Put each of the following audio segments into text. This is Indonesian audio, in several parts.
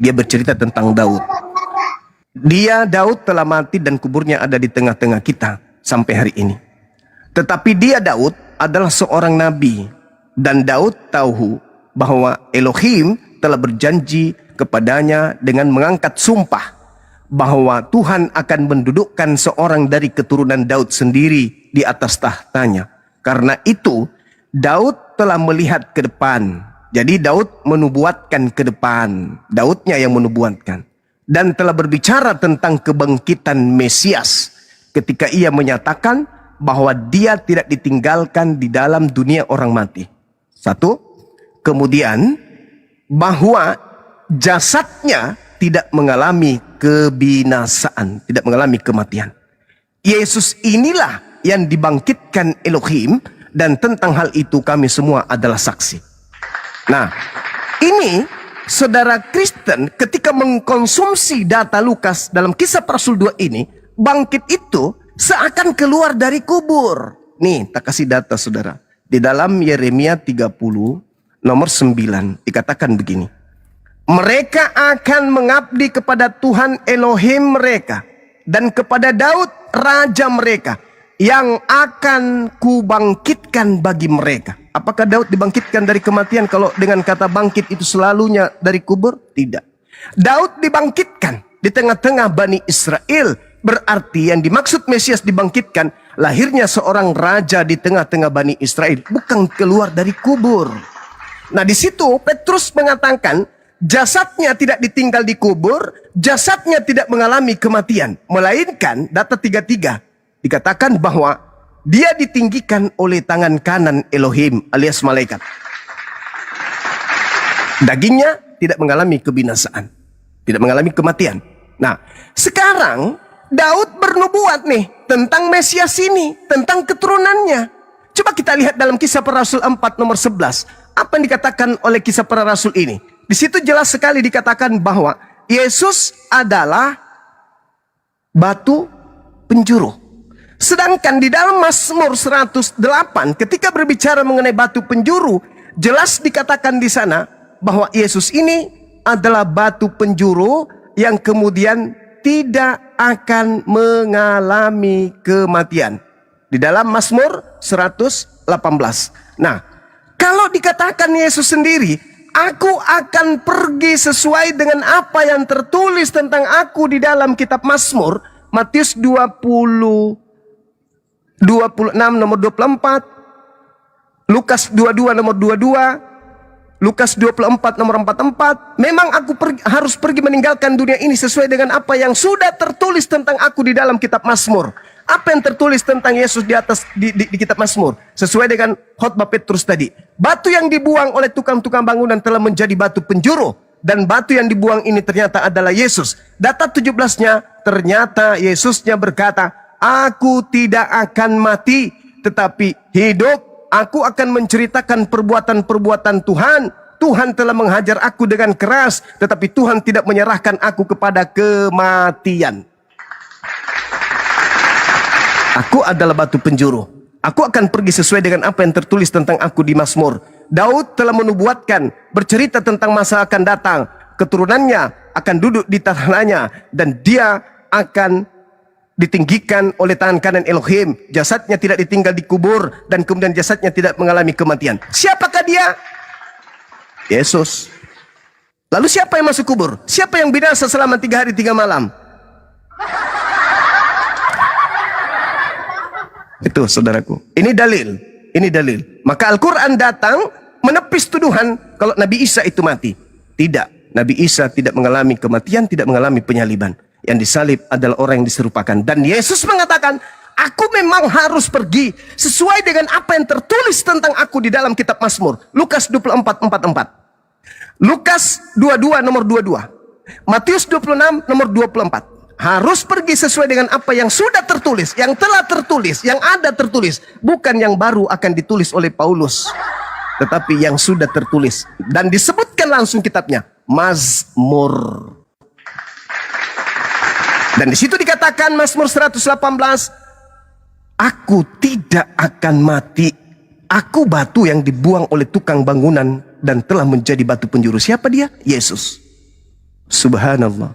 Dia bercerita tentang Daud. Daud telah mati dan kuburnya ada di tengah-tengah kita sampai hari ini. Tetapi Daud adalah seorang nabi. Dan Daud tahu bahwa Elohim telah berjanji kepadanya dengan mengangkat sumpah bahwa Tuhan akan mendudukkan seorang dari keturunan Daud sendiri di atas tahtanya. Karena itu Daud telah melihat ke depan. Jadi Daud menubuatkan ke depan. Daudnya yang menubuatkan. Dan telah berbicara tentang kebangkitan Mesias ketika ia menyatakan bahwa dia tidak ditinggalkan di dalam dunia orang mati. Satu, kemudian bahwa jasadnya tidak mengalami kebinasaan, tidak mengalami kematian. Yesus inilah yang dibangkitkan Elohim, dan tentang hal itu kami semua adalah saksi. Nah, ini saudara Kristen ketika mengkonsumsi data Lukas dalam Kisah Para Rasul 2 ini, bangkit itu seakan keluar dari kubur. Nih, tak kasih data saudara. Di dalam Yeremia 30 nomor 9 dikatakan begini. Mereka akan mengabdi kepada Tuhan Elohim mereka dan kepada Daud raja mereka yang akan kubangkitkan bagi mereka. Apakah Daud dibangkitkan dari kematian kalau dengan kata bangkit itu selalunya dari kubur? Tidak. Daud dibangkitkan di tengah-tengah Bani Israel. Berarti yang dimaksud Mesias dibangkitkan, lahirnya seorang raja di tengah-tengah Bani Israel, bukan keluar dari kubur. Nah, di situ Petrus mengatakan jasadnya tidak ditinggal di kubur, jasadnya tidak mengalami kematian, melainkan data 33 dikatakan bahwa dia ditinggikan oleh tangan kanan Elohim alias malaikat. Dagingnya tidak mengalami kebinasaan, tidak mengalami kematian. Nah, sekarang Daud bernubuat nih tentang Mesias ini, tentang keturunannya. Coba kita lihat dalam Kisah Para Rasul 4 nomor 11. Apa yang dikatakan oleh Kisah Para Rasul ini? Di situ jelas sekali dikatakan bahwa Yesus adalah batu penjuru. Sedangkan di dalam Mazmur 108 ketika berbicara mengenai batu penjuru, jelas dikatakan di sana bahwa Yesus ini adalah batu penjuru yang kemudian tidak akan mengalami kematian. Di dalam Mazmur 118. Nah, kalau dikatakan Yesus sendiri, aku akan pergi sesuai dengan apa yang tertulis tentang aku di dalam kitab Mazmur, Matius 26 nomor 24, Lukas 22 nomor 22, Lukas 24 nomor 44. Memang aku harus pergi meninggalkan dunia ini sesuai dengan apa yang sudah tertulis tentang aku di dalam kitab Mazmur. Apa yang tertulis tentang Yesus di atas di kitab Mazmur? Sesuai dengan khotbah Petrus tadi. Batu yang dibuang oleh tukang-tukang bangunan telah menjadi batu penjuru. Dan batu yang dibuang ini ternyata adalah Yesus. Data 17-nya ternyata Yesusnya berkata, aku tidak akan mati tetapi hidup. Aku akan menceritakan perbuatan-perbuatan Tuhan. Tuhan telah menghajar aku dengan keras, tetapi Tuhan tidak menyerahkan aku kepada kematian. Aku adalah batu penjuru. Aku akan pergi sesuai dengan apa yang tertulis tentang aku di Mazmur. Daud telah menubuatkan, bercerita tentang masa akan datang. Keturunannya akan duduk di tahtanya dan dia akan ditinggikan oleh tangan kanan Elohim. Jasadnya tidak ditinggal di kubur dan kemudian jasadnya tidak mengalami kematian. Siapakah dia? Yesus. Lalu siapa yang masuk kubur? Siapa yang binasa selama 3 hari 3 malam? Itu saudaraku. Ini dalil. Ini dalil. Maka Al-Quran datang menepis tuduhan kalau Nabi Isa itu mati. Tidak. Nabi Isa tidak mengalami kematian, tidak mengalami penyaliban. Yang disalib adalah orang yang diserupakan. Dan Yesus mengatakan, aku memang harus pergi sesuai dengan apa yang tertulis tentang aku di dalam kitab Mazmur. Lukas 24:44. Lukas 22 nomor 22. Matius 26 nomor 24. Harus pergi sesuai dengan apa yang sudah tertulis, yang telah tertulis, yang ada tertulis. Bukan yang baru akan ditulis oleh Paulus, tetapi yang sudah tertulis. Dan disebutkan langsung kitabnya, Mazmur. Dan di situ dikatakan Mazmur 118, aku tidak akan mati. Aku batu yang dibuang oleh tukang bangunan dan telah menjadi batu penjuru. Siapa dia? Yesus. Subhanallah.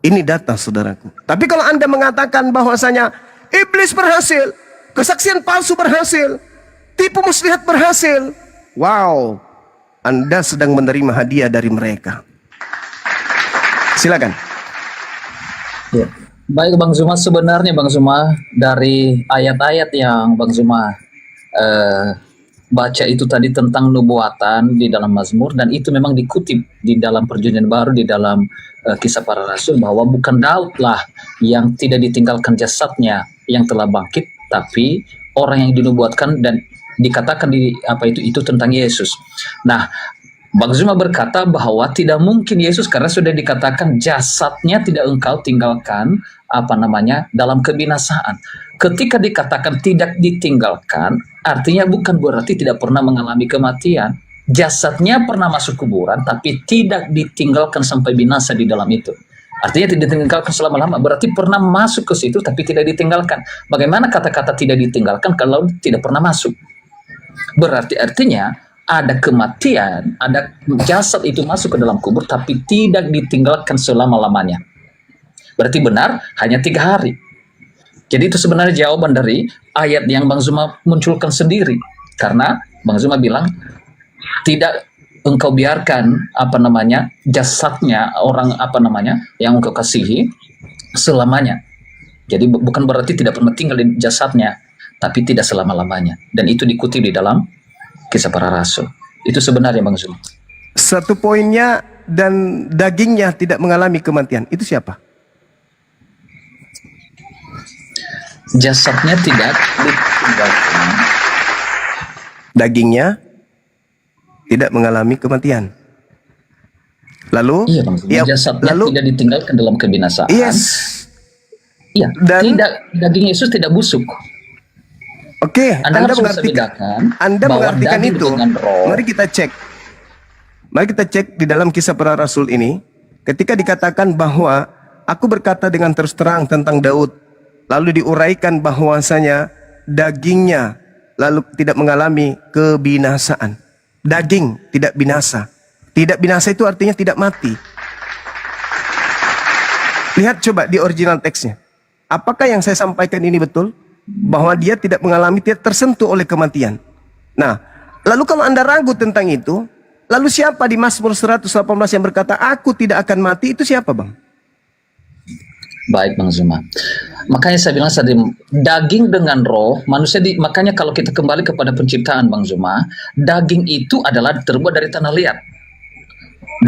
Ini data, saudaraku. Tapi kalau Anda mengatakan bahwasanya iblis berhasil, kesaksian palsu berhasil, tipu muslihat berhasil, wow, Anda sedang menerima hadiah dari mereka. Silakan. Ya. Baik Bang Zuma, sebenarnya Bang Zuma dari ayat-ayat yang Bang Zuma baca itu tadi tentang nubuatan di dalam Mazmur, dan itu memang dikutip di dalam Perjanjian Baru, di dalam Kisah Para Rasul, bahwa bukan Daud lah yang tidak ditinggalkan jasadnya yang telah bangkit, tapi orang yang dinubuatkan dan dikatakan di apa itu tentang Yesus. Nah, Bang Zuma berkata bahwa tidak mungkin Yesus, karena sudah dikatakan jasadnya tidak engkau tinggalkan dalam kebinasaan. Ketika dikatakan tidak ditinggalkan, artinya bukan berarti tidak pernah mengalami kematian. Jasadnya pernah masuk kuburan, tapi tidak ditinggalkan sampai binasa di dalam itu. Artinya tidak ditinggalkan selama-lama, berarti pernah masuk ke situ tapi tidak ditinggalkan. Bagaimana kata-kata tidak ditinggalkan kalau tidak pernah masuk? Berarti artinya ada kematian, ada jasad itu masuk ke dalam kubur tapi tidak ditinggalkan selama-lamanya. Berarti benar hanya 3 hari. Jadi itu sebenarnya jawaban dari ayat yang Bang Zuma munculkan sendiri. Karena Bang Zuma bilang tidak engkau biarkan jasadnya orang yang engkau kasihi selamanya. Jadi bukan berarti tidak pernah tinggal di jasadnya, tapi tidak selama-lamanya. Dan itu dikutip di dalam Kisah Para Rasul. Itu sebenarnya Bang Zuma. Satu poinnya, dan dagingnya tidak mengalami kematian. Itu siapa? Jasadnya tidak ditinggalkan. Dagingnya tidak mengalami kematian. Lalu? Iya Bang Zuma. Ya, jasadnya lalu, tidak ditinggalkan dalam kebinasaan. Yes. Iya. Dan daging Yesus tidak busuk. Oke, Anda mengartikan itu. Roh. Mari kita cek di dalam Kisah Para Rasul ini, ketika dikatakan bahwa aku berkata dengan terus terang tentang Daud, lalu diuraikan bahwasanya dagingnya lalu tidak mengalami kebinasaan. Daging tidak binasa. Tidak binasa itu artinya tidak mati. Lihat coba di original teksnya. Apakah yang saya sampaikan ini betul? Bahwa dia tidak mengalami, tidak tersentuh oleh kematian. Nah, lalu kalau Anda ragu tentang itu, lalu siapa di Mazmur 118 yang berkata, aku tidak akan mati, itu siapa Bang? Baik Bang Zuma. Makanya saya bilang tadi, daging dengan roh, manusia makanya kalau kita kembali kepada penciptaan Bang Zuma, daging itu adalah terbuat dari tanah liat.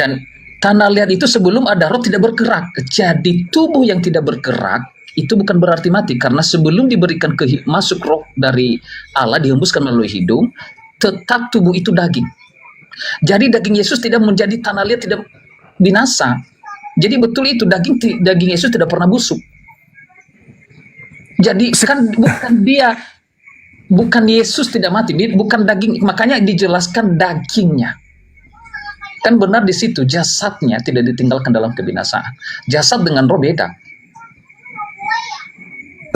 Dan tanah liat itu sebelum ada roh tidak bergerak. Jadi tubuh yang tidak bergerak, itu bukan berarti mati, karena sebelum diberikan masuk roh dari Allah, dihembuskan melalui hidung, tetap tubuh itu daging. Jadi daging Yesus tidak menjadi tanah liat, tidak binasa. Jadi betul itu, daging Yesus tidak pernah busuk. Jadi kan bukan Yesus tidak mati, bukan daging, makanya dijelaskan dagingnya. Kan benar di situ, jasadnya tidak ditinggalkan dalam kebinasaan. Jasad dengan roh beda.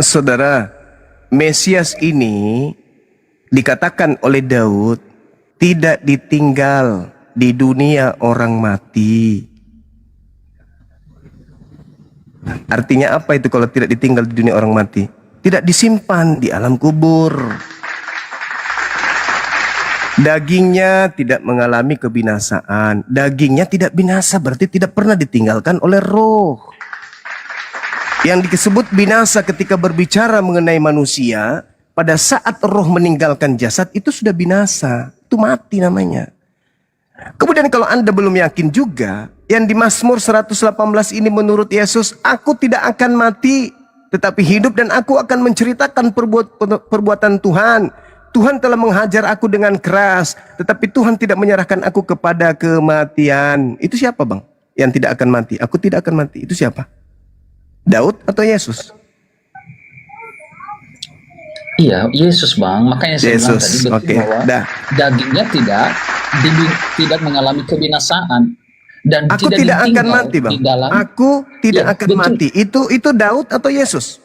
Saudara, Mesias ini dikatakan oleh Daud tidak ditinggal di dunia orang mati. Artinya apa itu kalau tidak ditinggal di dunia orang mati? Tidak disimpan di alam kubur. Dagingnya tidak mengalami kebinasaan. Dagingnya tidak binasa, berarti tidak pernah ditinggalkan oleh roh. Yang disebut binasa ketika berbicara mengenai manusia, pada saat roh meninggalkan jasad itu sudah binasa, itu mati namanya. Kemudian kalau Anda belum yakin juga, yang di Mazmur 118 ini menurut Yesus, aku tidak akan mati tetapi hidup dan aku akan menceritakan perbuatan Tuhan. Tuhan telah menghajar aku dengan keras, tetapi Tuhan tidak menyerahkan aku kepada kematian. Itu siapa Bang? Yang tidak akan mati. Aku tidak akan mati. Itu siapa? Daud atau Yesus? Iya, Yesus Bang. Makanya saya bilang tadi betul bahwa dagingnya tidak mengalami kebinasaan dan aku tidak akan mati Bang. Aku tidak akan betul. mati. Itu Daud atau Yesus?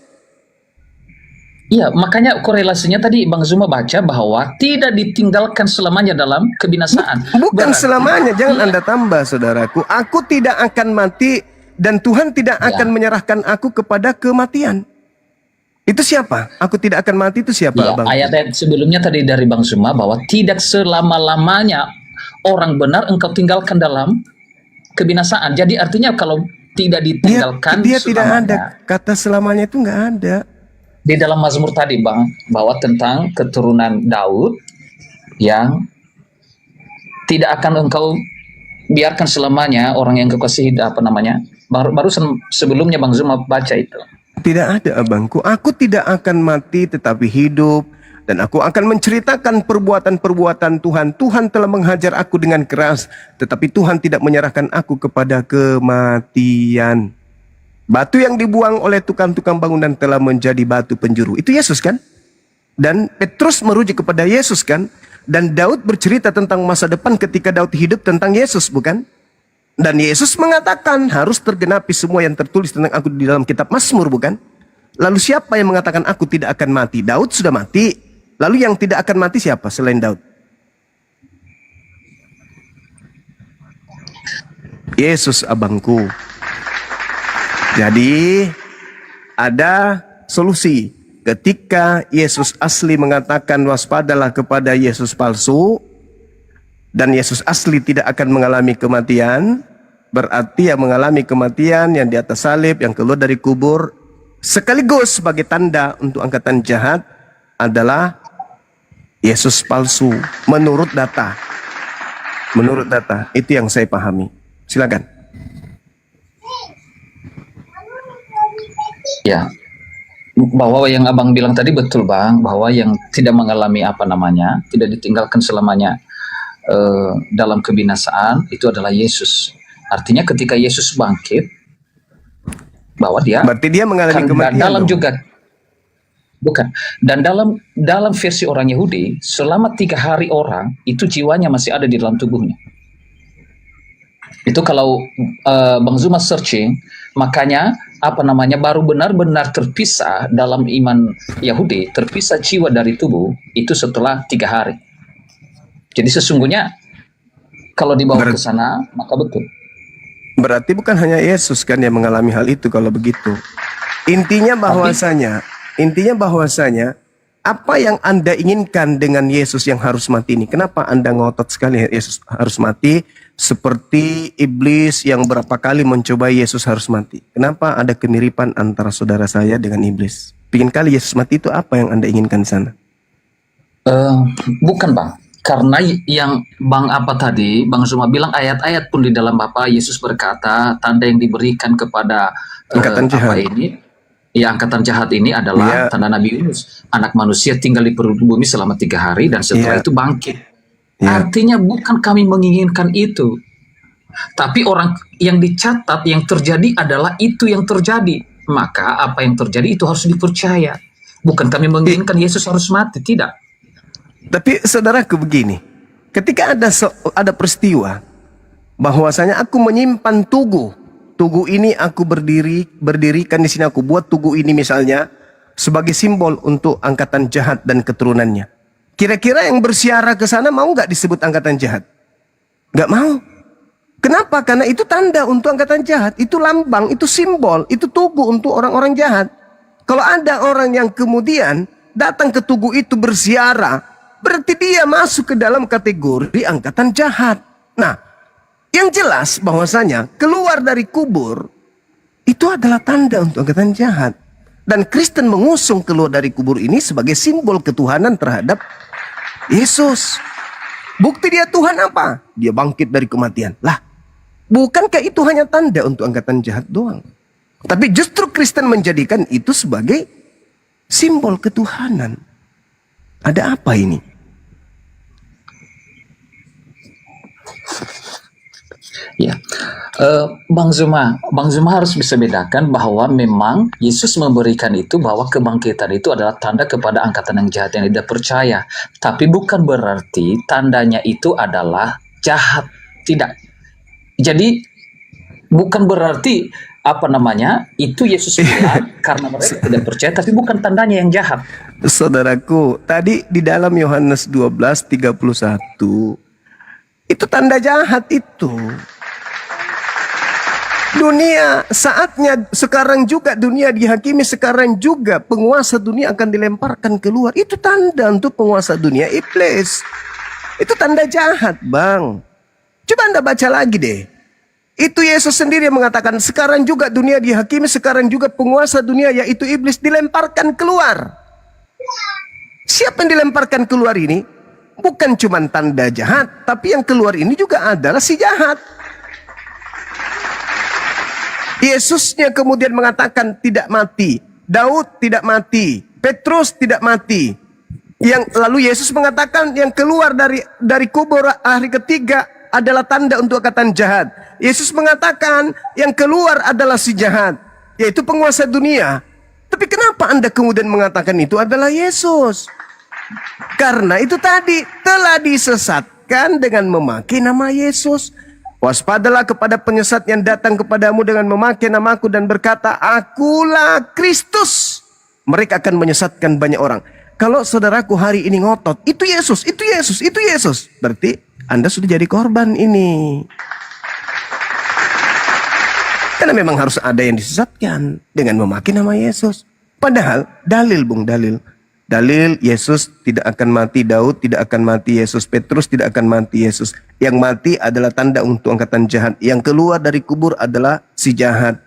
Iya, makanya korelasinya tadi Bang Zuma baca bahwa tidak ditinggalkan selamanya dalam kebinasaan. Bukan Berarti, selamanya, jangan iya, Anda tambah, saudaraku. Aku tidak akan mati dan Tuhan tidak akan ya, menyerahkan aku kepada kematian. Itu siapa? Aku tidak akan mati itu siapa, iya. Abang? Ayat-ayat sebelumnya tadi dari Bang Zuma bahwa tidak selama-lamanya orang benar engkau tinggalkan dalam kebinasaan. Jadi artinya kalau tidak Dia ditinggalkan dia tidak ada, selamanya, kata selamanya itu nggak ada. di dalam Mazmur tadi Bang, bahwa tentang keturunan Daud yang tidak akan engkau biarkan selamanya orang yang kekasih apa namanya, baru sebelumnya Bang Zuma baca itu. Tidak ada, abangku. Aku tidak akan mati tetapi hidup. Dan aku akan menceritakan perbuatan-perbuatan Tuhan. Tuhan telah menghajar aku dengan keras. Tetapi Tuhan tidak menyerahkan aku kepada kematian. Batu yang dibuang oleh tukang-tukang bangunan telah menjadi batu penjuru. Itu Yesus kan? Dan Petrus merujuk kepada Yesus kan? Dan Daud bercerita tentang masa depan ketika Daud hidup tentang Yesus, bukan? Dan Yesus mengatakan harus tergenapi semua yang tertulis tentang aku di dalam kitab Mazmur, bukan? Lalu siapa yang mengatakan aku tidak akan mati? Daud sudah mati. Lalu yang tidak akan mati siapa selain Daud? Yesus, abangku. Jadi ada solusi. Ketika Yesus asli mengatakan waspadalah kepada Yesus palsu, dan Yesus asli tidak akan mengalami kematian, berarti yang mengalami kematian yang di atas salib, yang keluar dari kubur, sekaligus sebagai tanda untuk angkatan jahat adalah Yesus palsu. Menurut data. Menurut data. Itu yang saya pahami. Silakan. Ya, bahwa yang abang bilang tadi betul Bang, bahwa yang tidak mengalami apa namanya, tidak ditinggalkan selamanya dalam kebinasaan itu adalah Yesus. Artinya ketika Yesus bangkit, bahwa dia Berarti dia mengalami kan kematian dalam dong. juga bukan, dan dalam versi orang Yahudi selama 3 hari orang itu jiwanya masih ada di dalam tubuhnya. Itu kalau Bang Zuma searching, makanya apa namanya baru benar-benar terpisah dalam iman Yahudi, terpisah jiwa dari tubuh itu setelah 3 hari. Jadi sesungguhnya kalau dibawa ke sana maka betul. Berarti bukan hanya Yesus kan yang mengalami hal itu kalau begitu. Intinya bahwasanya apa yang Anda inginkan dengan Yesus yang harus mati ini? Kenapa Anda ngotot sekali Yesus harus mati? Seperti iblis yang berapa kali mencoba Yesus harus mati. Kenapa ada kemiripan antara saudara saya dengan iblis? Pingin kali Yesus mati itu apa yang Anda inginkan di sana? Bukan Bang. Karena yang Bang apa tadi, Bang Zuma bilang ayat-ayat pun di dalam Bapa Yesus berkata, tanda yang diberikan kepada Angkatan jahat. apa ini, ya angkatan jahat ini adalah tanda Nabi Yunus. Anak manusia tinggal di perut bumi selama 3 hari dan setelah itu bangkit. Artinya bukan kami menginginkan itu. Tapi orang yang dicatat, yang terjadi adalah itu yang terjadi. Maka apa yang terjadi itu harus dipercaya. Bukan kami menginginkan Yesus harus mati, tidak. Tapi saudaraku begini, ketika ada peristiwa bahwasanya aku menyimpan tugu ini aku berdirikan di sini, aku buat tugu ini misalnya sebagai simbol untuk angkatan jahat dan keturunannya. Kira-kira yang bersiara ke sana mau nggak disebut angkatan jahat? Nggak mau. Kenapa? Karena itu tanda untuk angkatan jahat, itu lambang, itu simbol, itu tugu untuk orang-orang jahat. Kalau ada orang yang kemudian datang ke tugu itu bersiara, berarti dia masuk ke dalam kategori angkatan jahat. Nah, yang jelas bahwasanya keluar dari kubur itu adalah tanda untuk angkatan jahat. Dan Kristen mengusung keluar dari kubur ini sebagai simbol ketuhanan terhadap Yesus. Bukti dia Tuhan apa? Dia bangkit dari kematian. Lah, bukankah itu hanya tanda untuk angkatan jahat doang? Tapi justru Kristen menjadikan itu sebagai simbol ketuhanan. Ada apa ini? Ya, Bang Zuma harus bisa bedakan bahwa memang Yesus memberikan itu, bahwa kebangkitan itu adalah tanda kepada angkatan yang jahat yang tidak percaya. Tapi bukan berarti tandanya itu adalah jahat, tidak. Jadi Bukan berarti apa namanya itu Yesus bilang karena mereka tidak percaya, tapi bukan tandanya yang jahat. Saudaraku, tadi di dalam Yohanes 12:31 itu tanda jahat itu. Dunia saatnya sekarang juga, dunia dihakimi sekarang juga, penguasa dunia akan dilemparkan keluar. Itu tanda untuk penguasa dunia, iblis. Itu tanda jahat, Bang. Coba Anda baca lagi deh. Itu Yesus sendiri yang mengatakan, sekarang juga dunia dihakimi, sekarang juga penguasa dunia yaitu iblis dilemparkan keluar. Siapa yang dilemparkan keluar ini? Bukan cuma tanda jahat, tapi yang keluar ini juga adalah si jahat. Yesusnya kemudian mengatakan tidak mati. Daud tidak mati. Petrus tidak mati. Lalu Yesus mengatakan yang keluar dari kubur hari ketiga adalah tanda untuk angkatan jahat. Yesus mengatakan yang keluar adalah si jahat, yaitu penguasa dunia. Tapi kenapa Anda kemudian mengatakan itu adalah Yesus? Karena itu tadi telah disesatkan dengan memakai nama Yesus. Waspadalah kepada penyesat yang datang kepadamu dengan memakai namaku dan berkata, Akulah Kristus. Mereka akan menyesatkan banyak orang. Kalau saudaraku hari ini ngotot, itu Yesus, itu Yesus, itu Yesus, berarti Anda sudah jadi korban ini. Karena memang harus ada yang disesatkan dengan memakai nama Yesus. Padahal dalil, Bung, dalil. Dalil Yesus tidak akan mati, Daud tidak akan mati, Yesus, Petrus tidak akan mati, Yesus. Yang mati adalah tanda untuk angkatan jahat. Yang keluar dari kubur adalah si jahat.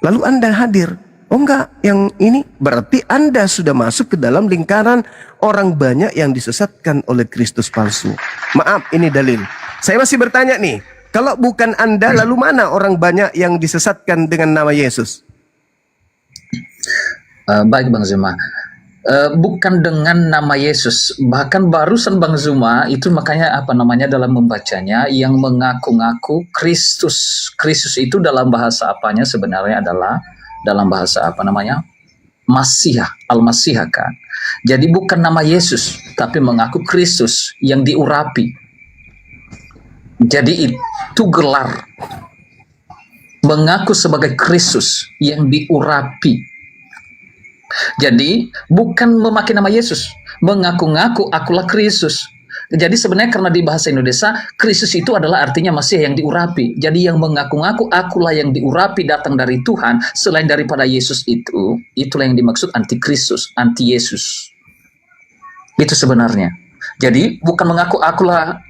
Lalu Anda hadir. Oh enggak, yang ini berarti Anda sudah masuk ke dalam lingkaran orang banyak yang disesatkan oleh Kristus palsu. Maaf, ini dalil. Saya masih bertanya nih, kalau bukan Anda, lalu mana orang banyak yang disesatkan dengan nama Yesus? Baik Bang Zuma. Bukan dengan nama Yesus, bahkan barusan Bang Zuma itu makanya apa namanya dalam membacanya yang mengaku-ngaku Kristus. Kristus itu dalam bahasa apanya sebenarnya adalah dalam bahasa apa namanya? Masihah, Al-Masihah kan. Jadi bukan nama Yesus, tapi mengaku Kristus yang diurapi. Jadi itu gelar. Mengaku sebagai Kristus yang diurapi. Jadi bukan memakai nama Yesus, mengaku-ngaku akulah Kristus. Jadi sebenarnya karena di bahasa Indonesia Kristus itu adalah artinya Masiah yang diurapi. Jadi yang mengaku-ngaku akulah yang diurapi datang dari Tuhan selain daripada Yesus itu, itulah yang dimaksud anti Kristus, anti Yesus. Itu sebenarnya. Jadi bukan mengaku akulah,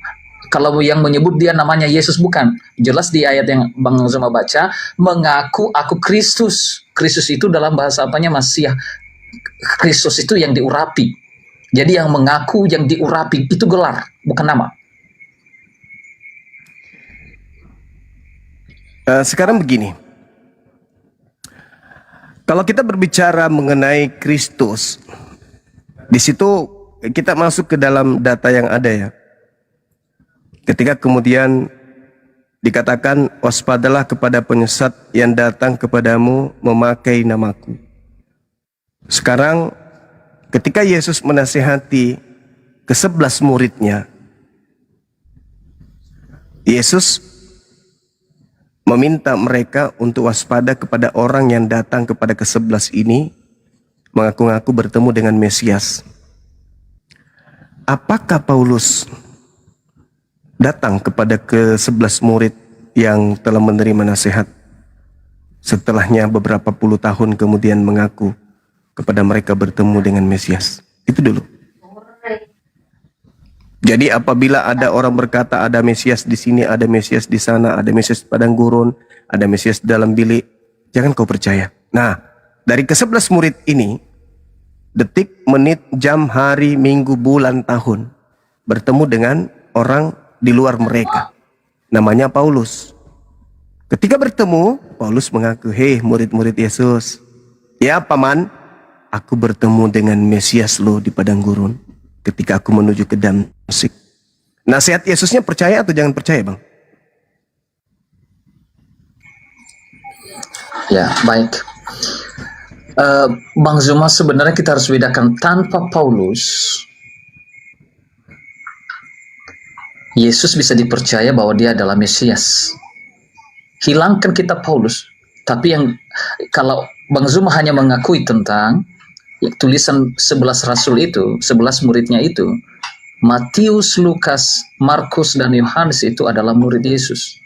kalau yang menyebut dia namanya Yesus bukan. Jelas di ayat yang Bang Zuma baca, mengaku aku Kristus. Kristus itu dalam bahasa apanya Masiah. Kristus itu yang diurapi. Jadi yang mengaku, yang diurapi itu gelar, bukan nama. Sekarang begini. Kalau kita berbicara mengenai Kristus, di situ kita masuk ke dalam data yang ada ya. Ketika kemudian dikatakan waspadalah kepada penyesat yang datang kepadamu memakai namaku. Sekarang ketika Yesus menasihati ke-11 muridnya, Yesus meminta mereka untuk waspada kepada orang yang datang kepada ke-11 ini mengaku-ngaku bertemu dengan Mesias. Apakah Paulus datang kepada ke-11 murid yang telah menerima nasihat setelahnya beberapa puluh tahun kemudian mengaku kepada mereka bertemu dengan Mesias? Itu dulu. Jadi apabila ada orang berkata ada Mesias di sini, ada Mesias di sana, ada Mesias di padang gurun, ada Mesias di dalam bilik, jangan kau percaya. Nah, dari ke-11 murid ini, detik, menit, jam, hari, minggu, bulan, tahun, bertemu dengan orang di luar mereka, namanya Paulus. Ketika bertemu, Paulus mengaku, hei murid-murid Yesus, ya paman, aku bertemu dengan Mesias lo di padang gurun ketika aku menuju ke Damsik. Nasihat Yesusnya percaya atau jangan percaya, Bang? Ya, baik. Bang Zuma, sebenarnya kita harus bedakan, tanpa Paulus Yesus bisa dipercaya bahwa dia adalah Mesias. hilangkan kitab Paulus. Tapi yang kalau Bang Zuma hanya mengakui tentang tulisan 11 rasul itu, 11 muridnya itu, Matius, Lukas, Markus, dan Yohanes itu adalah murid Yesus.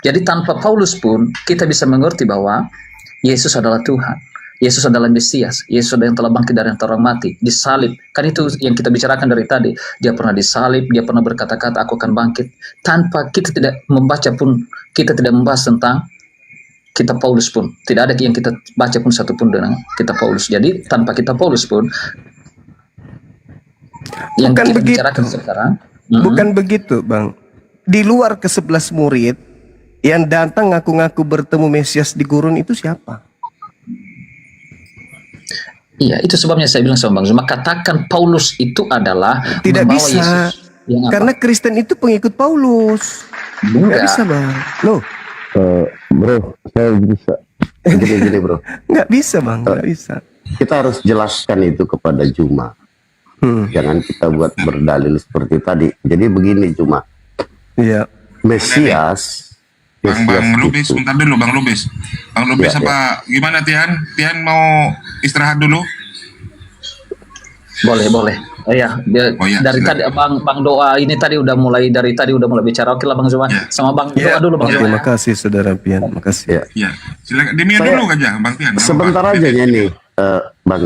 Jadi tanpa Paulus pun kita bisa mengerti bahwa Yesus adalah Tuhan. Yesus adalah Mesias. Yesus adalah yang telah bangkit dari antara orang mati, disalib. Kan itu yang kita bicarakan dari tadi. Dia pernah disalib, dia pernah berkata-kata, aku akan bangkit. Tanpa kita tidak membaca pun, kita tidak membahas tentang kitab Paulus pun. Tidak ada yang kita baca pun satu pun dengan kitab Paulus. Jadi tanpa kitab Paulus pun, yang Bukan kita begitu. bicarakan sekarang, Bukan begitu, Bang. Di luar ke-11 murid yang datang ngaku-ngaku bertemu Mesias di gurun itu siapa? iya, itu sebabnya saya bilang sama Bang Zuma, katakan Paulus itu adalah Tidak membawa bisa. Yesus. Yang apa? Karena Kristen itu pengikut Paulus. Nggak Enggak. bisa, Bang. Loh, Bro, saya bisa. Gini bro, nggak bisa, Bang. Nggak bisa. kita harus jelaskan itu kepada Juma. Jangan kita buat berdalil seperti tadi. Jadi begini Juma, Iya. Mesias, Bang Lubis, itu, bentar dulu Bang Lubis. Bang Lubis Ya, apa gimana Tian? Tian mau istirahat dulu? Boleh. Iya, Oh iya, dari silakan. tadi Bang Doa ini tadi udah mulai bicara. Oke lah Bang Zuma. Ya. Sama Bang Ya, Doa dulu Bang oke, Zuma. terima kasih Saudara Pian. Makasih. ya. Iya. Silakan di mute Saya- dulu aja Bang Tian. nggak Sebentar apa-apa. aja ya nih, Bang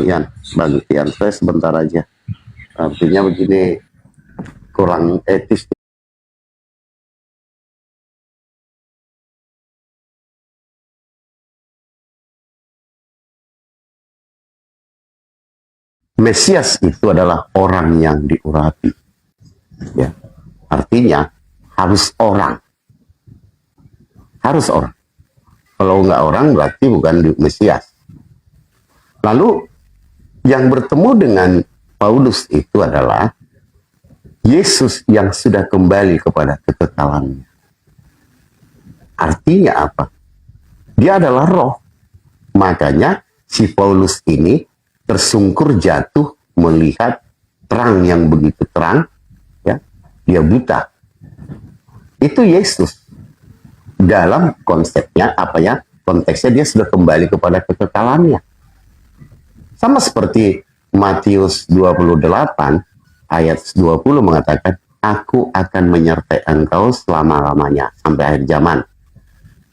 Ian, saya sebentar aja. Artinya begini, kurang etis. Mesias itu adalah orang yang diurapi. Ya. Artinya harus orang. Harus orang. Kalau nggak orang berarti bukan Mesias. Lalu yang bertemu dengan Paulus itu adalah Yesus yang sudah kembali kepada kekekalannya. Artinya apa? Dia adalah roh. Makanya si Paulus ini tersungkur jatuh melihat terang yang begitu terang, ya, dia buta. Itu Yesus. Dalam konsepnya apa ya? Konteksnya dia sudah kembali kepada kekekalannya. Sama seperti Matius 28 ayat 20 mengatakan, aku akan menyertai engkau selama-lamanya sampai akhir zaman.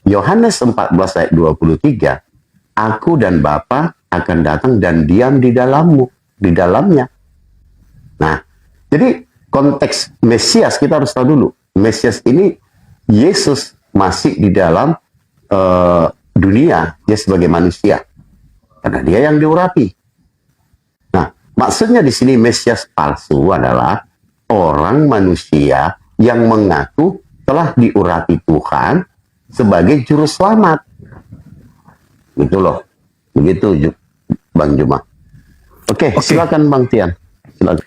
Yohanes 14 ayat 23, aku dan Bapa akan datang dan diam di dalamnya. Nah, jadi konteks Mesias kita harus tahu dulu. Mesias ini Yesus masih di dalam dunia, dia sebagai manusia. Karena dia yang diurapi. Nah, maksudnya di sini Mesias palsu adalah orang manusia yang mengaku telah diurapi Tuhan sebagai juru selamat. Gitu loh. Begitu Bang Juma. Oke, silakan Bang Tian. Silakan.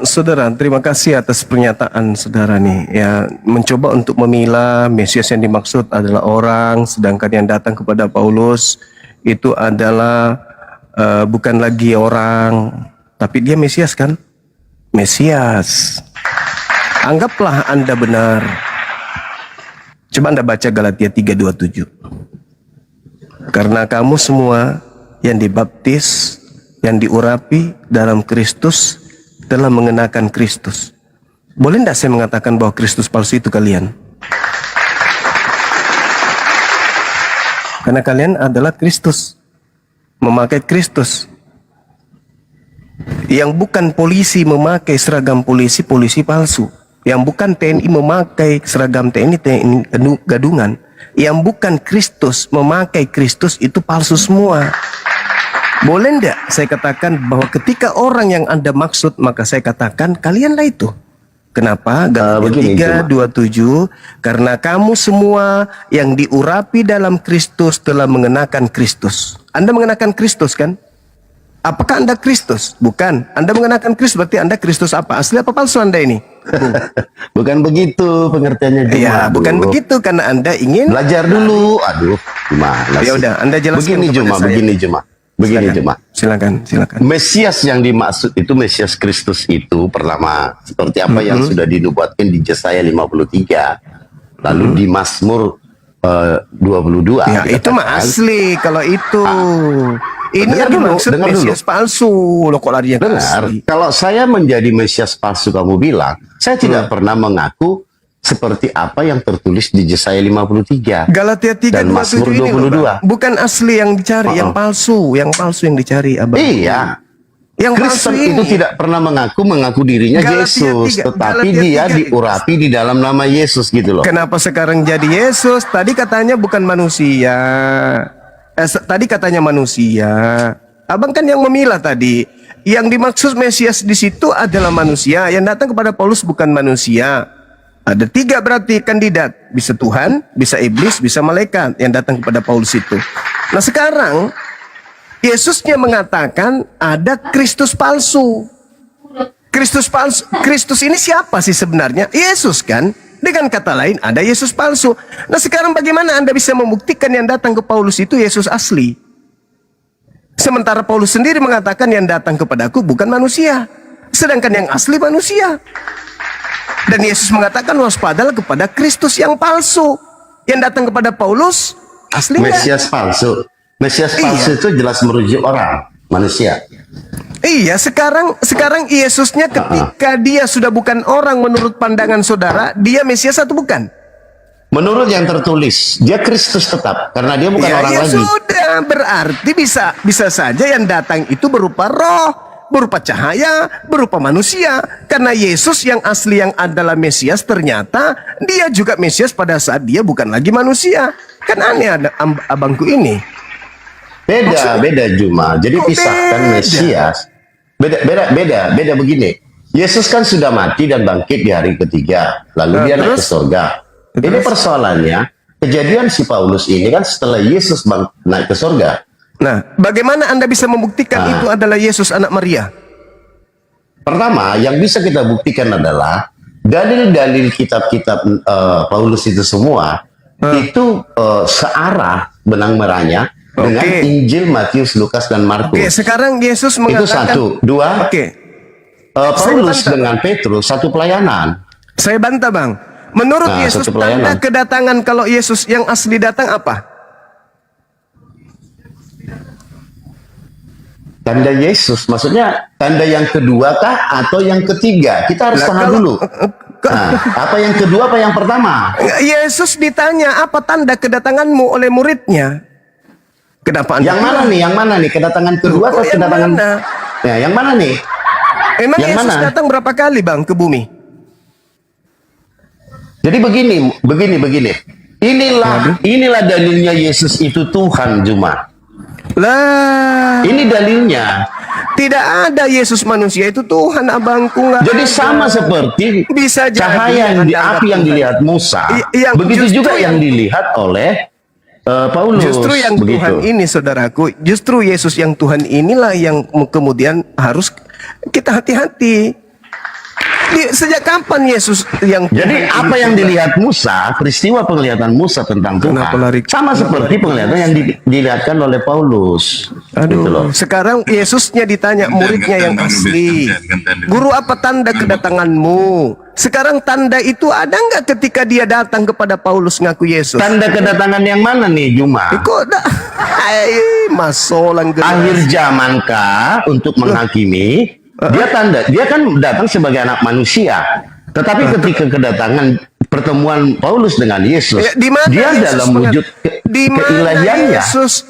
Saudara, terima kasih atas pernyataan saudara nih. Ya, mencoba untuk memilah Mesias yang dimaksud adalah orang, sedangkan yang datang kepada Paulus itu adalah bukan lagi orang, tapi dia Mesias kan? Mesias. Anggaplah Anda benar. Coba Anda baca Galatia 3:27. Karena kamu semua yang dibaptis, yang diurapi dalam Kristus telah mengenakan Kristus. Boleh tidak saya mengatakan bahwa Kristus palsu itu kalian? Karena kalian adalah Kristus, memakai Kristus. Yang bukan polisi memakai seragam polisi, polisi palsu. Yang bukan TNI memakai seragam TNI, TNI gadungan. Yang bukan Kristus memakai Kristus itu palsu semua. Boleh enggak saya katakan bahwa ketika orang yang Anda maksud, maka saya katakan kalianlah itu. Kenapa? Galatia 3:27, karena kamu semua yang diurapi dalam Kristus telah mengenakan Kristus. Anda mengenakan Kristus kan? Apakah Anda Kristus? Bukan. Anda mengenakan Kristus berarti Anda Kristus apa? Asli apa palsu Anda ini? Bukan begitu pengertiannya Juma. Ya, bukan begitu karena Anda ingin. Belajar dulu. Aduh, gimana Ya sih? udah, Anda jelaskan Begini kepada Juma, saya. begini Juma. Begini Juma. Silakan. Mesias yang dimaksud itu Mesias Kristus itu pertama seperti apa yang sudah dinubuatkan di Yesaya 53. Lalu di Mazmur 22 Ya, itu mah dikatakan, asli kalau itu. Ini Dengar yang dulu, dimaksud dengar dulu. Mesias palsu. Lo kok lari yang Dengar, asli? kalau saya menjadi Mesias palsu kamu bilang, saya tidak pernah mengaku seperti apa yang tertulis di Yesaya 53 Galatia 3:27 dan Mazmur ini loh, 22. Bang. Bukan asli yang dicari, yang palsu yang dicari, Abang. Iya, Yang palsu Kristen ini. itu tidak pernah mengaku dirinya Galatia Yesus, 3, tetapi Galatia dia 3. diurapi di dalam nama Yesus gitu loh. Kenapa sekarang jadi Yesus? Tadi katanya bukan manusia. Tadi katanya manusia. Abang kan yang memilah tadi. Yang dimaksud Mesias di situ adalah manusia. Yang datang kepada Paulus bukan manusia. Ada 3 berarti kandidat. Bisa Tuhan, bisa iblis, bisa malaikat yang datang kepada Paulus itu. Nah sekarang Yesusnya mengatakan ada Kristus palsu. Kristus palsu. Kristus ini siapa sih sebenarnya? Yesus kan? Dengan kata lain ada Yesus palsu. Nah sekarang bagaimana Anda bisa membuktikan yang datang ke Paulus itu Yesus asli? Sementara Paulus sendiri mengatakan yang datang kepadaku bukan manusia. Sedangkan yang asli manusia. Dan Yesus mengatakan waspadalah kepada Kristus yang palsu. Yang datang kepada Paulus asli enggak? Mesias palsu. Mesias palsu itu jelas merujuk orang, manusia. Iya, sekarang Yesusnya ketika dia sudah bukan orang menurut pandangan saudara, dia Mesias atau bukan? Menurut yang tertulis, dia Kristus tetap karena dia bukan orang Ya lagi. sudah, berarti bisa saja yang datang itu berupa roh, berupa cahaya, berupa manusia. Karena Yesus yang asli yang adalah Mesias ternyata dia juga Mesias pada saat dia bukan lagi manusia. Kan aneh ada abangku ini. Beda Juma. Jadi Kok pisahkan beda? Mesias. Beda begini. Yesus kan sudah mati dan bangkit di hari ketiga. Lalu dia naik ke terus? surga. Ini persoalannya, kejadian si Paulus ini kan setelah Yesus naik ke surga. Nah, bagaimana Anda bisa membuktikan itu adalah Yesus anak Maria? Pertama, yang bisa kita buktikan adalah dalil-dalil kitab-kitab Paulus itu semua itu searah benang merahnya dengan Oke. Injil Matius, Lukas, dan Markus. Oke, sekarang Yesus Itu mengatakan. satu. Dua, Oke, Paulus Saya bantah. dengan Petrus satu pelayanan. saya bantah bang. Menurut Nah, Yesus satu tanda pelayanan. kedatangan kalau Yesus yang asli datang apa? Tanda Yesus, maksudnya tanda yang kedua kah atau yang ketiga? Kita harus Lah, tahan kalau- dulu. Nah, apa yang kedua apa yang pertama? Yesus ditanya apa tanda kedatanganmu oleh muridnya. Kenapa Anda Yang mana nih? Yang mana nih? Kedatangan kedua atau Oh, yang kedatangan? mana? Ya, yang mana nih? Emang Yang Yesus mana? datang berapa kali bang ke bumi? Jadi begini. Inilah dalilnya Yesus itu Tuhan, Juma. Lah, Ini dalilnya. tidak ada Yesus manusia itu Tuhan abangku nggak Jadi ada. sama seperti Bisa jadi cahaya yang di Anda api yang Tuhan. dilihat Musa, Yang begitu justru juga yang dilihat oleh Paulus. Justru yang begitu. Tuhan ini saudaraku, justru Yesus yang Tuhan inilah yang kemudian harus kita hati-hati. Sejak kapan Yesus yang Jadi Tuhan apa ini yang sudah- dilihat Musa, peristiwa penglihatan Musa tentang Tuhan, Kenapa lari? sama seperti penglihatan yang dilihatkan oleh Paulus. Gitu loh. Aduh, sekarang Yesusnya ditanya muridnya yang asli, guru apa tanda kedatanganmu? Sekarang tanda itu ada nggak ketika dia datang kepada Paulus ngaku Yesus? Tanda kedatangan yang mana nih, Juma? Kok dah? Masolang Akhir zamankah untuk menghakimi? Dia kan datang sebagai anak manusia. Tetapi ketika kedatangan pertemuan Paulus dengan Yesus, Ya, di mana dia Yesus dalam mengat- wujud di mana keilahiannya.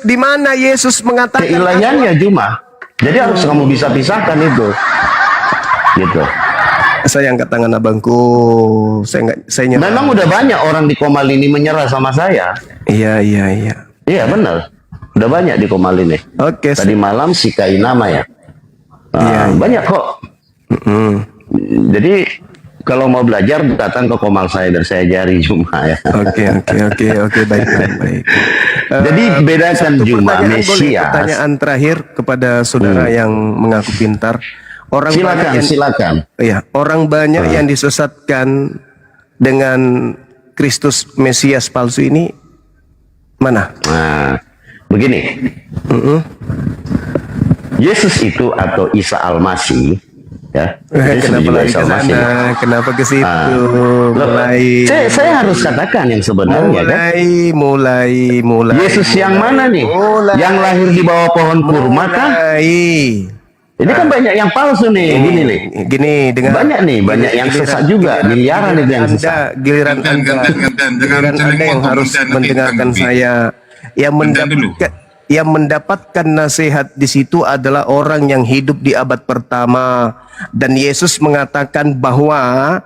di mana Yesus mengatakan Keilahiannya, Juma. Jadi harus kamu bisa pisahkan itu. Gitu. saya angkat tangan abangku, saya nyerah. Memang udah banyak orang di Komal ini menyerah sama saya. Iya. Iya benar. Udah banyak di Komal ini. Oke. Tadi malam si Kainama ya. Iya. Banyak kok. Jadi kalau mau belajar datang ke Komal saya biar saya ajari Juma ya. Oke, baik. Jadi bedakan Satu Juma pertanyaan boleh, Mesias. pertanyaan terakhir kepada saudara yang mengaku pintar. Orang banyak Silakan. Iya, orang banyak yang disesatkan dengan Kristus Mesias palsu ini mana? Nah, begini. Yesus itu atau Isa Al-Masih Ya, itu Kenapa juga lari ke informasi. sana? Kenapa ke situ? Loh, Mulai, saya harus katakan yang sebenarnya kan. mulai. Yesus yang mana nih? Yang lahir di bawah pohon kurma kan? Ini kan banyak yang palsu nih, gini nih. Gini, dengan Banyak nih, banyak yang sesat juga, miliaran itu yang sesat. Giliran Anda yang harus mendengarkan saya, yang mendapatkan nasihat di situ adalah orang yang hidup di abad pertama, dan Yesus mengatakan bahwa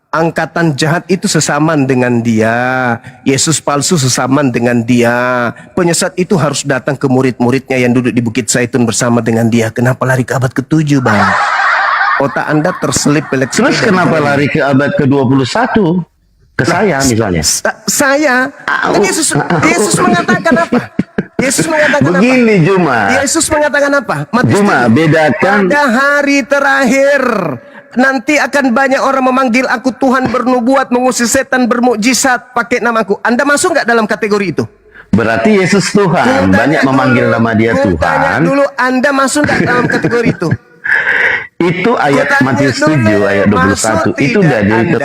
angkatan jahat itu sesaman dengan dia, Yesus palsu sesaman dengan dia. Penyesat itu harus datang ke murid-muridnya yang duduk di Bukit Zaitun bersama dengan dia. Kenapa lari ke abad ke-7, Bang? Otak Anda terselip elektrik. Terus kenapa lari ke abad ke-21? Ke saya misalnya. Saya? Kan Yesus mengatakan apa? Yesus mengatakan Begini apa? Juma. Yesus mengatakan apa? Juma, bedakan. Pada hari terakhir nanti akan banyak orang memanggil aku Tuhan, bernubuat, mengusir setan, bermukjizat pakai namaku. Anda masuk nggak dalam kategori itu? Berarti Yesus Tuhan. Banyak memanggil nama dia Tuhan. Tanya dulu, Anda masuk nggak dalam kategori itu? Itu ayat Matius 7 ayat 21. Itu dari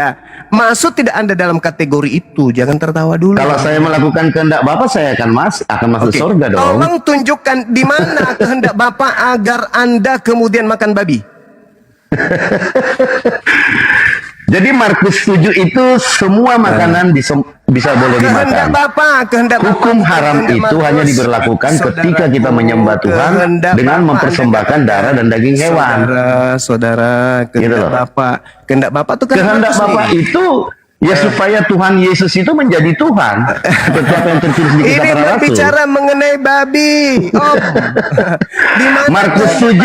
masuk tidak Anda dalam kategori itu? Jangan tertawa dulu. kalau saya melakukan kehendak Bapa, saya akan masuk surga dong. Tolong tunjukkan di mana kehendak Bapak agar Anda kemudian makan babi. Jadi Markus 7 itu semua makanan bisa boleh Kehendak dimakan. Bapak, kehendak Hukum Bapak, haram kehendak itu Markus. hanya diberlakukan ketika Saudaraku, kita menyembah Tuhan kehendak dengan Bapak, mempersembahkan darah dan daging hewan. Saudara, kehendak Gitu loh. Bapak, kehendak Bapak itu Kehendak Bapak itu ya supaya Tuhan Yesus itu menjadi Tuhan. Seperti apa yang tertulis di Ini Kitab Para Rasul. berbicara mengenai babi. Di mana Markus 7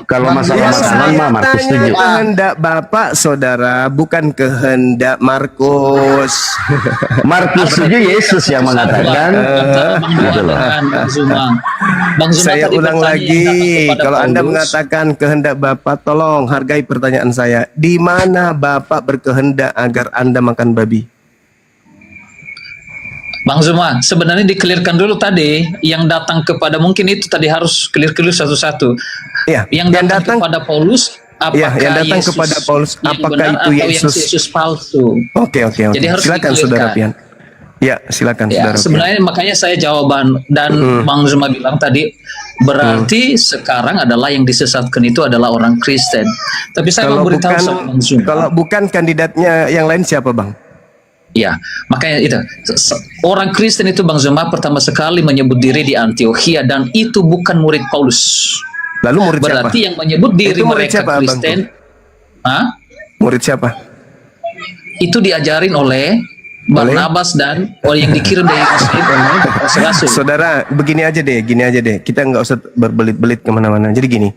kalau masalah makanan mah Markus 7. kehendak Bapak, saudara, bukan kehendak Markus. Markus 7 Yesus yang mengatakan gitu loh. Bang Zuma Saya tadi ulang bertanya yang lagi, datang kepada kalau Anda Paulus. mengatakan kehendak Bapak, tolong hargai pertanyaan saya. Di mana Bapak berkehendak agar Anda makan babi? Bang Zuma, sebenarnya dikelirkan dulu tadi yang datang kepada, mungkin itu tadi harus clear satu-satu. Ya, Yang datang kepada Paulus, apakah yang datang Yesus kepada Paulus, yang apakah benar itu atau yang Yesus? Yesus palsu? Oke. Jadi harus Silakan dikelirkan. Saudara Pian. Ya, silakan Ya, Saudara Pian. sebenarnya makanya saya jawaban dan Bang Zuma bilang tadi berarti sekarang adalah yang disesatkan itu adalah orang Kristen. Tapi saya mau beritahu sama Bang Zuma. Kalau bukan kandidatnya yang lain siapa, Bang? Ya, makanya itu orang Kristen itu Bang Zuma pertama sekali menyebut diri di Antiokhia dan itu bukan murid Paulus. Lalu murid Berarti siapa? yang menyebut diri Itu murid mereka siapa, Bang? Kristen, Murid siapa? itu diajarin oleh Barnabas dan yang dikirim dari Rasul. Saudara, gini aja deh. Kita nggak usah berbelit-belit kemana-mana. Jadi gini,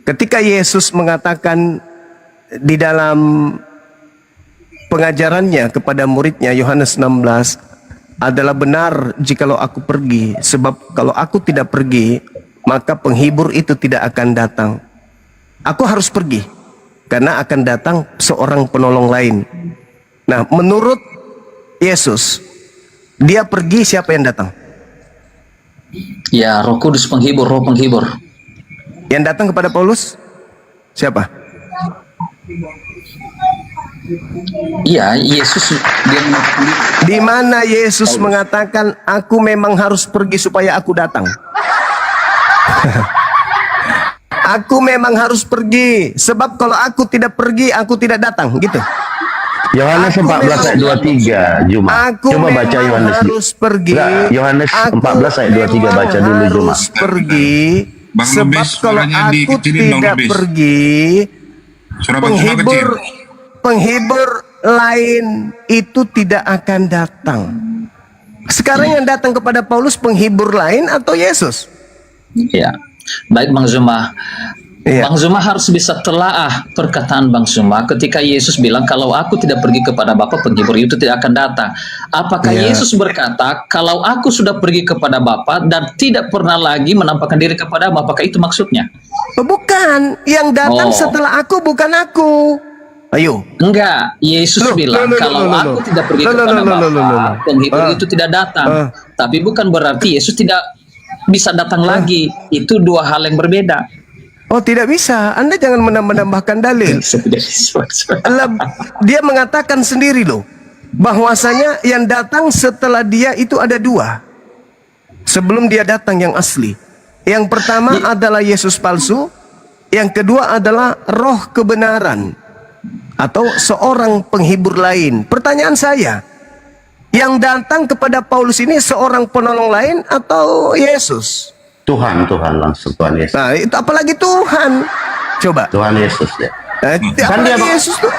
ketika Yesus mengatakan di dalam pengajarannya kepada muridnya Yohanes 16 adalah benar jikalau aku pergi, sebab kalau aku tidak pergi maka penghibur itu tidak akan datang. Aku harus pergi karena akan datang seorang penolong lain. Nah, menurut Yesus, dia pergi, siapa yang datang? Ya, Roh Kudus penghibur, Roh penghibur. Yang datang kepada Paulus siapa? Iya, Yesus dia mengatakan Di mana Yesus mengatakan aku memang harus pergi supaya aku datang? Aku memang harus pergi sebab kalau aku tidak pergi aku tidak datang, gitu. Yohanes 14 ayat 23 Juma. Aku Coba baca memang Yohanes harus pergi. Enggak, Yohanes 14 ayat 23 baca dulu Juma. Harus pergi Bang sebab Lubis, kalau suaranya aku dikecilin, Bang tidak Lubis. pergi Suara Bang Zuma kecil. penghibur lain itu tidak akan datang. Sekarang yang datang kepada Paulus penghibur lain atau Yesus? ya. Baik Bang Zuma. Iya. Bang Zuma harus bisa telaah perkataan Bang Zuma ketika Yesus bilang kalau aku tidak pergi kepada Bapa penghibur itu tidak akan datang. Apakah Iya. Yesus berkata kalau aku sudah pergi kepada Bapa dan tidak pernah lagi menampakkan diri kepada Bapa, apakah itu maksudnya? Oh, bukan, yang datang Oh. setelah aku bukan aku. Ayo. Enggak, Yesus bilang kalau aku tidak pergi kepada Bapa, penghibur itu tidak datang. Tapi bukan berarti Yesus tidak bisa datang lagi. Itu dua hal yang berbeda. Oh, tidak bisa. Anda jangan menambahkan dalil. Dia mengatakan sendiri loh, bahwasanya yang datang setelah dia itu ada dua. Sebelum dia datang yang asli. Yang pertama adalah Yesus palsu. Yang kedua adalah roh kebenaran. Atau seorang penghibur lain. Pertanyaan saya, yang datang kepada Paulus ini seorang penolong lain atau Yesus? Tuhan langsung, Tuhan Yesus. Nah, itu apalagi Tuhan. Coba. Tuhan Yesus ya. Kan Apalagi dia, Yesus tuh.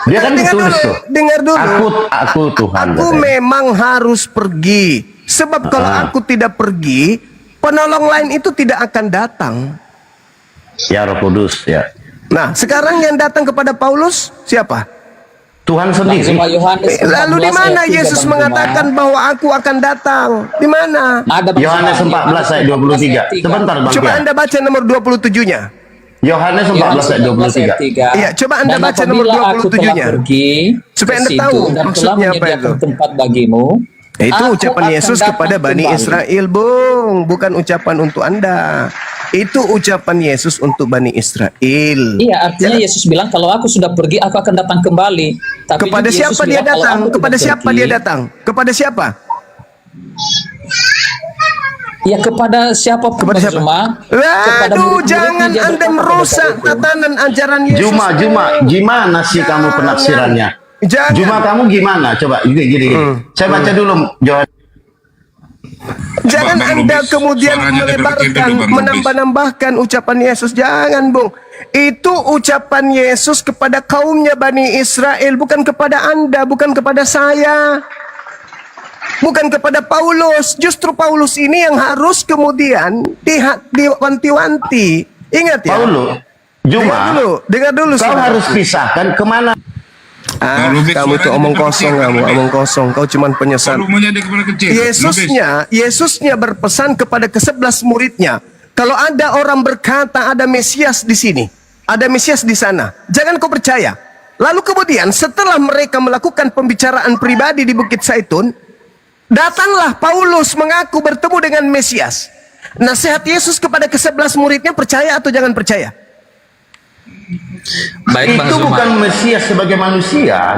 dia kan dengar ditulis dulu, tuh. dengar dulu. Aku Tuhan. Aku katanya. memang harus pergi. Sebab kalau aku tidak pergi, penolong lain itu tidak akan datang. Ya Roh Kudus ya. Nah, sekarang yang datang kepada Paulus siapa? Tuhan sendiri. Langsung Yohanes Lalu di 14 mana ayat 3, Yesus Bang mengatakan Juma. bahwa aku akan datang? Di mana? Ada Bang Yohanes Juma. 14 ayat 23. Sebentar Bang Coba Pian. Anda baca nomor 27-nya. Yohanes 14 ayat 23. Iya, coba Anda Dan baca nomor apabila aku 27-nya. telah pergi Supaya ke Anda situ tahu dan telah maksudnya apa menyediakan itu. tempat bagimu, Itu aku ucapan akan Yesus datang kepada Bani kembali. Israel, Bung. Bukan ucapan untuk Anda. Itu ucapan Yesus untuk Bani Israel. Iya, artinya Yesus bilang kalau aku sudah pergi, aku akan datang kembali. Tapi Kepada Yesus siapa dia bilang, kalau datang? aku Kepada tidak siapa pergi, dia datang? Kepada siapa? Ya kepada siapa pun Kepada Bang siapa? Juma, kepada Waduh, murid-muridnya jangan dia Anda berkata pada merusak saat itu. tatanan ajaran Yesus. Juma, gimana sih kamu penafsirannya? Jangan. Juma kamu gimana? Coba gini. Saya baca dulu Yohanes. Jangan Bang Anda Lubis, kemudian suaranya dari melebarkan, kecil dulu, Bang Lubis. menambah-nambahkan ucapan Yesus. Jangan, Bung. Itu ucapan Yesus kepada kaumnya Bani Israel, bukan kepada Anda, bukan kepada saya. Bukan kepada Paulus. Justru Paulus ini yang harus kemudian diwanti-wanti. Ingat ya. Paulus, Juma, dengar dulu. kau saudara. harus pisahkan kemana? Ah, Bang Lubis, kamu tuh suaranya omong dari kosong, kecil, kamu Bang Lubis. omong kosong. Kau cuman penyesat. Volumenya dia kepada kecil. Yesusnya berpesan kepada ke-11 muridnya, kalau ada orang berkata ada Mesias di sini, ada Mesias di sana, jangan kau percaya. Lalu kemudian setelah mereka melakukan pembicaraan pribadi di Bukit Zaitun, datanglah Paulus mengaku bertemu dengan Mesias. Nasihat Yesus kepada ke-11 muridnya, percaya atau jangan percaya? Baik Bang Itu Zuma. bukan Mesias sebagai manusia.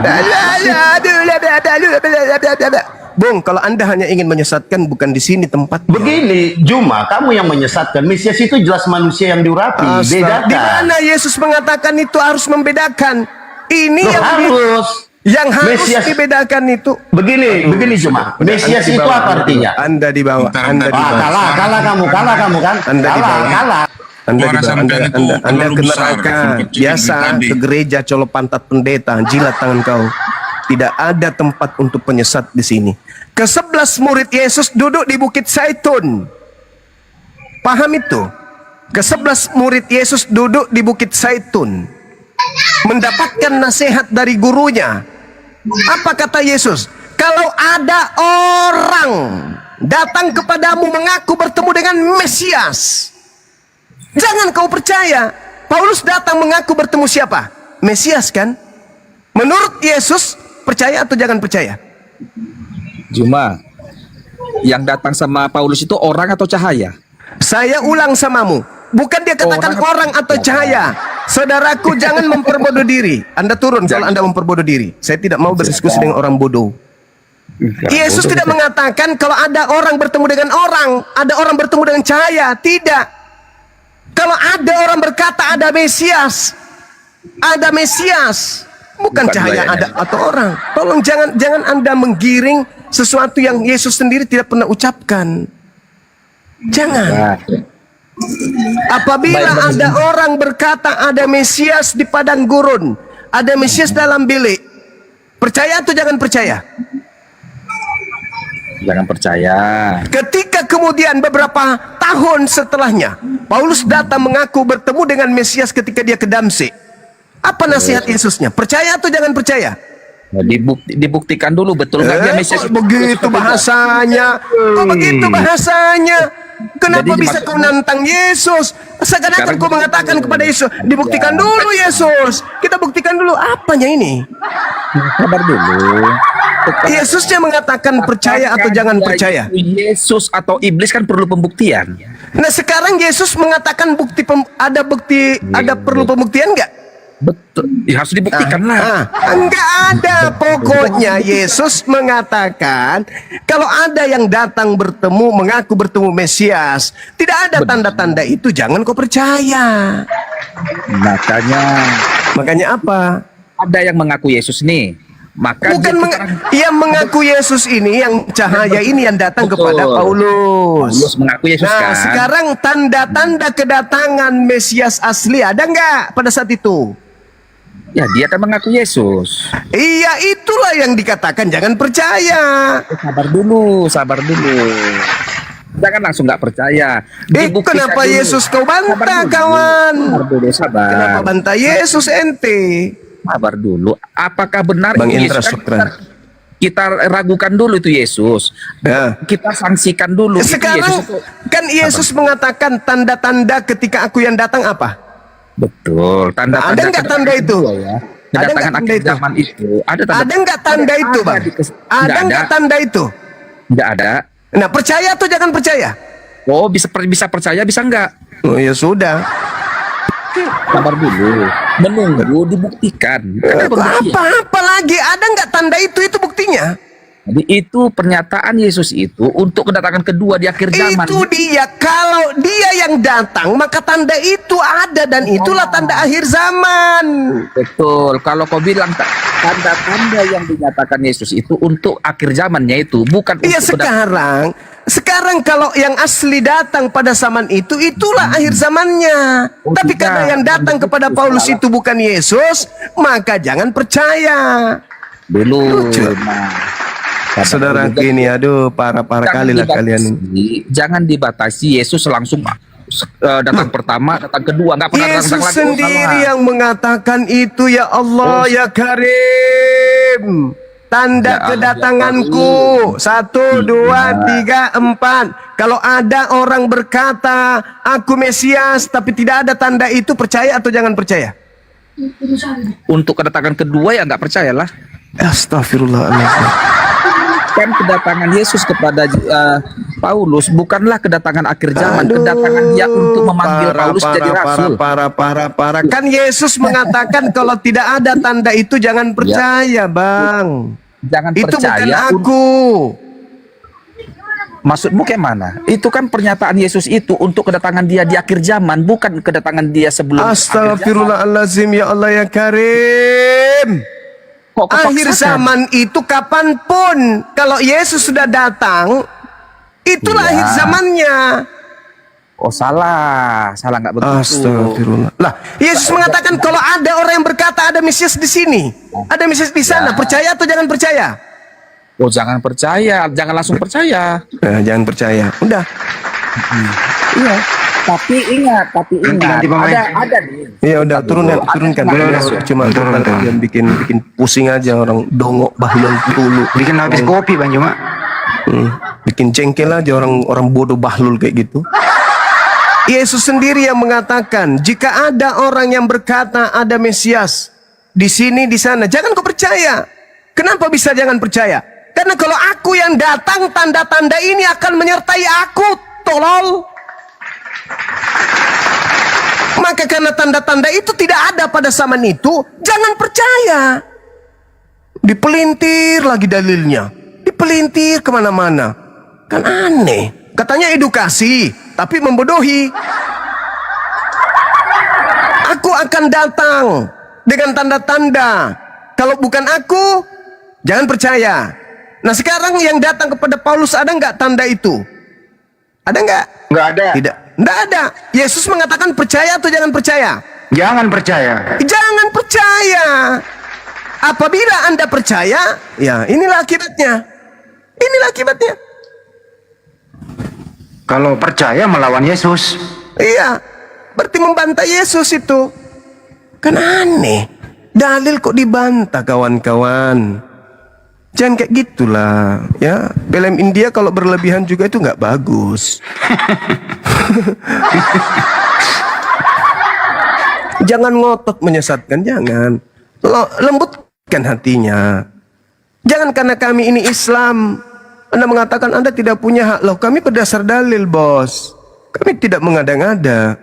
Bung, kalau Anda hanya ingin menyesatkan, bukan di sini tempatnya. Begini, Juma, kamu yang menyesatkan. Mesias itu jelas manusia yang diurapi. Astaga. Di Bedakan. mana Yesus mengatakan itu harus membedakan? Ini Loh, yang harus Mesias. dibedakan itu. Begini Juma. Mesias itu apa artinya? Anda di bawah. Bentar, Anda di bentar. bawah. Kalah kamu kan? Anda di bawah. Kalah. Anda di Suara bawah. sampean itu Anda terlalu ke besar, neraka. kalau kecil Biasa tadi. ke gereja colok pantat pendeta, jilat tangan kau. Tidak ada tempat untuk penyesat di sini. Ke-11 murid Yesus duduk di Bukit Zaitun. Paham itu? Ke-11 murid Yesus duduk di Bukit Zaitun, mendapatkan nasihat dari gurunya. Apa kata Yesus? Kalau ada orang datang kepadamu mengaku bertemu dengan Mesias, jangan kau percaya. Paulus datang mengaku bertemu siapa? Mesias kan? Menurut Yesus, percaya atau jangan percaya? Juma, yang datang sama Paulus itu orang atau cahaya? Saya ulang samamu, bukan dia katakan orang atau cahaya. Saudaraku, jangan memperbodoh diri. Anda turun kalau Anda memperbodoh diri. Saya tidak mau berdiskusi dengan orang bodoh. Yesus tidak mengatakan kalau ada orang bertemu dengan orang, ada orang bertemu dengan cahaya. Tidak. Kalau ada orang berkata ada Mesias, bukan cahaya ada atau orang. Tolong jangan Anda menggiring sesuatu yang Yesus sendiri tidak pernah ucapkan. Jangan. Apabila ada orang berkata ada Mesias di padang gurun, ada Mesias dalam bilik, percaya atau jangan percaya? Jangan percaya. Ketika kemudian beberapa tahun setelahnya, Paulus datang mengaku bertemu dengan Mesias ketika dia ke Damsik. Apa nasihat Yesusnya? Percaya atau jangan percaya? Dibuktikan dulu betul nggak dia Mesias. Kok begitu bahasanya? Kok begitu bahasanya? Kenapa Jadi bisa kau nantang Yesus? Seakan-akan kau mengatakan kepada Yesus, dibuktikan dulu Yesus. Kita buktikan dulu apanya ini. Sabar dulu. Yesusnya mengatakan percaya atau jangan percaya. Yesus atau iblis kan perlu pembuktian. Nah sekarang Yesus mengatakan ada perlu pembuktian nggak? Betul. Ya, harus dibuktikan lah. Enggak ada. Pokoknya Yesus mengatakan kalau ada yang datang mengaku bertemu Mesias, tidak ada tanda-tanda itu, jangan kau percaya. Makanya apa? Ada yang mengaku Yesus nih. Maka Bukan dia yang mengaku Yesus ini, yang cahaya ini yang datang kepada Paulus. Paulus mengaku Yesus Nah, kan. sekarang tanda-tanda kedatangan Mesias asli ada nggak pada saat itu? Ya, dia kan mengaku Yesus. Iya, itulah yang dikatakan jangan percaya. Sabar dulu. Jangan langsung nggak percaya. Dibuktikan Kenapa dulu. Yesus kau bantah, Sabar dulu. kawan? Sabar. Kenapa bantah Yesus ente? Sabar dulu. Apakah benar Bang itu Indra, Yesus? syukran. Kita ragukan dulu itu Yesus. Ya. Kita sanksikan dulu. Itu Sekarang Yesus itu. kan Yesus mengatakan tanda-tanda ketika aku yang datang apa? Betul. Tanda-tanda Ada nggak tanda kedatangan itu? kedua ya. Ada nggak Kedatangan tanda akhir itu? zaman itu. Ada nggak tanda itu, Bang? Ada nggak tanda itu? Nggak ada. Nah, percaya atau jangan percaya? Oh, bisa percaya, bisa enggak? Oh ya sudah. Sabar dulu. Menunggu dibuktikan. Karena Apa lagi? Ada nggak tanda itu? Itu buktinya. Jadi itu pernyataan Yesus itu untuk kedatangan kedua di akhir zaman. Itu dia. Kalau dia yang datang, maka tanda itu ada dan itulah tanda akhir zaman. Betul. Kalau kau bilang tanda-tanda yang dinyatakan Yesus itu untuk akhir zamannya itu bukan Iya, untuk sekarang kalau yang asli datang pada zaman itu, itulah akhir zamannya. Oh, Tapi tidak. karena yang datang kepada Paulus itu bukan Yesus, maka jangan percaya. dulu. Lucu. Saudara ini, aduh, parah kali lah kalian ini. Jangan dibatasi Yesus langsung datang pertama, datang kedua, nggak pernah Yesus datang lagi. sendiri yang mengatakan itu, ya Allah, ya Karim. Tanda Ya Allah, kedatanganku. 1, 2, 3, 4. Kalau ada orang berkata, aku Mesias, tapi tidak ada tanda itu, percaya atau jangan percaya? Untuk kedatangan kedua ya nggak percayalah. Astagfirullahaladzim. Kan kedatangan Yesus kepada Paulus bukanlah kedatangan akhir zaman, kedatangan dia untuk memanggil Paulus jadi rasul. Parah. Kan Yesus mengatakan kalau tidak ada tanda itu jangan percaya, Bang. Jangan Itu bukan percaya. aku. Maksudmu kayak mana? Itu kan pernyataan Yesus itu untuk kedatangan dia di akhir zaman, bukan kedatangan dia sebelum akhir zaman. Astagfirullahaladzim, ya Allah, ya Karim. Kok kau Akhir paksakan? zaman itu kapanpun, kalau Yesus sudah datang, itulah Iya. akhir zamannya. Oh, salah nggak begitu. Astagfirullah. Lah, Yesus mengatakan kalau ada orang yang berkata ada Mesias di sini, ada Mesias di sana, percaya atau jangan percaya? Oh, jangan percaya, jangan langsung percaya. Jangan percaya. Udah. Iya. Tapi ingat, Ganti pemain. ada nih. Iya udah, turunkan. Cuma kalian bikin pusing aja orang dongok bahlul dulu. Bikin habis kopi Bang Juma. Bikin jengkel aja orang bodoh bahlul kayak gitu. Yesus sendiri yang mengatakan, jika ada orang yang berkata ada Mesias di sini di sana, jangan kau percaya. Kenapa bisa jangan percaya? Karena kalau aku yang datang, tanda-tanda ini akan menyertai aku, tolol. Maka karena tanda-tanda itu tidak ada pada zaman itu, jangan percaya. Dipelintir lagi dalilnya, dipelintir kemana-mana. Kan aneh. Katanya edukasi, tapi membodohi. Aku akan datang dengan tanda-tanda. Kalau bukan aku, jangan percaya. Nah sekarang yang datang kepada Paulus ada nggak tanda itu? Ada nggak? Nggak ada. Tidak. Nggak ada. Yesus mengatakan percaya atau jangan percaya? Jangan percaya. Jangan percaya. Apabila Anda percaya, ya inilah akibatnya. Inilah akibatnya. Kalau percaya melawan Yesus. Iya, berarti membantah Yesus itu. Kan aneh. Dalil kok dibantah, kawan-kawan. Jangan kayak gitulah, ya. Film India kalau berlebihan juga itu nggak bagus. Jangan ngotot menyesatkan, jangan. Lembutkan hatinya. Jangan karena kami ini Islam, Anda mengatakan Anda tidak punya hak. Loh, kami berdasar dalil, bos. Kami tidak mengada-ngada.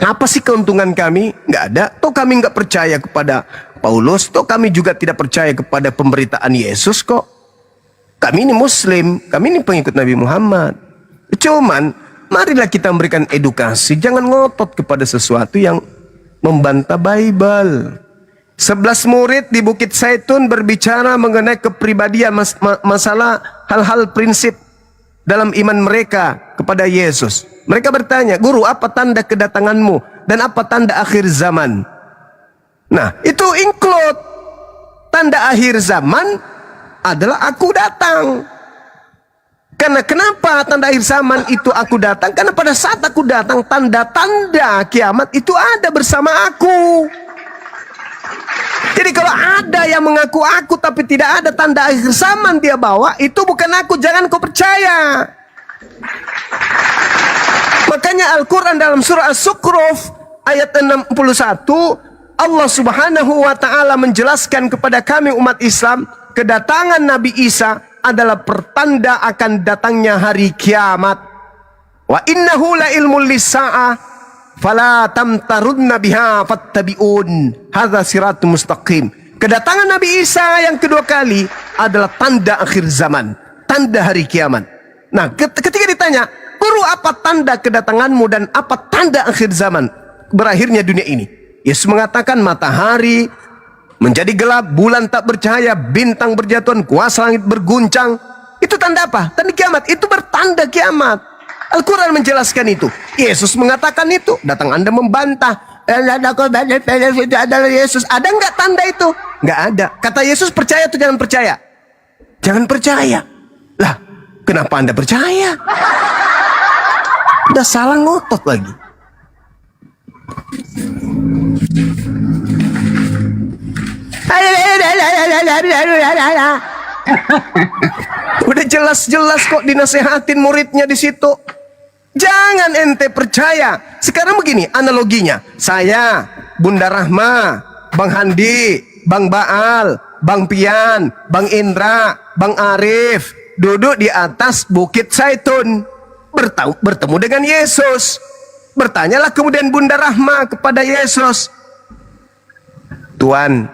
Apa sih keuntungan kami? Nggak ada. Toh kami nggak percaya kepada Paulus. Toh kami juga tidak percaya kepada pemberitaan Yesus kok. Kami ini Muslim. Kami ini pengikut Nabi Muhammad. Cuman, marilah kita memberikan edukasi. Jangan ngotot kepada sesuatu yang membantah Bible. 11 murid di Bukit Zaitun berbicara mengenai kepribadian masalah hal-hal prinsip dalam iman mereka kepada Yesus. Mereka bertanya, "Guru, apa tanda kedatanganmu dan apa tanda akhir zaman?" Nah, itu include tanda akhir zaman adalah aku datang. Karena kenapa tanda akhir zaman itu aku datang? Karena pada saat aku datang, tanda-tanda kiamat itu ada bersama aku. Jadi kalau ada yang mengaku aku tapi tidak ada tanda akhir zaman dia bawa, itu bukan aku, jangan kau percaya. Makanya Al-Quran dalam surah As-Zukhruf ayat 61, Allah subhanahu wa ta'ala menjelaskan kepada kami umat Islam, kedatangan Nabi Isa adalah pertanda akan datangnya hari kiamat. Wa innahu la ilmul lis-sa'ah fala tamtarunna biha fattabi'un hadza siratul mustaqim. Kedatangan Nabi Isa yang kedua kali adalah tanda akhir zaman, tanda hari kiamat. Nah, ketika ditanya, "Guru, apa tanda kedatanganmu dan apa tanda akhir zaman, berakhirnya dunia ini?" Yesus mengatakan, matahari menjadi gelap, bulan tak bercahaya, bintang berjatuhan, kuasa langit berguncang. Itu tanda apa? Tanda kiamat. Itu bertanda kiamat. Al-Quran menjelaskan itu. Yesus mengatakan itu. Datang Anda membantah. Itu adalah Yesus. Ada nggak tanda itu? Nggak ada. Kata Yesus, percaya atau jangan percaya? Jangan percaya. Lah, kenapa Anda percaya? Udah salah ngotot lagi. Udah jelas-jelas kok dinasehatin muridnya di situ. Jangan ente percaya. Sekarang begini analoginya. Saya, Bunda Rahma, Bang Handi, Bang Baal, Bang Pian, Bang Indra, Bang Arif duduk di atas Bukit Zaitun, bertemu dengan Yesus. Bertanyalah kemudian Bunda Rahma kepada Yesus, "Tuan,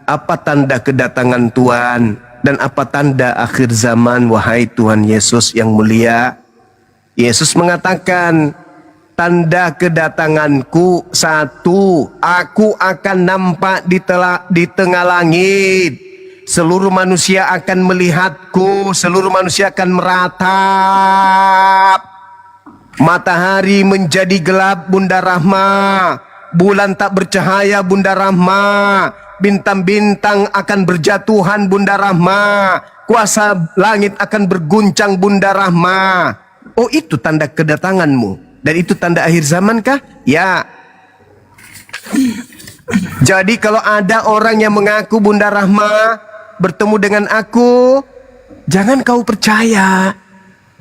apa tanda kedatangan Tuhan dan apa tanda akhir zaman, wahai Tuhan Yesus yang mulia?" Yesus mengatakan, "Tanda kedatanganku satu, aku akan nampak di tengah langit. Seluruh manusia akan melihatku, seluruh manusia akan meratap. Matahari menjadi gelap, Bunda Rahma. Bulan tak bercahaya, Bunda Rahma. Bintang-bintang akan berjatuhan, Bunda Rahma. Kuasa langit akan berguncang, Bunda Rahma." Oh, itu tanda kedatanganmu. Dan itu tanda akhir zaman kah? Ya. Jadi kalau ada orang yang mengaku Bunda Rahma bertemu dengan aku, jangan kau percaya.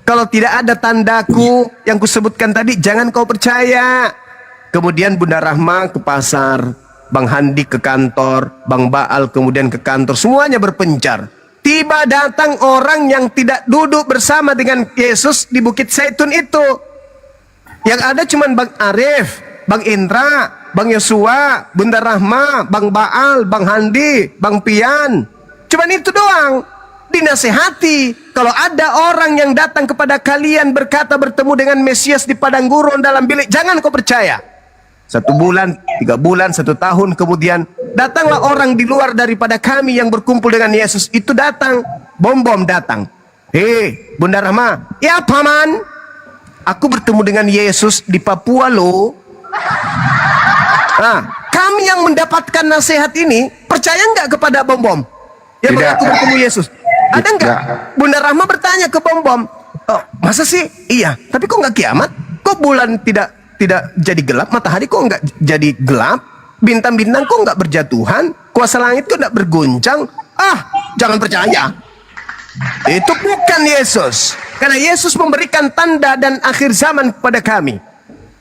Kalau tidak ada tandaku yang kusebutkan tadi, jangan kau percaya. Kemudian Bunda Rahma ke pasar, Bang Handi ke kantor, Bang Baal kemudian ke kantor, semuanya berpencar. Tiba datang orang yang tidak duduk bersama dengan Yesus di Bukit Zaitun itu. Yang ada cuma Bang Arif, Bang Indra, Bang Yosua, Bunda Rahma, Bang Baal, Bang Handi, Bang Pian. Cuman itu doang. Dinasehati, kalau ada orang yang datang kepada kalian berkata bertemu dengan Mesias di padang gurun dalam bilik, jangan kau percaya. 1 bulan, 3 bulan, 1 tahun kemudian datanglah orang di luar daripada kami yang berkumpul dengan Yesus. Itu datang, bom-bom datang. "Hei, Bunda Rahma." "Ya, Paman, aku bertemu dengan Yesus di Papua loh." Nah, kami yang mendapatkan nasihat ini percaya nggak kepada bom-bom yang Tidak. mengaku bertemu Yesus? Ada nggak? Bunda Rahma bertanya ke bom-bom, "Oh, masa sih? Iya, tapi kok nggak kiamat? Kok bulan tidak jadi gelap, matahari kok nggak jadi gelap, bintang-bintang kok nggak berjatuhan, kuasa langit kok nggak berguncang?" Ah, jangan percaya. Itu bukan Yesus. Karena Yesus memberikan tanda dan akhir zaman kepada kami.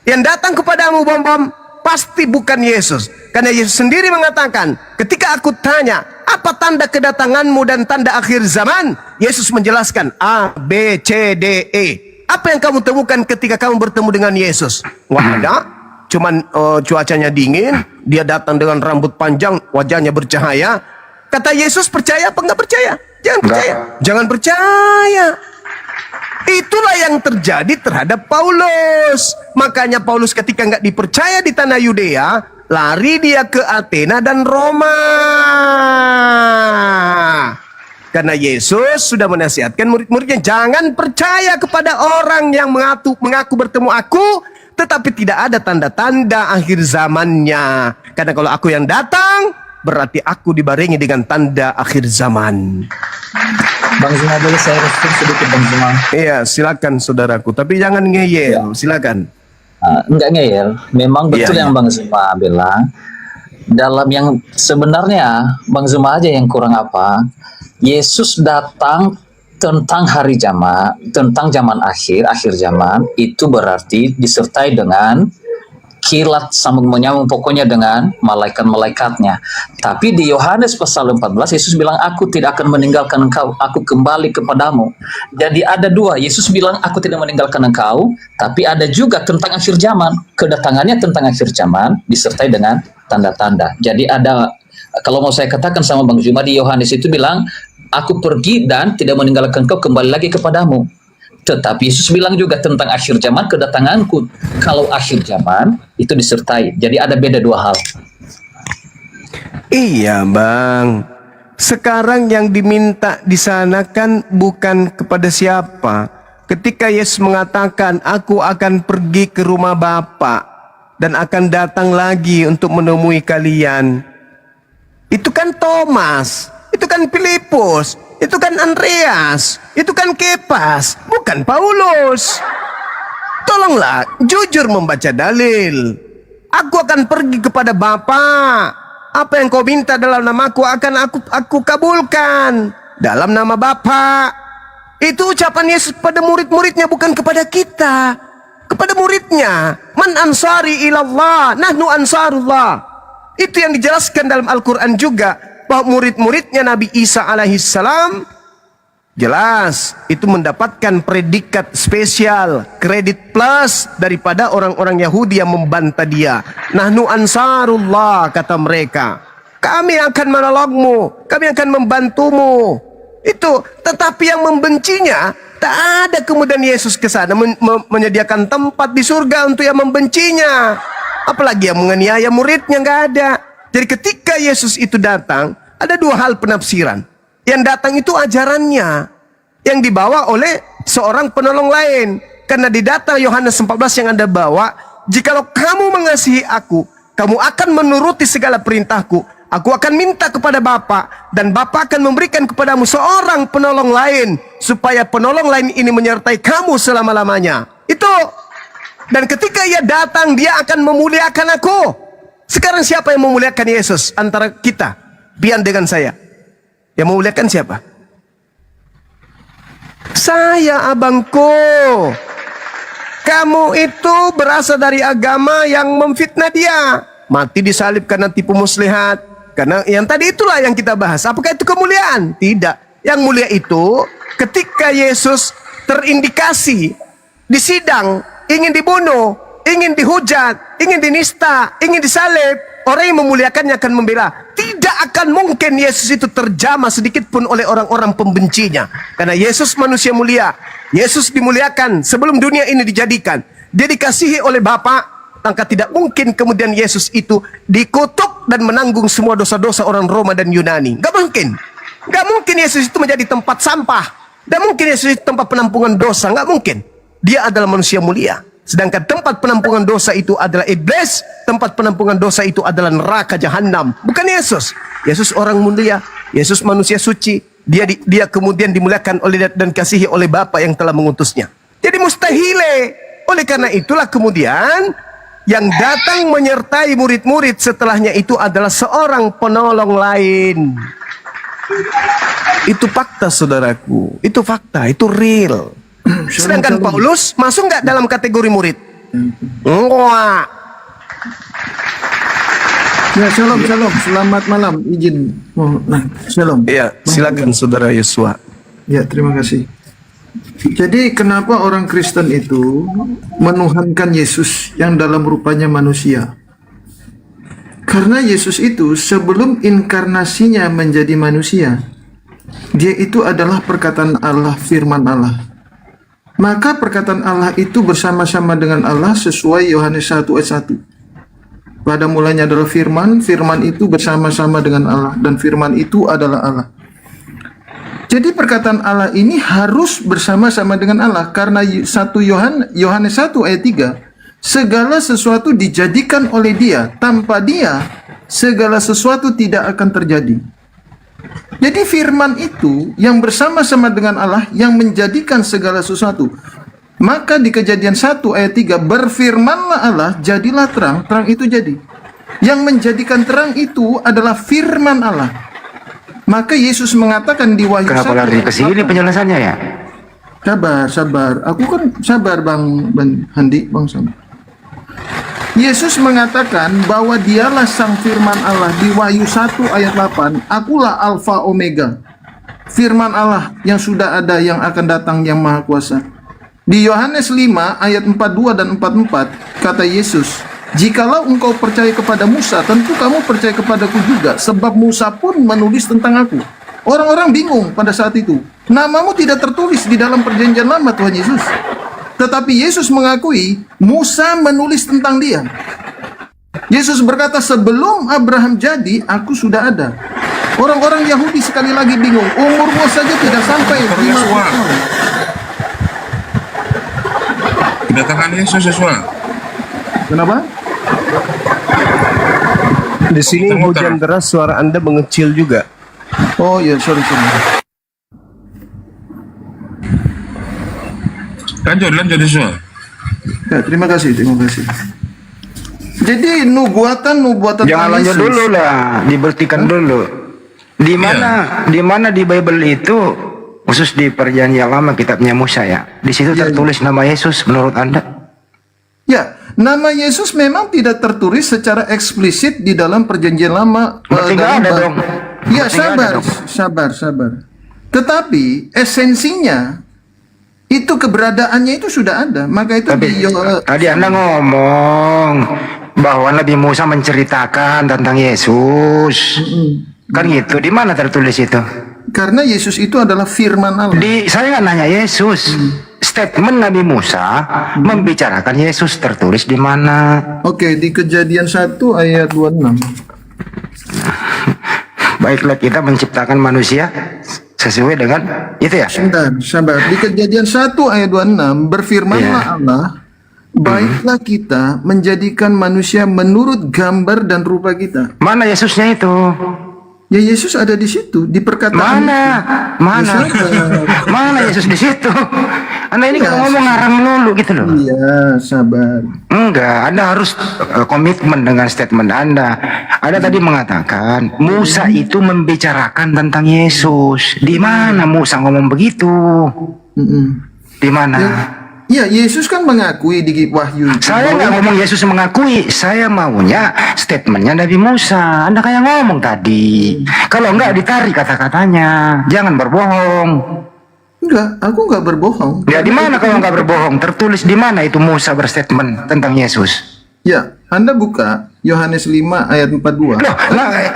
Yang datang kepadamu bom-bom pasti bukan Yesus. Karena Yesus sendiri mengatakan, ketika aku tanya, "Apa tanda kedatanganmu dan tanda akhir zaman?" Yesus menjelaskan A, B, C, D, E. Apa yang kamu temukan ketika kamu bertemu dengan Yesus? Nggak ada. Cuman cuacanya dingin, dia datang dengan rambut panjang, wajahnya bercahaya. Kata Yesus, percaya apa nggak percaya? Jangan percaya. Jangan percaya. Itulah yang terjadi terhadap Paulus. Makanya Paulus ketika nggak dipercaya di tanah Yudea, lari dia ke Athena dan Roma. Karena Yesus sudah menasihatkan murid-muridnya, jangan percaya kepada orang yang mengaku bertemu aku, tetapi tidak ada tanda-tanda akhir zamannya. Karena kalau aku yang datang, berarti aku dibarengi dengan tanda akhir zaman. Bang Zuma, boleh saya respon sedikit Bang Zuma? Iya, silakan saudaraku. Tapi jangan ngeyel, silakan. Enggak ngeyel, memang betul Iya, yang Bang Zuma bilang. Dalam yang sebenarnya Bang Zuma aja yang kurang apa. Yesus datang tentang hari zaman, tentang zaman akhir zaman, itu berarti disertai dengan kilat sambung menyambung, pokoknya dengan malaikat-malaikatnya. Tapi di Yohanes pasal 14 Yesus bilang, aku tidak akan meninggalkan engkau, aku kembali kepadamu. Jadi ada dua, Yesus bilang aku tidak meninggalkan engkau, tapi ada juga tentang akhir zaman, kedatangannya tentang akhir zaman disertai dengan tanda-tanda. Jadi ada, kalau mau saya katakan sama Bang Zuma, di Yohanes itu bilang, aku pergi dan tidak meninggalkan engkau, kembali lagi kepadamu. Tetapi Yesus bilang juga tentang akhir zaman, kedatanganku. Kalau akhir zaman itu disertai. Jadi ada beda dua hal. Iya bang. Sekarang yang diminta di sana kan bukan kepada siapa. Ketika Yesus mengatakan, aku akan pergi ke rumah Bapa dan akan datang lagi untuk menemui kalian. Itu kan Thomas, itu kan Filipus, itu kan Andreas, itu kan Kepas, bukan Paulus. Tolonglah jujur membaca dalil. Aku akan pergi kepada Bapa. Apa yang kau minta dalam namaku akan aku kabulkan dalam nama Bapa. Itu ucapan Yesus kepada murid-muridnya, bukan kepada kita. Kepada muridnya, man ansari ilallah, nahnu ansarullah. Itu yang dijelaskan dalam Al-Quran juga, bahwa murid-muridnya Nabi Isa alaihissalam jelas itu mendapatkan predikat spesial, kredit plus daripada orang-orang Yahudi yang membantah dia. Nahnu ansarullah, kata mereka, kami akan menolongmu, kami akan membantumu. Itu, tetapi yang membencinya, tak ada kemudian Yesus ke sana menyediakan tempat di surga untuk yang membencinya. Apalagi yang menganiaya muridnya, nggak ada. Jadi ketika Yesus itu datang, ada dua hal penafsiran. Yang datang itu ajarannya, yang dibawa oleh seorang penolong lain. Karena di data Yohanes 14 yang Anda bawa, jikalau kamu mengasihi aku, kamu akan menuruti segala perintahku. Aku akan minta kepada Bapa, dan Bapa akan memberikan kepadamu seorang penolong lain, supaya penolong lain ini menyertai kamu selama-lamanya. Itu. Dan ketika ia datang, dia akan memuliakan aku. Sekarang siapa yang memuliakan Yesus antara kita, Bian dengan saya? Yang memuliakan siapa? Saya, abangku. Kamu itu berasal dari agama yang memfitnah dia. Mati disalib karena tipu muslihat. Karena yang tadi itulah yang kita bahas. Apakah itu kemuliaan? Tidak. Yang mulia itu ketika Yesus terindikasi di sidang, ingin dibunuh, ingin dihujat, ingin dinista, ingin disalib, orang yang memuliakannya akan membela. Tidak akan mungkin Yesus itu terjamah sedikit pun oleh orang-orang pembencinya. Karena Yesus manusia mulia. Yesus dimuliakan sebelum dunia ini dijadikan. Dia dikasihi oleh Bapa. Maka tidak mungkin kemudian Yesus itu dikutuk dan menanggung semua dosa-dosa orang Roma dan Yunani. Gak mungkin. Gak mungkin Yesus itu menjadi tempat sampah. Gak mungkin Yesus itu tempat penampungan dosa. Gak mungkin. Dia adalah manusia mulia. Sedangkan tempat penampungan dosa itu adalah iblis. Tempat penampungan dosa itu adalah neraka jahanam. Bukan Yesus. Yesus orang mulia. Yesus manusia suci. Dia kemudian dimuliakan oleh dan kasihi oleh Bapa yang telah mengutusnya. Jadi mustahile. Oleh karena itulah kemudian yang datang menyertai murid-murid setelahnya itu adalah seorang penolong lain. Itu fakta, saudaraku. Itu fakta, itu real. Sedangkan Paulus masuk nggak dalam kategori murid? Enggak. Ya, shalom. Selamat malam. Izin. Nah, shalom. Iya, silakan saudara Yosua. Ya, terima kasih. Jadi kenapa orang Kristen itu menuhankan Yesus yang dalam rupanya manusia? Karena Yesus itu sebelum inkarnasinya menjadi manusia, dia itu adalah perkataan Allah, firman Allah. Maka perkataan Allah itu bersama-sama dengan Allah sesuai Yohanes 1 ayat 1. Pada mulanya adalah firman, firman itu bersama-sama dengan Allah, dan firman itu adalah Allah. Jadi perkataan Allah ini harus bersama-sama dengan Allah, karena Yohanes 1 ayat 3, segala sesuatu dijadikan oleh Dia, tanpa Dia segala sesuatu tidak akan terjadi. Jadi firman itu yang bersama-sama dengan Allah yang menjadikan segala sesuatu. Maka di Kejadian 1 ayat 3, berfirmanlah Allah, jadilah terang, terang itu jadi. Yang menjadikan terang itu adalah firman Allah. Maka Yesus mengatakan di Wahyu 1. Kenapa lari ke sini penjelasannya ya? Sabar. Aku kan sabar Bang Handi, Bang sabar. Yesus mengatakan bahwa dialah sang firman Allah di Wahyu 1 ayat 8. Akulah Alfa Omega. Firman Allah yang sudah ada, yang akan datang, yang maha kuasa. Di Yohanes 5 ayat 42 dan 44 kata Yesus, jikalau engkau percaya kepada Musa, tentu kamu percaya kepadaku juga, sebab Musa pun menulis tentang aku. Orang-orang bingung pada saat itu. Namamu tidak tertulis di dalam perjanjian lama, Tuhan Yesus. Tetapi Yesus mengakui Musa menulis tentang dia. Yesus berkata, sebelum Abraham jadi, aku sudah ada. Orang-orang Yahudi sekali lagi bingung. Umurmu saja tidak sampai 50 tahun. Kedatangan Yesus sesuai. Kenapa? Di sini Muter-muter. hujan deras, suara Anda mengecil juga. Oh ya, sorry. Lanjut sesuai. Ya, terima kasih. Jadi nubuatan Jangan lanjut Yesus. dulu lah, dibertikan dulu. Di mana di Bible itu, khusus di Perjanjian Lama kitabnya Musa ya, di situ tertulis nama Yesus menurut Anda? Ya, nama Yesus memang tidak tertulis secara eksplisit di dalam Perjanjian Lama. Berarti nggak ada dong. Ya, Berarti nggak ada sabar. Tetapi esensinya itu, keberadaannya itu sudah ada. Maka itu Tapi tadi Anda ngomong bahwa Nabi Musa menceritakan tentang Yesus. Kan gitu, di mana tertulis itu? karena Yesus itu adalah firman Allah. Saya nggak nanya Yesus. Statement Nabi Musa membicarakan Yesus tertulis di mana? Oke, di Kejadian 1 ayat 26. Baiklah, kita menciptakan manusia sesuai dengan itu ya. Sebentar, sabar. Di Kejadian 1 ayat 26 berfirmanlah Allah, baiklah kita menjadikan manusia menurut gambar dan rupa kita. Mana Yesusnya itu? Ya, Yesus ada di situ, di perkataan. Mana? Ya, Mana Yesus di situ? Anda ini kalau ngomong ngarang lulu gitu loh. iya, sabar. Enggak, Anda harus komitmen dengan statement Anda. Anda tadi mengatakan Musa itu membicarakan tentang Yesus. Di mana Musa ngomong begitu? Di mana? Ya, Yesus kan mengakui di Wahyu itu. Saya nggak ngomong Yesus mengakui, saya maunya statementnya Nabi Musa. Anda kayak ngomong tadi. Kalau enggak ditarik kata-katanya, jangan berbohong. Enggak, aku enggak berbohong. Ya di mana kalau nggak berbohong? Tertulis di mana itu Musa berstatement tentang Yesus? Ya, Anda buka Yohanes 5 ayat 42. Loh, nah,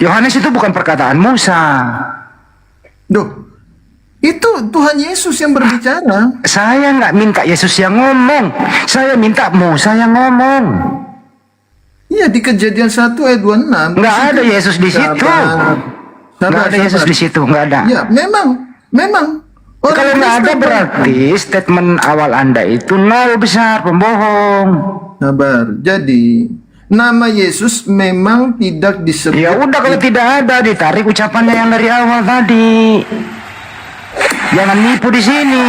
Yohanes itu bukan perkataan Musa. Duh, itu Tuhan Yesus yang berbicara. Saya nggak minta Yesus yang ngomong, saya minta Musa yang ngomong. Iya, di Kejadian 1 ayat 26. Nggak ada Yesus di situ. Nggak ada Yesus di situ, nggak ada. Ya, memang. Kalau nggak ada berarti statement awal Anda itu nol besar, pembohong. Sabar. Jadi, nama Yesus memang tidak disebut. Ya udah, kalau tidak ada ditarik ucapannya yang dari awal tadi. Jangan nipu di sini.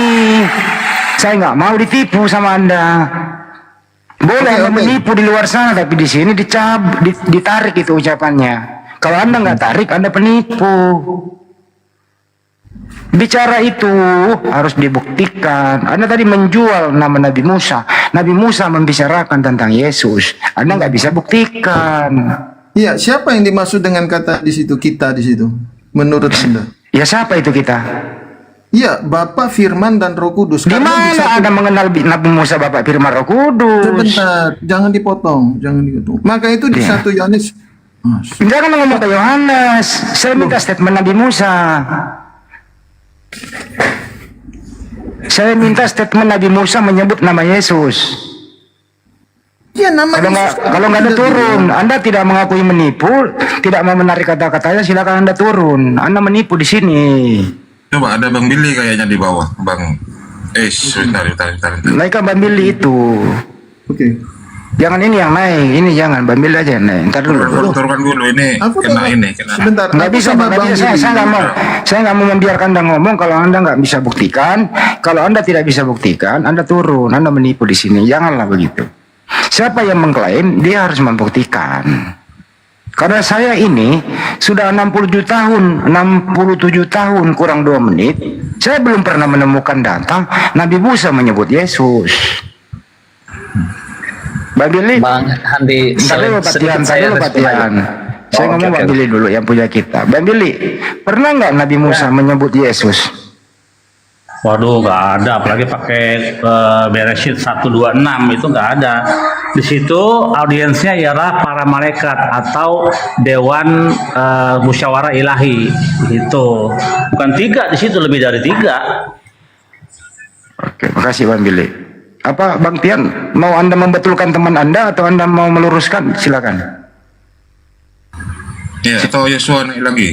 Saya nggak mau ditipu sama Anda. Boleh Anda menipu di luar sana, tapi di sini ditarik itu ucapannya. Kalau Anda nggak tarik, Anda penipu. Bicara itu harus dibuktikan. Anda tadi menjual nama Nabi Musa. Nabi Musa membicarakan tentang Yesus. Anda nggak bisa buktikan. Iya, siapa yang dimaksud dengan kata di situ, kita di situ? Menurut Anda? Ya siapa itu kita? Iya, Bapa, Firman, dan Roh Kudus. Di Karena di mana satu- Anda mengenal Nabi Musa Bapak Firman Roh Kudus? Sebentar, jangan dipotong, jangan dipotong. Maka itu di Iya. 1 Yohanes. Jangan ngomong ke Yohanes. Saya minta statement Nabi Musa. Saya minta statement Nabi Musa menyebut nama Yesus. Ya, nama Yesus. Kalau nggak ada turun, Anda tidak mengakui menipu, tidak mau menarik kata-katanya, silakan Anda turun. Anda menipu di sini. Coba ada Bang Billy kayaknya di bawah, Bang. Sebentar. Naikkan Bang Billy itu. Oke. Jangan ini yang naik, ini jangan Bang Billy aja yang naik. Ntar dulu. Turunkan dulu ini. Aku Kena tahu. ini. Kena. Sebentar. Nggak aku bisa, sama nggak Bang bisa. Billy. Saya nggak mau membiarkan Anda ngomong kalau Anda nggak bisa buktikan. Kalau Anda tidak bisa buktikan, Anda turun, Anda menipu di sini. Janganlah begitu. Siapa yang mengklaim, dia harus membuktikan. Karena saya ini sudah 67 tahun kurang 2 menit, saya belum pernah menemukan data Nabi Musa menyebut Yesus. Bang Billy, Bang Handi, Tadi lo Patian. Saya ngomong oke, Bang oke. Billy dulu yang punya kita. Bang Billy, pernah nggak Nabi Musa menyebut Yesus? Waduh, nggak ada, apalagi pakai Bereshit 126 itu nggak ada. Di situ audiensnya ialah para malaikat atau dewan musyawarah ilahi. Itu bukan 3, di situ lebih dari 3. Oke, makasih Bang Billy. Apa Bang Tian, mau Anda membetulkan teman Anda atau Anda mau meluruskan? Silakan. Ya, atau Yesua naik lagi.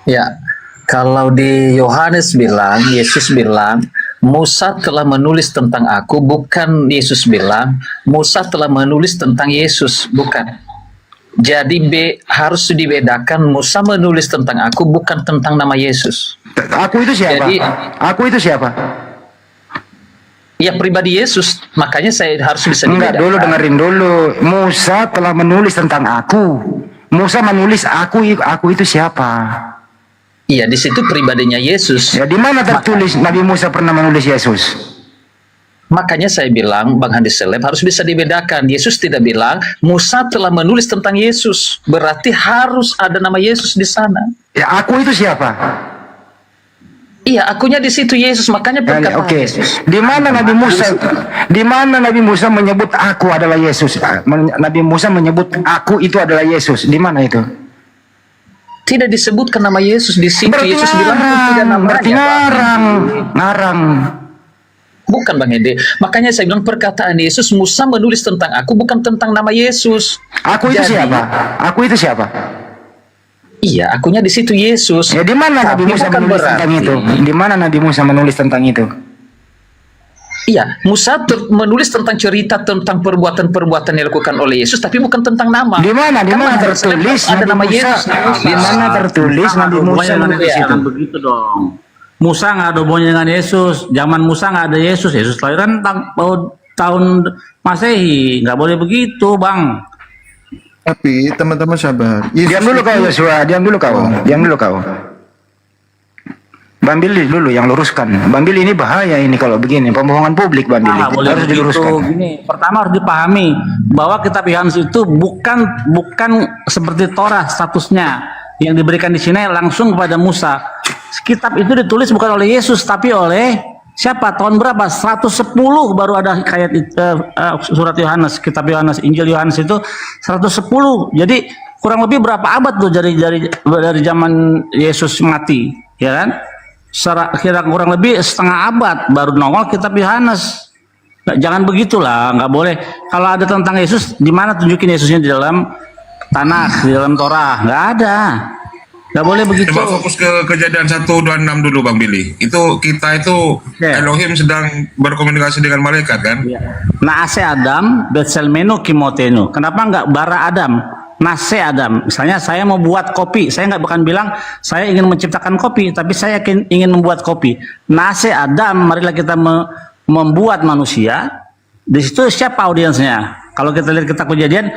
Ya, kalau di Yohanes bilang, Yesus bilang, Musa telah menulis tentang aku, bukan Yesus bilang, Musa telah menulis tentang Yesus, bukan. Jadi harus dibedakan, Musa menulis tentang aku, bukan tentang nama Yesus. Aku itu siapa? Jadi- Aku itu siapa? Ya pribadi Yesus, makanya saya harus bisa Enggak, dibedakan. dulu dengerin dulu. Musa telah menulis tentang aku. Musa menulis aku itu siapa? Iya, di situ pribadinya Yesus. Ya di mana tertulis Nabi Musa pernah menulis Yesus? Makanya saya bilang, Bang Handi Seleb harus bisa dibedakan. Yesus tidak bilang, Musa telah menulis tentang Yesus. Berarti harus ada nama Yesus di sana. Ya aku itu siapa? Iya, akunya di situ Yesus. Makanya perkataan Oke. Yesus. Di mana Nabi Musa menyebut aku adalah Yesus? Nabi Musa menyebut aku itu adalah Yesus. Di mana itu? Tidak disebutkan nama Yesus di situ. Berarti Yesus bilang tidak namanya. berarti ngarang. Bukan Bang Hedi. Makanya saya bilang perkataan Yesus, Musa menulis tentang aku, bukan tentang nama Yesus. Aku itu Jadi- siapa? Aku itu siapa? Iya, akunya di situ Yesus. Ya di mana Nabi Tapi Musa bukan menulis berarti- tentang itu? Di mana Nabi Musa menulis tentang itu? Iya, Musa menulis tentang cerita tentang perbuatan-perbuatan yang dilakukan oleh Yesus, tapi bukan tentang nama. Di mana? Di Kan mana Bang Handi Seleb tertulis ada Nabi nama Musa? Yesus? Di mana tertulis Nabi Musa menulis itu? Jangan begitu dong. Musa nggak ada hubungannya dengan Yesus. Zaman Musa nggak ada Yesus. Yesus lahiran tahun Masehi. Nggak boleh begitu, Bang. Tapi teman-teman sabar. Yesus Diam dulu itu- kau Yosua, diam dulu kau. Bang Billy dulu yang luruskan. Bang Billy ini bahaya ini kalau begini, pembohongan publik Bang Billy. Nah, boleh Harus begitu. diluruskan. Gini, pertama harus dipahami bahwa kitab Yohanes itu bukan seperti Torah statusnya yang diberikan di sini langsung kepada Musa. Kitab itu ditulis bukan oleh Yesus tapi oleh siapa? Tahun berapa? 110 baru ada ayat surat Yohanes, kitab Yohanes, Injil Yohanes itu 110. Jadi kurang lebih berapa abad tuh dari zaman Yesus mati, ya kan? Kira kurang lebih setengah abad baru nongol kitab Yohanes. Nah, jangan begitulah, nggak boleh. Kalau ada tentang Yesus, di mana tunjukin Yesusnya di dalam Tanakh, di dalam Torah? Nggak ada. Nggak boleh begitu. Coba fokus ke kejadian 126 dulu Bang Billy. Itu kita itu Ya. Elohim sedang berkomunikasi dengan malaikat kan? Naase Adam, Betselmenu Kimotenu. Kenapa nggak bara Adam? Nase Adam. Misalnya saya mau buat kopi, saya nggak bahkan bilang saya ingin menciptakan kopi, tapi saya ingin membuat kopi. Nase Adam, marilah kita membuat manusia. Di situ siapa audiensnya? Kalau kita lihat kitab Kejadian,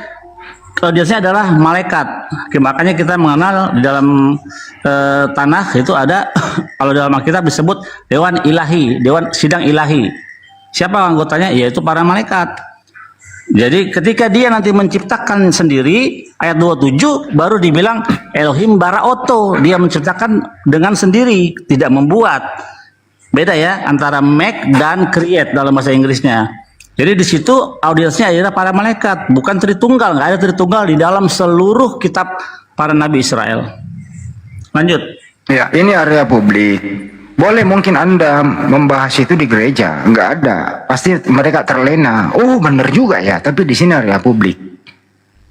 audiensnya adalah malaikat. Oke, makanya kita mengenal di dalam Tanakh itu ada kalau dalam Alkitab disebut dewan ilahi, dewan sidang ilahi. Siapa anggotanya? Yaitu para malaikat. Jadi ketika dia nanti menciptakan sendiri, ayat 27 baru dibilang Elohim bara'oto, dia menciptakan dengan sendiri, tidak membuat. Beda ya antara make dan create dalam bahasa Inggrisnya. Jadi di situ audiensnya adalah para malaikat, bukan Tritunggal. Nggak ada Tritunggal di dalam seluruh kitab para nabi Israel. Lanjut. Ya, ini area publik. Boleh mungkin Anda membahas itu di gereja, nggak ada. Pasti mereka terlena. Oh, bener juga ya. Tapi di sini area publik.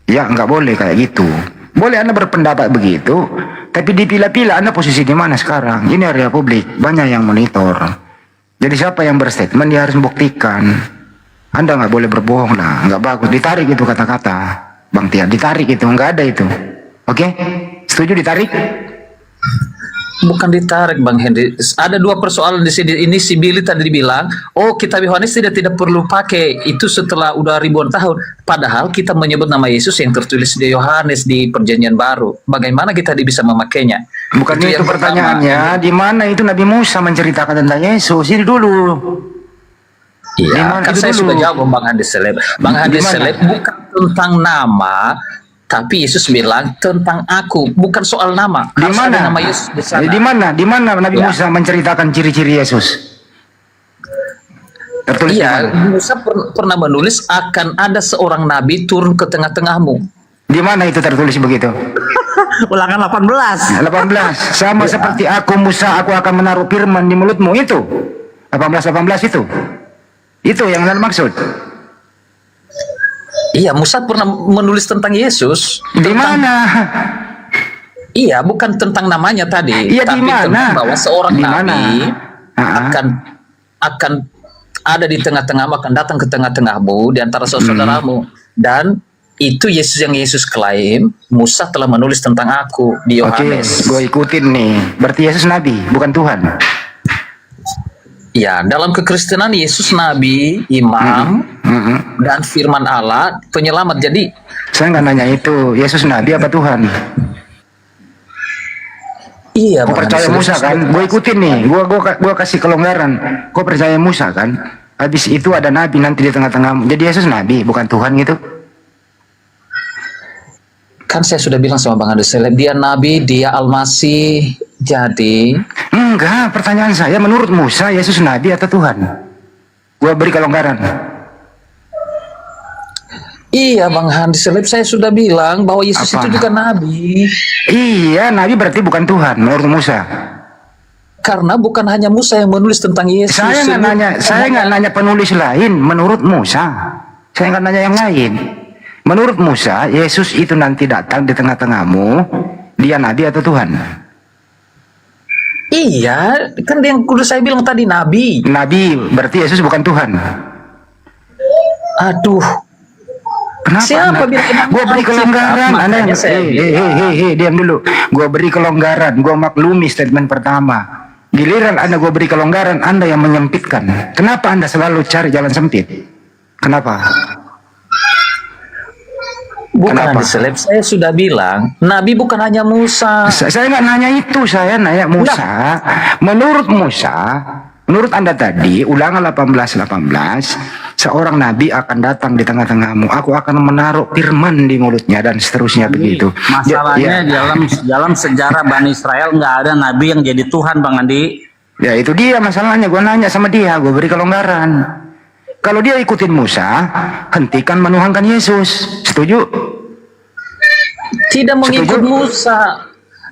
Ya, nggak boleh kayak gitu. Boleh Anda berpendapat begitu, tapi dipilah-pilah Anda posisi di mana sekarang. Ini area publik, banyak yang monitor. Jadi siapa yang berstatement dia harus membuktikan. Anda nggak boleh berbohong lah, nggak bagus. Ditarik itu kata-kata, Bang Tia. Ditarik itu, nggak ada itu. Oke? Setuju ditarik? Bukan ditarik, Bang Henry. Ada dua persoalan di sini. Ini si Billy tadi dibilang, oh kitab Yohanes tidak perlu pakai itu setelah udah ribuan tahun. Padahal kita menyebut nama Yesus yang tertulis di Yohanes di Perjanjian Baru. Bagaimana kita bisa memakainya? Bukan itu yang pertanyaannya. Di mana itu Nabi Musa menceritakan tentang Yesus? Ini dulu. Di Iya, mana kan itu saya dulu? sudah jawab Bang Handi Seleb. Bang Handi Di mana? Seleb bukan tentang nama, tapi Yesus bilang tentang aku, bukan soal nama. Di Harus ada mana? nama Yesus di sana. Di mana? Di mana Nabi Ya. Musa menceritakan ciri-ciri Yesus? Tertulis di Iya, mana? Musa pernah menulis akan ada seorang nabi turun ke tengah-tengahmu. Di mana itu tertulis begitu? Ulangan 18. 18. Sama seperti aku Musa, aku akan menaruh firman di mulutmu itu. 18 itu. Itu yang Anda maksud. Iya, Musa pernah menulis tentang Yesus. Di mana? Iya, bukan tentang namanya tadi, Iya, di tapi mana? tentang bahwa seorang Di nabi mana? akan ada di tengah-tengahmu, akan datang ke tengah-tengahmu di antara saudaramu. Dan itu Yesus yang Yesus klaim, Musa telah menulis tentang aku di Oke, Yohanes. gue ikutin nih. Berarti Yesus Nabi, bukan Tuhan. Ya, dalam kekristenan Yesus nabi, imam, dan firman Allah, penyelamat. Jadi Saya nggak nanya itu. Yesus Nabi apa Tuhan? iya, Kau Bang percaya Andi, Musa kan? Gue ikutin nih. Gue kasih kelonggaran. Kau percaya Musa kan? Habis itu ada Nabi nanti di tengah-tengah. Jadi Yesus Nabi, bukan Tuhan gitu. kan saya sudah bilang sama Bang Andi Seleb, dia nabi, dia almasih. Jadi Enggak, pertanyaan saya menurut Musa Yesus Nabi atau Tuhan? Gue beri kelonggaran. iya, Bang Handi Seleb, saya sudah bilang bahwa Yesus Apa? itu juga nabi. Iya, Nabi berarti bukan Tuhan menurut Musa. Karena bukan hanya Musa yang menulis tentang Yesus. Saya nggak nanya penulis lain menurut Musa. Saya nggak nanya yang lain. Menurut Musa, Yesus itu nanti datang di tengah-tengahmu. Dia Nabi atau Tuhan? Iya, kan yang kudu saya bilang tadi nabi. Nabi berarti Yesus bukan Tuhan. Aduh, Kenapa? Siapa bilang Gue beri kelonggaran. Anda yang Makanya saya bilang. diam dulu. Gue beri kelonggaran. Gue maklumi statement pertama. Giliran Anda gue beri kelonggaran, Anda yang menyempitkan. Kenapa Anda selalu cari jalan sempit? Kenapa? bukan Kenapa? Handi Seleb, saya sudah bilang nabi bukan hanya Musa. Saya nggak nanya itu, saya nanya Musa. Menurut Musa, menurut Anda tadi, Ulangan 18:18, seorang nabi akan datang di tengah-tengahmu. Aku akan menaruh firman di mulutnya dan seterusnya begitu. Masalahnya Ya, dalam sejarah Bani Israel nggak ada nabi yang jadi Tuhan, Bang Andi. ya itu dia masalahnya. Gue nanya sama dia, gue beri kelonggaran. Kalau dia ikutin Musa, hentikan menuhankan Yesus. Setuju? Tidak mengikut Setuju? Musa.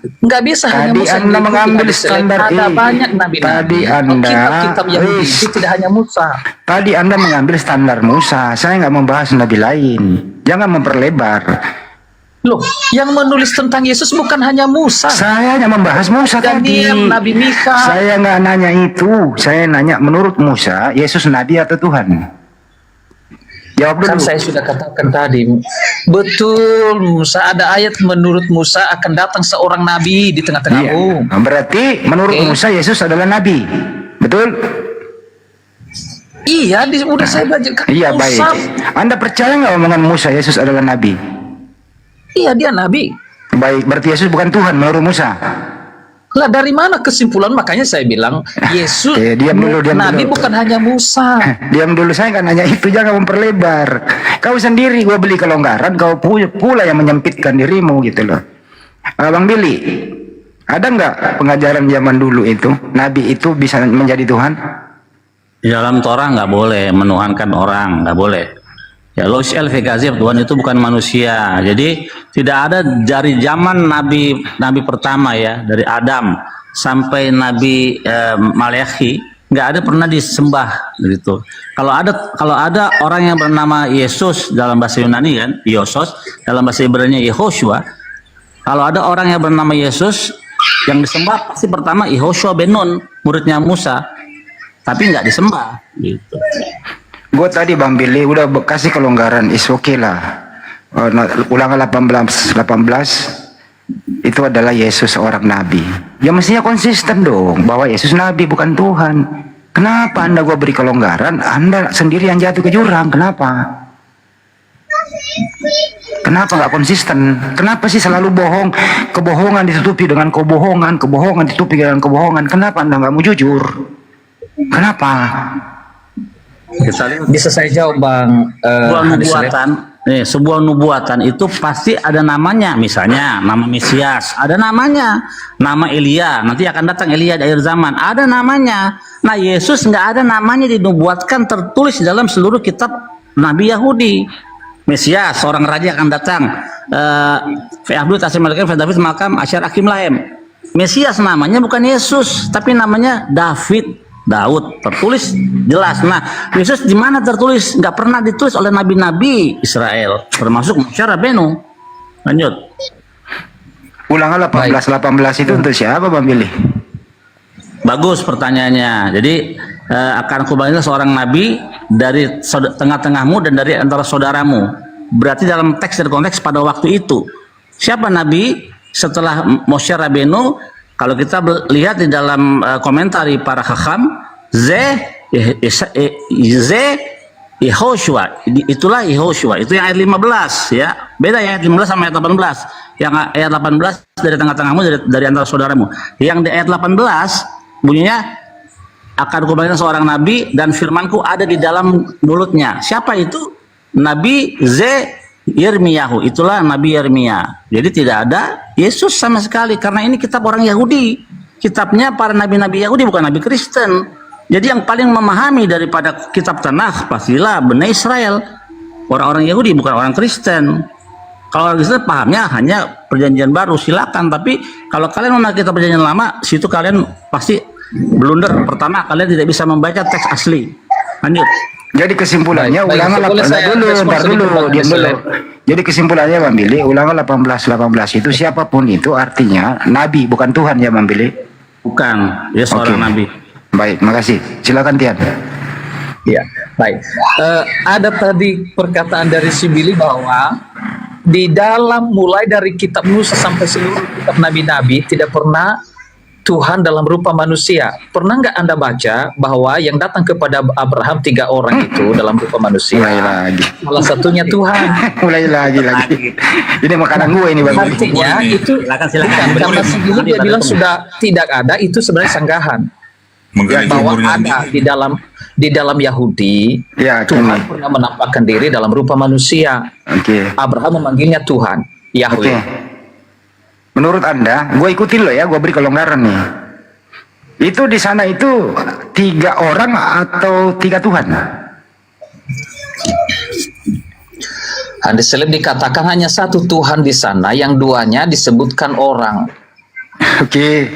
Nggak bisa hanya Tadi Musa yang Anda diikuti, mengambil Handi Seleb. standar Ada ini. banyak nabi-nabi. Tadi Anda- Kitab-kitab yang itu tidak hanya Musa. Tadi Anda mengambil standar Musa. Saya nggak membahas nabi lain. Jangan memperlebar. Loh, yang menulis tentang Yesus bukan hanya Musa. Saya hanya membahas Musa tadi. Daniel, Nabi Mika. Saya nggak nanya itu. Saya nanya menurut Musa, Yesus Nabi atau Tuhan? Jawab Kan dulu. saya sudah katakan tadi, betul Musa, ada ayat menurut Musa akan datang seorang nabi di Iya. tengah-tengahmu. Berarti menurut Oke. Musa Yesus adalah Nabi. Betul? Iya, udah saya baca. Iya, baik. Musa, Anda percaya nggak omongan Musa Yesus adalah Nabi? iya dia nabi. Baik, berarti Yesus bukan Tuhan menurut Musa. Lah dari mana kesimpulan? Makanya saya bilang Yesus diam dulu. Nabi bukan hanya Musa. Diam dulu, saya kan hanya itu, jangan memperlebar. Kau sendiri gua beli kelonggaran, kau pula yang menyempitkan dirimu gitu loh. Bang Billy, ada nggak pengajaran zaman dulu itu Nabi itu bisa menjadi Tuhan? Di dalam Torah nggak boleh menuhankan orang, nggak boleh. Ya, Lois el Fekazib, Tuhan itu bukan manusia. Jadi tidak ada dari zaman Nabi pertama ya, dari Adam sampai Nabi Maleakhi, nggak ada pernah disembah gitu. Kalau ada orang yang bernama Yesus dalam bahasa Yunani kan, Yosos, dalam bahasa Ibrani Yehoshua. Kalau ada orang yang bernama Yesus yang disembah pasti pertama Yehoshua ben Nun, muridnya Musa, tapi nggak disembah gitu. Gue tadi Bang Billy udah kasih kelonggaran, is okay lah. Ulangan 18 itu adalah Yesus seorang nabi. Ya mestinya konsisten dong bahwa Yesus nabi bukan Tuhan. Kenapa Anda gue beri kelonggaran, Anda sendiri yang jatuh ke jurang? Kenapa? Kenapa nggak konsisten? Kenapa sih selalu bohong? Kebohongan ditutupi dengan kebohongan, kebohongan ditutupi dengan kebohongan. Kenapa Anda nggak mau jujur? Kenapa? Bisa saya jawab Bang? Sebuah nubuatan itu pasti ada namanya. Misalnya nama Mesias, ada namanya. Nama Elia, nanti akan datang Elia di akhir zaman, ada namanya. Nah Yesus nggak ada namanya dinubuatkan tertulis dalam seluruh kitab Nabi Yahudi. Mesias, seorang raja akan datang. Mesias namanya bukan Yesus, tapi namanya Daud, tertulis jelas. Nah, Yesus di mana tertulis? Nggak pernah ditulis oleh nabi-nabi Israel, termasuk Moshe Rabenu. Lanjut. Ulangan 18 itu untuk siapa Bang Billy? Bagus pertanyaannya. Jadi akan kubagikan seorang nabi dari tengah-tengahmu dan dari antara saudaramu. Berarti dalam teks dan konteks pada waktu itu. Siapa nabi setelah Moshe Rabenu? Kalau kita lihat di dalam komentari para hakam, Yehoshua, itulah Yehoshua, itu yang ayat 15 ya. Beda ya ayat 15 sama ayat 18. Yang ayat 18 dari tengah-tengahmu, dari antara saudaramu. Yang di ayat 18 bunyinya akan kubagikan seorang nabi dan firmanku ada di dalam mulutnya. Siapa itu? Nabi Yirmiyahu, itulah Nabi Yeremia. Jadi tidak ada Yesus sama sekali, karena ini kitab orang Yahudi, kitabnya para nabi-nabi Yahudi, bukan nabi Kristen. Jadi yang paling memahami daripada kitab Tanakh pastilah Bani Israel, orang-orang Yahudi, bukan orang Kristen. Kalau orang Kristen pahamnya hanya perjanjian baru, silakan. Tapi kalau kalian memakai kitab perjanjian lama, situ kalian pasti blunder. Pertama, kalian tidak bisa membaca teks asli. Lanjut. Jadi kesimpulannya ulangan diam dulu. Jadi kesimpulannya Bang Billy, ulangan 18 itu siapapun itu artinya nabi, bukan Tuhan ya Bang Billy? Bukan, dia seorang nabi. Baik, makasih. Silakan Tian. Ya, baik. Ada tadi perkataan dari si Billy bahwa di dalam mulai dari kitab Musa sampai seluruh kitab nabi-nabi tidak pernah Tuhan dalam rupa manusia. Pernah nggak Anda baca bahwa yang datang kepada Abraham 3 orang itu dalam rupa manusia? Mulai lagi. Salah satunya Tuhan. Mulai lagi. Ini makanan gue ini Bang. Artinya itu silakan. Karena sebelum dia bilang sudah tidak ada, itu sebenarnya sanggahan. Bahwa ada di dalam Yahudi, ya, Tuhan pernah menampakkan diri dalam rupa manusia. Abraham memanggilnya Tuhan, Yahweh. Menurut Anda, gue ikutin loh ya, gue beri kelonggaran nih. Itu di sana itu 3 orang atau 3 Tuhan? Hadis Seleb dikatakan hanya 1 Tuhan di sana, yang 2-nya disebutkan orang. Oke.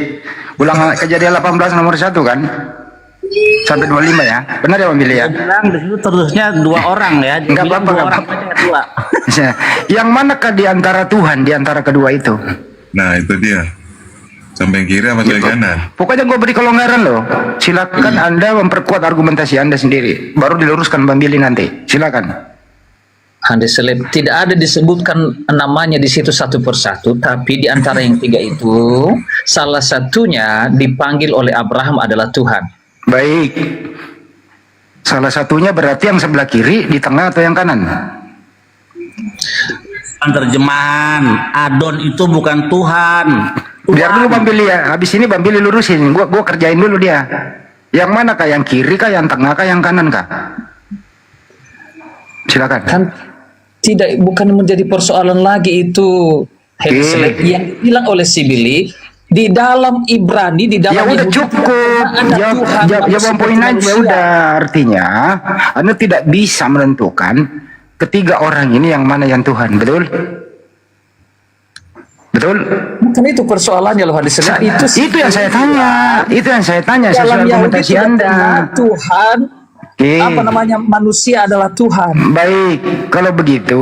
Ulang Kejadian 18 nomor 1 kan? Sampai 25 ya. Benar ya Bang Billy ya? Bilang di situ terusnya 2 orang ya. Enggak apa-apa. Yang manakah di antara Tuhan di antara kedua itu? Nah itu dia. Sampai kiri apa sampai kanan? Pokoknya gue beri kelonggaran loh. Silakan Anda memperkuat argumentasi Anda sendiri. Baru diluruskan Bang Billy nanti. Silakan. Hadis Seleb tidak ada disebutkan namanya di situ satu persatu, tapi di antara yang 3 itu salah satunya dipanggil oleh Abraham adalah Tuhan. Baik. Salah satunya berarti yang sebelah kiri, di tengah atau yang kanan? Terjemahan Adon itu bukan Tuhan. Biar dulu Bang Billy ya. Habis ini Bang Billy lurusin. Gua kerjain dulu dia. Yang mana kah? Yang kiri kah? Yang tengah kah? Yang kanan kah? Silakan. Kan bukan menjadi persoalan lagi itu. Henselek yang bilang oleh si Billy di dalam Ibrani, di dalam Ya udah Yahudi, cukup. ada Tuhan Jawab poin aja manusia. udah. Artinya Anda tidak bisa menentukan ketiga orang ini yang mana yang Tuhan. Betul? Betul? Bukan itu persoalannya loh hadis Itu yang saya tanya. Itu yang saya tanya dalam sesuai Yahudi argumentasi tidak Anda. pernah Tuhan Oke. apa namanya manusia adalah Tuhan. Baik, kalau begitu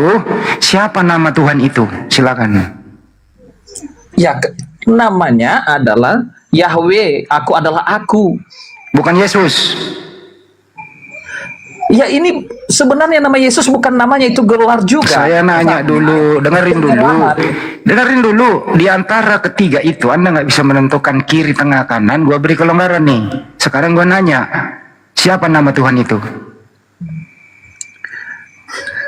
siapa nama Tuhan itu? Silakan. Ya, namanya adalah Yahweh, aku adalah aku. Bukan Yesus. Ya ini sebenarnya nama Yesus bukan namanya, itu gelar juga. Saya nanya dulu, dengerin dulu. Di antara ketiga itu Anda nggak bisa menentukan kiri, tengah, kanan. Gua beri kelonggaran nih. Sekarang gua nanya, siapa nama Tuhan itu?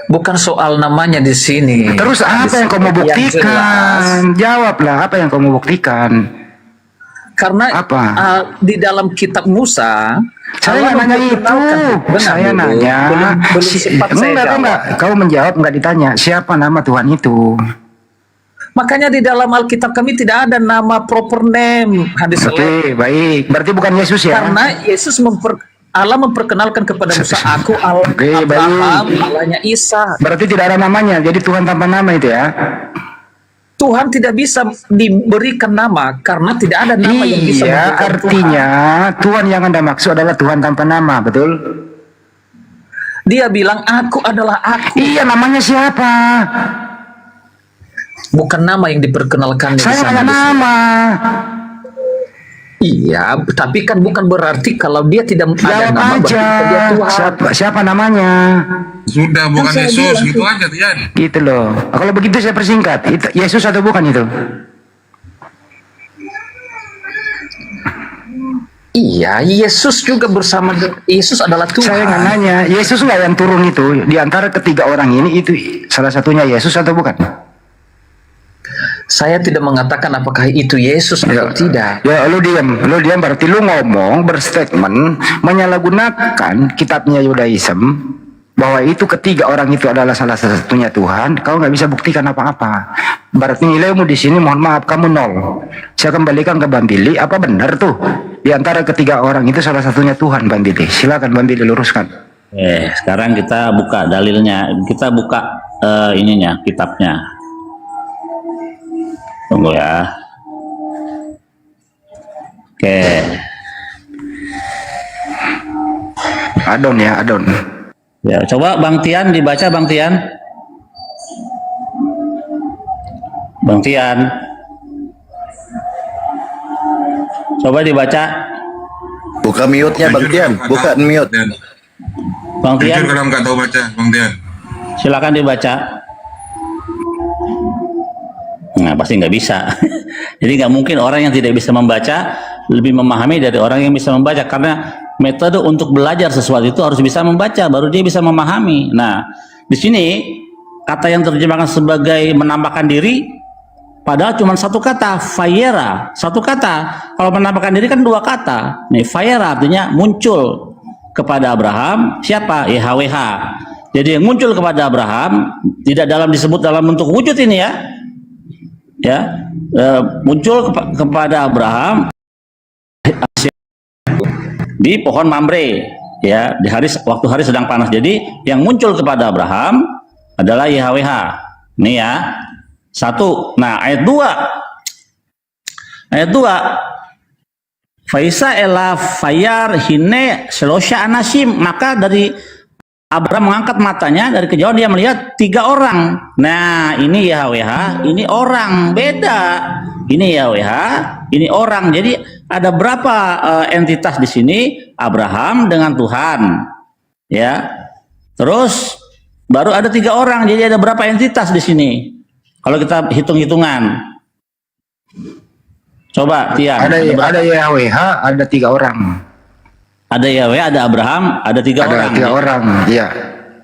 Bukan soal namanya di sini. Terus apa yang kau mau Yang jelas, buktikan? Jawablah, apa yang kau mau buktikan? karena Apa? Di dalam kitab Musa, Saya Allah nggak nanya itu. memberitahukan- Benar, Saya dulu. nanya. belum sempat saya jawab. Enggak. Kau menjawab nggak ditanya. Siapa nama Tuhan itu? Makanya di dalam Alkitab kami tidak ada nama proper name hadis Oke, baik. Berarti bukan Yesus ya? karena Yesus Allah memperkenalkan kepada Musa, aku Allah Oke, Abraham, baik. Allahnya Isa. Berarti tidak ada namanya. Jadi Tuhan tanpa nama itu ya? Tuhan tidak bisa diberikan nama karena tidak ada nama yang bisa Iya, memberikan artinya Tuhan yang Anda maksud adalah Tuhan tanpa nama, betul? Tuhan. Dia bilang aku adalah aku, Iya, namanya siapa? bukan nama yang diperkenalkan di Saya sana. nggak nama. Iya, tapi kan bukan berarti kalau dia tidak ada Jawab nama aja. berarti dia Tuhan. Siapa namanya? Sudah bukan saya Yesus, bilang gitu aja Tian. Gitu loh. Kalau begitu saya persingkat. Itu Yesus atau bukan itu? Iya, Yesus juga bersama Yesus adalah Tuhan. Saya nggak nanya. Yesus nggak yang turun itu di antara ketiga orang ini itu salah satunya Yesus atau bukan? Saya tidak mengatakan apakah itu Yesus atau tidak. Ya, lu diam berarti lu ngomong berstatement menyalahgunakan kitabnya Yudaism bahwa itu ketiga orang itu adalah salah satunya Tuhan. Kau nggak bisa buktikan apa-apa. Berarti nilaimu di sini mohon maaf kamu 0. Saya kembalikan ke Bang Billy. Apa benar tuh di antara ketiga orang itu salah satunya Tuhan, Bang Billy? Silakan Bang Billy luruskan. Sekarang kita buka dalilnya, kita buka ininya, kitabnya. Tunggu ya. Oke. Adon ya, Adon. Ya, coba Bang Tian dibaca, Bang Tian. Bang Tian. Coba dibaca. Buka mute-nya Bang Tian, buka mute. Bang Tian, Jujur kalau nggak tahu baca, Bang Tian. silakan dibaca. Nah, pasti nggak bisa. Jadi nggak mungkin orang yang tidak bisa membaca lebih memahami dari orang yang bisa membaca, karena metode untuk belajar sesuatu itu harus bisa membaca, baru dia bisa memahami. Nah, di sini kata yang terjemahkan sebagai menampakkan diri, padahal cuma satu kata, fayera, satu kata. Kalau menampakkan diri kan dua kata. Nih, fayera artinya muncul kepada Abraham. Siapa? YHWH. Jadi yang muncul kepada Abraham tidak disebut dalam bentuk wujud ini ya, muncul kepada Abraham di pohon mamre ya, waktu hari sedang panas. Jadi yang muncul kepada Abraham adalah YHWH. Ini ya. Satu. Nah, ayat 2. Faisa ela fayar hine selosya anasim, maka dari Abraham mengangkat matanya, dari kejauhan dia melihat 3 orang. Nah, ini YHWH, ini orang, beda. Ini YHWH, ini orang. Jadi ada berapa entitas di sini? Abraham dengan Tuhan. Ya. Terus baru ada 3 orang. Jadi ada berapa entitas di sini? Kalau kita hitung-hitungan. Coba, Tian. Ada YHWH, ada 3 orang. Ada Yahweh, ada Abraham, ada 3 orang. Ada 3 orang, iya.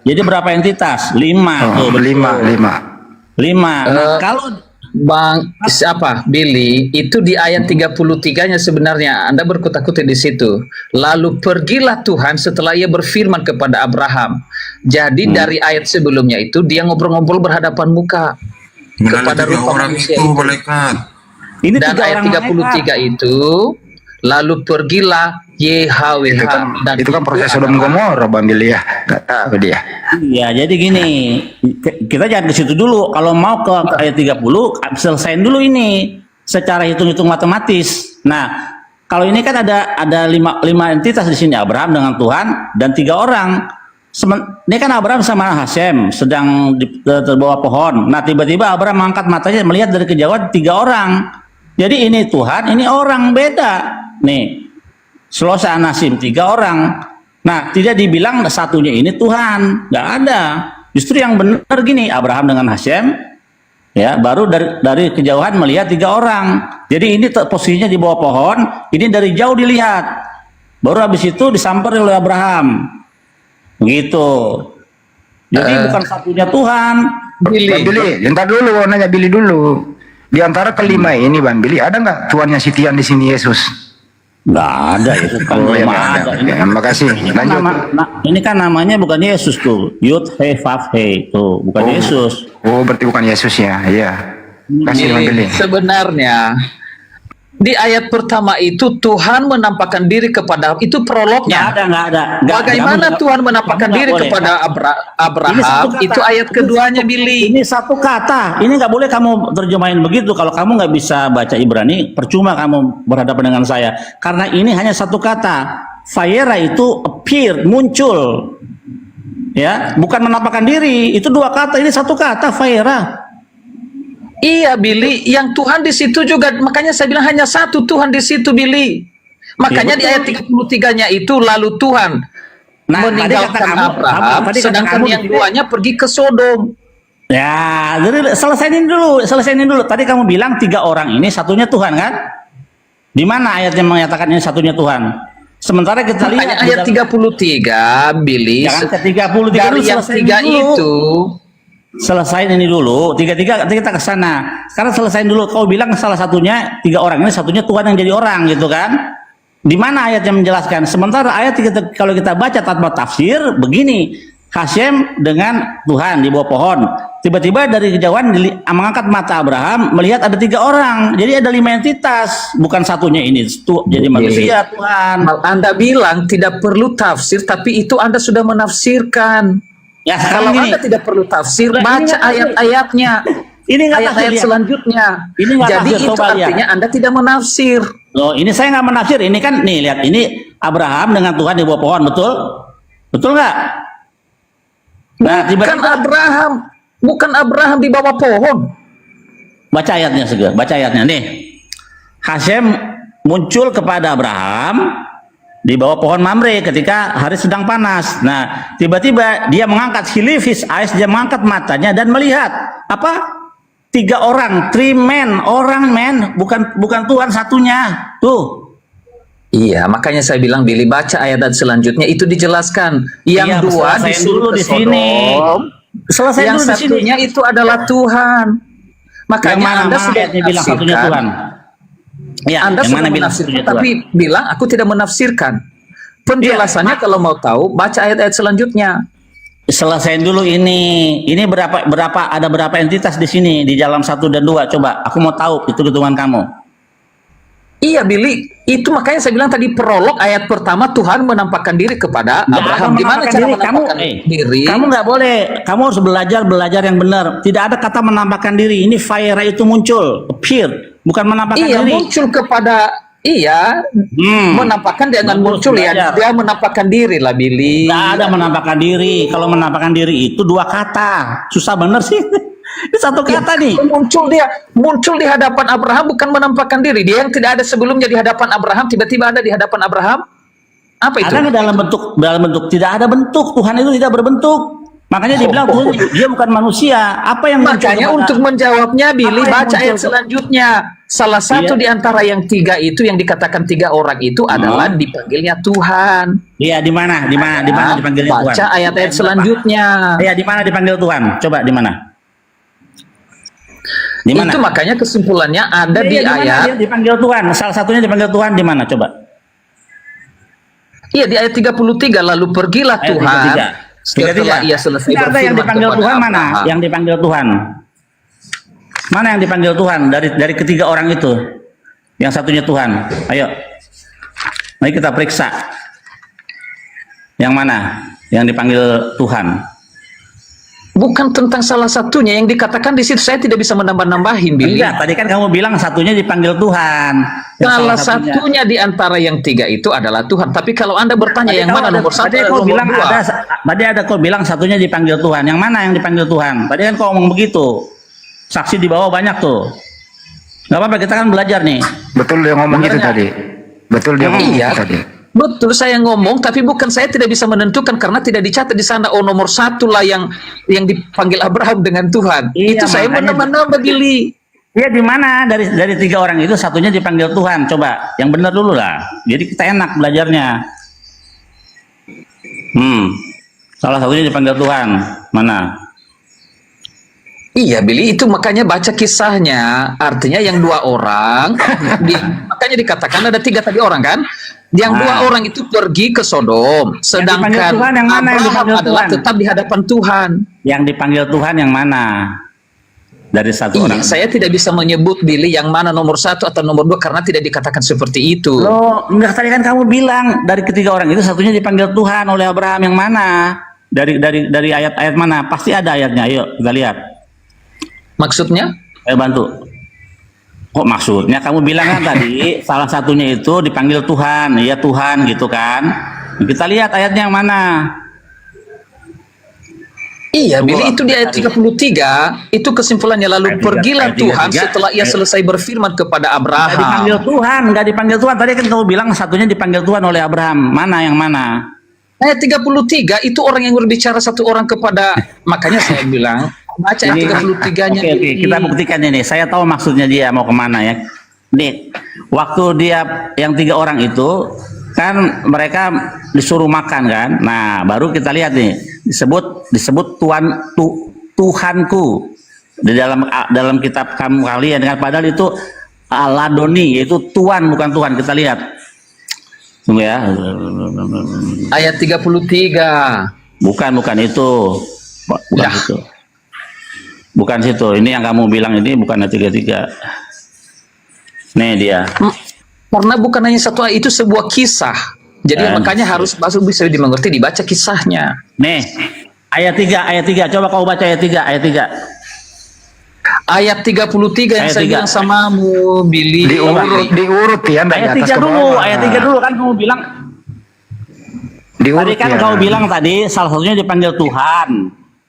Jadi berapa entitas? 5. Oh, Tuh, betul. 5. 5. Nah, Bang, siapa? Billy, itu di ayat 33-nya sebenarnya Anda berkutat-kutat di situ. Lalu pergilah Tuhan setelah ia berfirman kepada Abraham. Jadi dari ayat sebelumnya itu dia ngobrol-ngobrol berhadapan muka kepada Mengenai 3 rupa orang manusia itu itu. malaikat. Ini Dan 3 ayat orang 33 itu, lalu pergilah YHWH. Dan itu kan proses Sodom Gomora, Bang Billy ya. Nggak tahu dia. Iya, jadi gini, kita jangan ke situ dulu. Kalau mau ke ayat 30, selesaiin dulu ini secara hitung-hitung matematis. Nah, kalau ini kan ada lima entitas di sini, Abraham dengan Tuhan dan 3 orang. Ini kan Abraham sama Hasem sedang di bawah pohon. Nah, tiba-tiba Abraham mengangkat matanya melihat dari kejauhan 3 orang. Jadi ini Tuhan, ini orang, beda. Nih, Selosa Anasim 3 orang. Nah, tidak dibilang satunya ini Tuhan, nggak ada. Justru yang benar gini, Abraham dengan Hasem, ya, baru dari kejauhan melihat 3 orang. Jadi ini posisinya di bawah pohon, ini dari jauh dilihat. Baru habis itu disamper oleh Abraham. Begitu. Jadi bukan satunya Tuhan. Bang Billy, ntar dulu, nanya Billy dulu. Di antara kelima ini, Bang Billy, ada nggak tuannya Sitian di sini Yesus? Nggak ada, itu kan ya, belum nggak ada. ada. Ya, makasih. Lanjut. Ini kan namanya bukan Yesus tuh. Yud He Vav He tuh, bukan Yesus. Oh, berarti bukan Yesus ya? Iya. Kasih Bang Billy. Sebenarnya di ayat pertama itu Tuhan menampakkan diri kepada, itu prolognya. Nggak ada. Bagaimana Tuhan menampakkan diri kepada Abraham? Itu ayat keduanya, Billy. Ini satu kata. Ini nggak boleh kamu terjemahin begitu. Kalau kamu nggak bisa baca Ibrani, percuma kamu berhadapan dengan saya. Karena ini hanya satu kata. Fayera itu appear, muncul. Ya, bukan menampakkan diri. Itu 2 kata. Ini satu kata, Fayera. Iya, Billy, yang Tuhan di situ juga, makanya saya bilang hanya satu Tuhan di situ, Billy. Makanya di ayat 33-nya itu lalu Tuhan meninggalkan Abraham, sedangkan yang 2-nya pergi ke Sodom. Ya, jadi selesaiin dulu. Tadi kamu bilang 3 orang ini satunya Tuhan kan? Di mana ayat yang menyatakan ini satunya Tuhan? Sementara kita lihat ayat 33, Billy. Jangan ke 33 dari yang 3 itu. Selesain ini dulu, 33 kita ke sana. Sekarang selesain dulu. Kau bilang salah satunya 3 orang ini satunya Tuhan yang jadi orang gitu kan? Di mana ayat yang menjelaskan? Sementara ayat kalau kita baca tanpa tafsir begini, Hasem dengan Tuhan di bawah pohon. Tiba-tiba dari kejauhan mengangkat mata Abraham melihat ada 3 orang. Jadi ada 5 entitas, bukan satunya ini jadi manusia Tuhan. Anda bilang tidak perlu tafsir, tapi itu Anda sudah menafsirkan. Ya, kalau Anda tidak perlu tafsir, baca ayat-ayatnya. Ini ayat-ayat selanjutnya. Jadi itu artinya Anda tidak menafsir. Loh, ini saya nggak menafsir. Ini kan nih lihat, ini Abraham dengan Tuhan di bawah pohon, betul? Betul nggak? Nah, bukan Abraham di bawah pohon. Baca ayatnya segera. Baca ayatnya nih. Hasem muncul kepada Abraham di bawah pohon Mamre ketika hari sedang panas. Nah, tiba-tiba dia mengangkat hilifis eyes, dia mengangkat matanya dan melihat apa? 3 orang, 3 men, bukan Tuhan satunya. Tuh. Iya, makanya saya bilang Billy baca ayat selanjutnya itu dijelaskan. Yang 2 disuruh ke Sodom. Yang satunya itu adalah Tuhan. Makanya Anda sudah bilang satunya Tuhan. Ya, Anda sudah menafsirkan, tapi bilang aku tidak menafsirkan. Penjelasannya kalau mau tahu, baca ayat-ayat selanjutnya. Selesaiin dulu ini. Ini ada berapa entitas di sini di dalam 1 dan 2? Coba, aku mau tahu itu hitungan kamu. Iya, Billy, itu makanya saya bilang tadi prolog ayat pertama Tuhan menampakkan diri kepada Abraham. Gimana cara menampakkan diri? Kamu nggak boleh. Kamu harus belajar yang benar. Tidak ada kata menampakkan diri. Ini fire itu muncul, appear. Bukan menampakkan diri. Iya, muncul kepada menampakkan dengan muncul ya. Dia menampakkan diri lah, Billy. Tidak ada menampakkan diri. Kalau menampakkan diri itu 2 kata. Susah bener sih. Ini 1 kata nih. Muncul di hadapan Abraham bukan menampakkan diri. Dia yang tidak ada sebelumnya di hadapan Abraham tiba-tiba ada di hadapan Abraham. Apa itu? Ada dalam bentuk. Tidak ada bentuk. Tuhan itu tidak berbentuk. Makanya dibilang dia bukan manusia. Apa yang makanya untuk menjawabnya Billy baca ayat selanjutnya. Salah satu di antara yang 3 itu yang dikatakan 3 orang itu adalah dipanggilnya Tuhan. Iya, di mana dipanggilnya Tuhan? Baca ayat-ayat selanjutnya. Iya, di mana dipanggil Tuhan? Coba di mana? Di mana? Itu makanya kesimpulannya ada di Iya, mana ayat. dia dipanggil Tuhan? Salah satunya dipanggil Tuhan di mana coba? Iya, di ayat 33, lalu pergilah Ayat Tuhan 33. setelah ia selesai Tidak ada yang berfirman dipanggil kepada Tuhan, mana? Abraham. Yang dipanggil Tuhan. Mana yang dipanggil Tuhan dari ketiga orang itu? Yang satunya Tuhan. Ayo. Mari kita periksa. Yang mana? Yang dipanggil Tuhan. Bukan tentang salah satunya yang dikatakan di situ, saya tidak bisa menambah-nambahin, Billy. Enggak, tadi kan kamu bilang satunya dipanggil Tuhan. Yang Salah satunya di antara yang tiga itu adalah Tuhan. Tapi kalau Anda bertanya Tadi yang kau mana ada- nomor satu tadi dan kau nomor bilang dua, tadi ada kau bilang satunya dipanggil Tuhan. Yang mana yang dipanggil Tuhan? Tadi kan kau ngomong begitu. Saksi di bawah banyak tuh. Gak apa-apa, kita kan belajar nih. Betul dia ngomong gitu Benernya. tadi. Betul dia ngomong Iya. gitu tadi. betul saya ngomong, tapi bukan, saya tidak bisa menentukan karena tidak dicatat di sana. Oh, nomor satu lah yang dipanggil Abraham dengan Tuhan. Iya, Itu saya makanya- menambah-nambah, Billy. Ya di mana dari tiga orang itu satunya dipanggil Tuhan. Coba yang benar dulu lah. Jadi kita enak belajarnya. Salah satunya dipanggil Tuhan. Mana? Iya, Billy, itu makanya baca kisahnya. Artinya yang dua orang, makanya dikatakan ada tiga tadi orang kan? Yang dua orang itu pergi ke Sodom, sedangkan dipanggil Tuhan yang mana? Yang Abraham dipanggil adalah Tuhan? tetap di hadapan Tuhan. Yang dipanggil Tuhan yang mana? Dari satu Iya, orang. saya tidak bisa menyebut, Billy, yang mana nomor satu atau nomor dua karena tidak dikatakan seperti itu. Loh, enggak, tadi kan kamu bilang dari ketiga orang itu satunya dipanggil Tuhan oleh Abraham yang mana? Dari ayat-ayat mana? Pasti ada ayatnya. Ayo kita lihat. Maksudnya? Ayo bantu. Kok maksudnya? Kamu bilang kan tadi salah satunya itu dipanggil Tuhan. Iya Tuhan gitu kan. Kita lihat ayatnya yang mana. Iya, Billy, itu di ayat 33, itu kesimpulannya, lalu Ayat tiga- pergilah ayat Tuhan 33. setelah ia selesai berfirman kepada Nggak dipanggil Abraham. Tuhan, nggak dipanggil Tuhan. Tadi kan kamu bilang satunya dipanggil Tuhan oleh Abraham. Mana yang mana? Ayat 33 itu orang yang berbicara satu orang kepada, makanya saya bilang baca ayat 33-nya. Oke, kita buktikan ini. Saya tahu maksudnya dia mau kemana ya. Nih, waktu dia yang tiga orang itu kan mereka disuruh makan kan. Nah, baru kita lihat nih disebut Tuhanku di dalam kitab kamu kalian kan, padahal itu Aladoni, yaitu Tuhan bukan Tuhan. Kita lihat. Tunggu ya. Ayat 33. Bukan itu. Bukan Ya. itu. Bukan situ. Ini yang kamu bilang ini bukan ayat 33. Nih dia. Karena bukan hanya satu ayat, itu sebuah kisah. Jadi makanya harus bisa dimengerti, dibaca kisahnya. Nih. Ayat 3. Coba kau baca ayat 3. Ayat 33 yang Ayat saya 3. bilang samamu, Billy. Diurut ya, dari Ayat atas 3 ke dulu. bawah. Ayat 3 dulu kan kamu bilang. Diurut Tadi kan ya. kau bilang tadi salah satunya dipanggil Tuhan.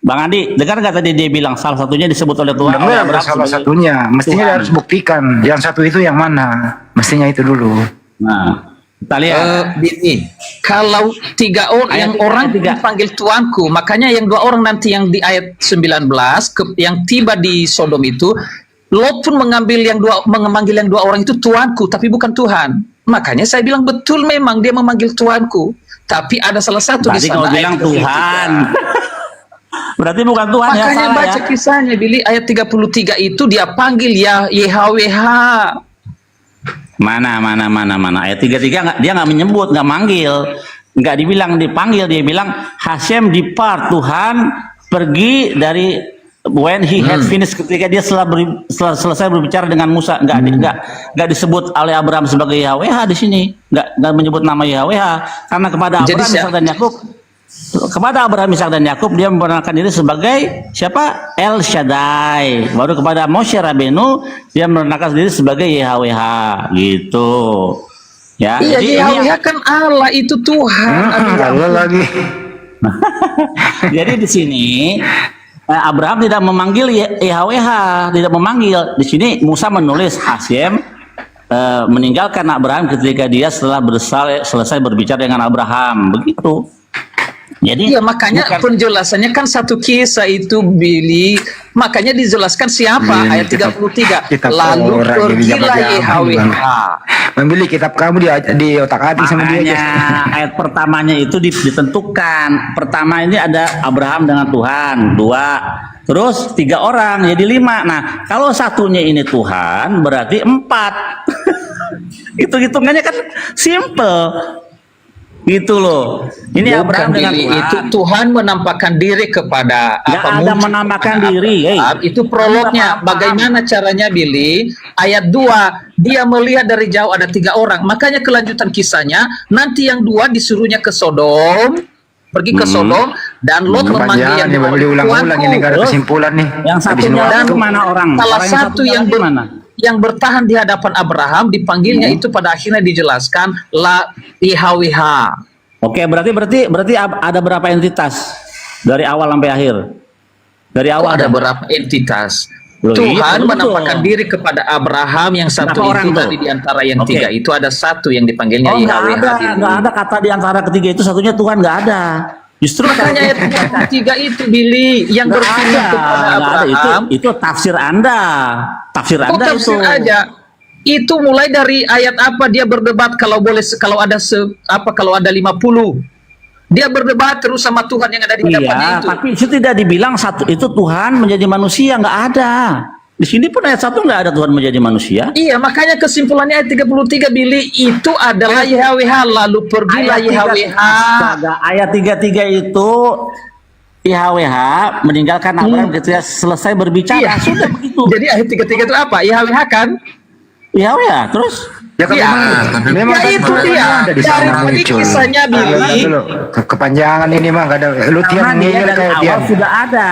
Bang Andi, dengar nggak tadi dia bilang salah satunya disebut oleh Tuhan? oleh Benar, Abraham salah sebagai satunya. Mestinya Tuhan. dia harus buktikan. Yang satu itu yang mana? Mestinya itu dulu. Nah, kita lihat. Billy, kalau tiga orang, yang orang dipanggil tuanku, makanya yang dua orang nanti yang di ayat 19 yang tiba di Sodom itu, Lot pun memanggil yang dua orang itu tuanku, tapi bukan Tuhan. Makanya saya bilang betul, memang dia memanggil tuanku, tapi ada salah satu Tadi di sana. kau bilang ayat 33. Tuhan. Berarti bukan Tuhan ya, Makanya salah baca ya. kisahnya, Billy, ayat 33 itu dia panggil ya YHWH. Mana. Ayat 33 dia nggak menyebut, nggak manggil, nggak dibilang dipanggil, dia bilang Hashem depart, Tuhan pergi dari when he had finished, ketika dia selesai berbicara dengan Musa. Nggak disebut oleh Abraham sebagai YHWH di sini, nggak menyebut nama YHWH, karena kepada Jadi Abraham, Ishak dan Yakub. Kepada Abraham, Ishak dan Yakub dia memperkenalkan diri sebagai siapa? El Shaddai. Baru kepada Moshe Rabenu dia memperkenalkan diri sebagai YHWH gitu. Ya. Iya, jadi ini YHWH kan Allah, itu Tuhan. Allah lagi. jadi di sini Abraham tidak memanggil YHWH, tidak memanggil. Di sini Musa menulis Hashem meninggalkan Abraham ketika dia setelah selesai berbicara dengan Abraham, begitu. Jadi iya, makanya penjelasannya kan satu kisah itu, Billy. Makanya dijelaskan siapa ayat 33. Kita Lalu orang jadi pergilah jabat-jabat. YHWH. Membeli kitab kamu di otak-atik sama dia Makanya aja. ayat pertamanya itu ditentukan. Pertama ini ada Abraham dengan Tuhan, 2. Terus 3 orang jadi 5. Nah, kalau satunya ini Tuhan berarti 4. Itu hitungannya kan simple. Gitu loh. Ini Bukan, Abraham dengan Billy. Tuhan. Itu Tuhan menampakkan diri kepada Nggak ada muncul menampakkan kepada diri, Abraham. Itu prolognya. Nggak paham. Bagaimana caranya, Billy? Ayat 2, dia melihat dari jauh ada 3 orang. Makanya kelanjutan kisahnya, nanti yang 2 disuruhnya ke Sodom, pergi ke Sodom, dan Lot memanggil Kepanjangan yang nih, 2, Bang Billy, ulang-ulang ini nggak ada Terus? kesimpulan nih. Yang Habisin satunya waktu. Dan kemana orang? salah Orang yang satu yang satunya mana? yang bertahan di hadapan Abraham dipanggilnya itu pada akhirnya dijelaskan la ihwh. Oke, berarti ada berapa entitas dari awal sampai akhir? Dari Kok awal ada berapa entitas? Loh, iya, Tuhan betul. menampakkan diri kepada Abraham yang satu Berapa orang itu tuh? tadi di antara yang Oke. 3 itu ada satu yang dipanggilnya Oh, nggak YHWH ada, dulu. nggak ada kata di antara ketiga itu satunya Tuhan nggak ada. Justru Makanya ayat 3 itu Billy yang nggak berpindah ada, kepada nggak ada. Abraham. Itu tafsir Anda, tafsir Kok Anda tafsir itu. aja? Itu mulai dari ayat apa dia berdebat kalau boleh kalau ada kalau ada 50. Dia berdebat terus sama Tuhan yang ada di hadapannya Iya, itu. tapi itu tidak dibilang satu itu Tuhan menjadi manusia, nggak ada. Di sini pun ayat 1 nggak ada Tuhan menjadi manusia. Iya, makanya kesimpulannya ayat 33 Billy itu adalah YHWH, lalu pergilah YHWH. Astaga, ayat 33 itu YHWH meninggalkan Abraham ketika selesai berbicara. Iya. Sudah begitu. Jadi ayat 33 itu apa? YHWH kan? YHWH terus Ya kalau Iya. memang Ya, itu memang dia. ada di Dari sana muncul. kisahnya, Billy. Tahan dulu. Kepanjangan ini mah nggak ada. Lu karena tiap dia ngeyel dari kayak awal dia. sudah ada.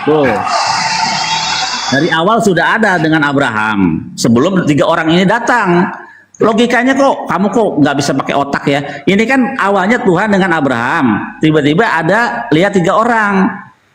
Tuh. Dari awal sudah ada dengan Abraham sebelum 3 orang ini datang. Logikanya kamu kok nggak bisa pakai otak ya. Ini kan awalnya Tuhan dengan Abraham, tiba-tiba ada lihat 3 orang.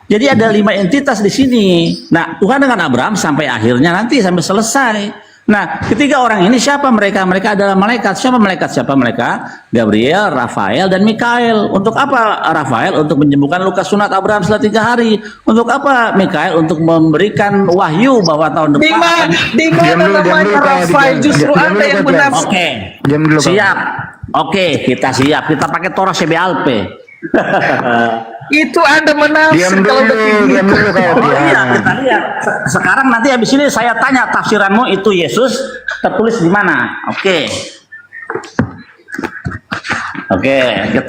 Jadi ada 5 entitas di sini. Nah, Tuhan dengan Abraham sampai akhirnya nanti sampai selesai. Nah, ketiga orang ini siapa mereka? Mereka adalah malaikat. Siapa malaikat? Siapa mereka? Gabriel, Rafael, dan Mikael. Untuk apa Rafael? Untuk menyembuhkan luka sunat Abraham setelah 3 hari. Untuk apa Mikael? Untuk memberikan wahyu bahwa tahun Di depan. mana Diam dulu, namanya Kak. Rafael? Justru Diam Anda dulu, yang Kak. menafsir. Oke, Diam dulu, Kak. siap. Oke, kita siap. Kita pakai Torah CBLP. Itu Anda menafsir Diam kalau dulu, udah begitu. diam dulu kau. Oh iya, kita lihat. Sekarang nanti habis ini saya tanya tafsiranmu itu Yesus tertulis di mana? Oke. Oke,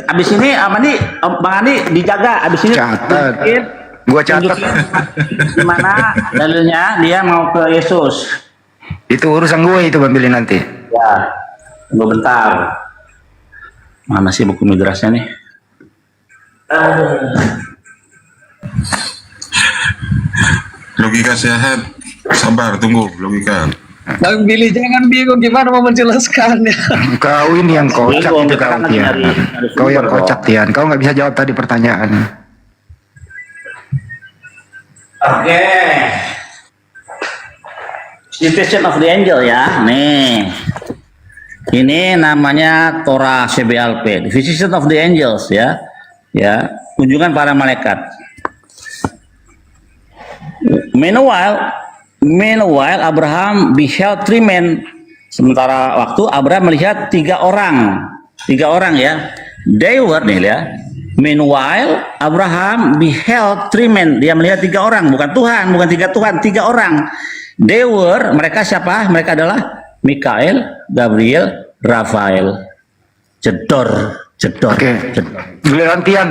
habis ini Bang Andi dijaga. Habis ini Catat. tunjukin, Gua catat. di mana dalilnya dia mau ke Yesus. Itu urusan gue itu Bang Billy nanti. Ya, tunggu bentar. Mana sih buku migrasnya nih? Logika sehat. Sabar, tunggu logika. Bang Billy jangan bingung gimana mau menjelaskannya. Kau ini yang kocak Bingung, itu kita kau kan lagi Tian. nyari Kau yang sumber, kocak Tian. Kau nggak bisa jawab tadi pertanyaan. Oke. Visitation of the Angel ya. Nih. Ini namanya Torah CBLP, Visitation of the Angels ya. Ya, kunjungan para malaikat. Meanwhile Abraham beheld 3 men. Sementara waktu Abraham melihat 3 orang. 3 orang ya. They were nih ya. Meanwhile Abraham beheld 3 men. Dia melihat 3 orang, bukan Tuhan, bukan 3 Tuhan, 3 orang. They were, mereka siapa? Mereka adalah Mikael, Gabriel, Rafael. Jedor. Oke. Giliran Tian.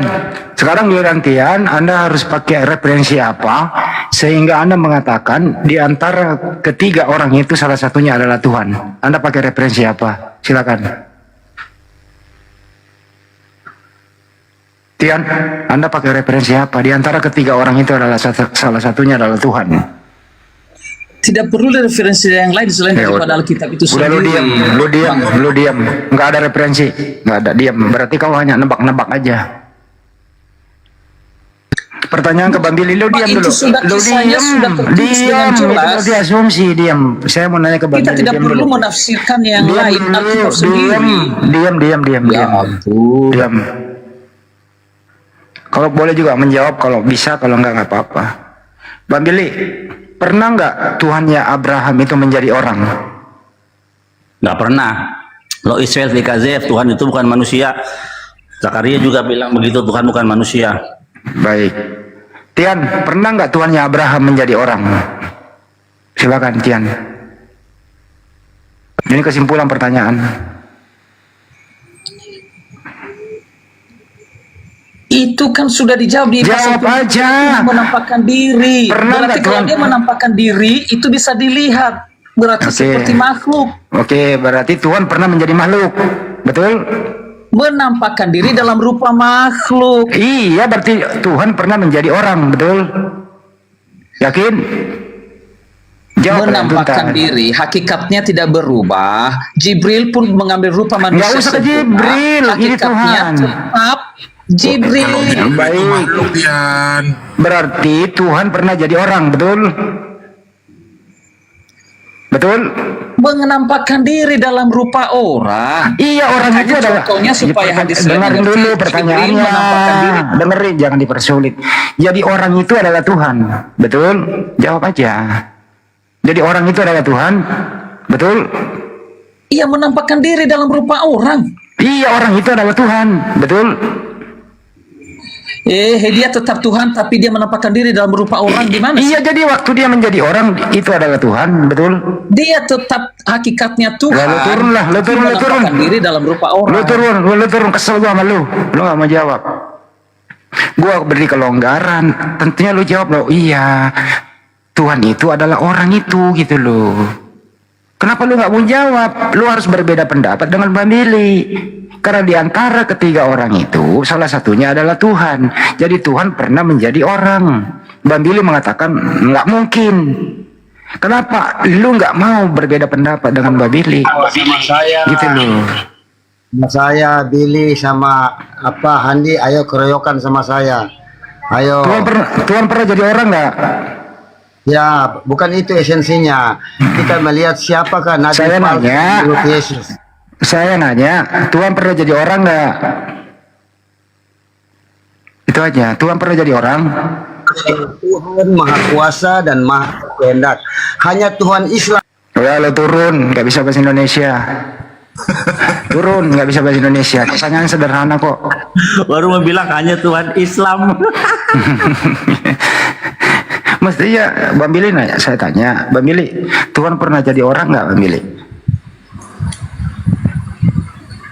Sekarang giliran Tian, Anda harus pakai referensi apa sehingga Anda mengatakan di antara ketiga orang itu salah satunya adalah Tuhan. Anda pakai referensi apa? Silakan. Tian, Anda pakai referensi apa? Di antara ketiga orang itu adalah salah satunya adalah Tuhan. Tidak perlu referensi yang lain selain Ya, daripada Alkitab itu Udah sendiri. lu diam, nggak ada referensi, nggak ada, diam. Berarti kau hanya nebak-nebak aja. Pertanyaan ke Bang Billy, lu Pak, diam itu dulu. sudah Lu kisahnya sudah tertulis dengan itu jelas. berarti asumsi, diam. Saya mau nanya ke Bang Kita Billy, tidak diam perlu dulu. menafsirkan yang Diam lain dulu, Alkitab sendiri. diam. Ya ampun. Diam. Kalau boleh juga menjawab, kalau bisa, kalau nggak apa-apa. Bang Billy, pernah nggak Tuhannya Abraham itu menjadi orang? Nggak pernah. Lo Israel Likazef, Tuhan itu bukan manusia. Zakaria juga bilang begitu, Tuhan bukan manusia. Baik. Tian, pernah nggak Tuhannya Abraham menjadi orang? Silakan Tian. Ini kesimpulan pertanyaan. Itu kan sudah dijawab di Jawab pasal aja. menampakkan diri. Pernah Berarti nggak kalau Tuhan- dia menampakkan diri itu bisa dilihat. Berarti Oke. seperti makhluk. Oke, berarti Tuhan pernah menjadi makhluk. Betul? Menampakkan diri dalam rupa makhluk. Iya, berarti Tuhan pernah menjadi orang, betul? Yakin? Jawab yang Menampakkan tuntas. diri, hakikatnya tidak berubah. Jibril pun mengambil rupa manusia. Nggak usah ke sempurna. Jibril, ini Hakikatnya Tuhan. tetap Jibril. Kalau itu Baik. makhluk Tian. Berarti Tuhan pernah jadi orang, betul? Betul? Menampakkan diri dalam rupa orang. Iya, orang itu Makanya adalah. contohnya supaya hadis lain dengerin mengerti, dulu Jibril pertanyaannya. menampakkan diri. Dengerin, jangan dipersulit. Jadi orang itu adalah Tuhan, betul? Jawab aja. Jadi orang itu adalah Tuhan, betul? Ia menampakkan diri dalam rupa orang. Iya, orang itu adalah Tuhan, betul? Dia tetap Tuhan tapi dia menampakkan diri dalam rupa orang di mana? Iya, jadi waktu dia menjadi orang itu adalah Tuhan, betul? Dia tetap hakikatnya Tuhan. Ya, lu turun lah, lu tapi turun, lu turun. menampakkan diri dalam rupa orang. Lu turun, kesel gua sama lu. Lu gak mau jawab. Gua beri kelonggaran, tentunya lu jawab lo. Iya, Tuhan itu adalah orang itu gitu loh. Kenapa lu gak mau jawab? Lu harus berbeda pendapat dengan Bang Billy. Karena di antara ketiga orang itu salah satunya adalah Tuhan. Jadi Tuhan pernah menjadi orang. Bang Billy mengatakan nggak mungkin. Kenapa lu nggak mau berbeda pendapat dengan Bang Billy? Sama saya, Gitu loh. sama saya, Billy, sama Handi, ayo keroyokan sama saya. Ayo. Tuhan pernah jadi orang nggak? Ya, bukan itu esensinya. Kita melihat siapakah Nabi Saya palsu nanya. menurut Yesus. Saya nanya, Tuhan pernah jadi orang nggak? Itu aja. Tuhan pernah jadi orang? Tuhan Maha Kuasa dan Maha Kehendak. Hanya Tuhan Islam. Udah lo turun, nggak bisa bahasa Indonesia. Turun, nggak bisa bahasa Indonesia. Pertanyaan sederhana kok. Baru mau bilang hanya Tuhan Islam. Mestinya Bang Billy nanya, saya tanya, Bang Billy, Tuhan pernah jadi orang nggak, Bang Billy?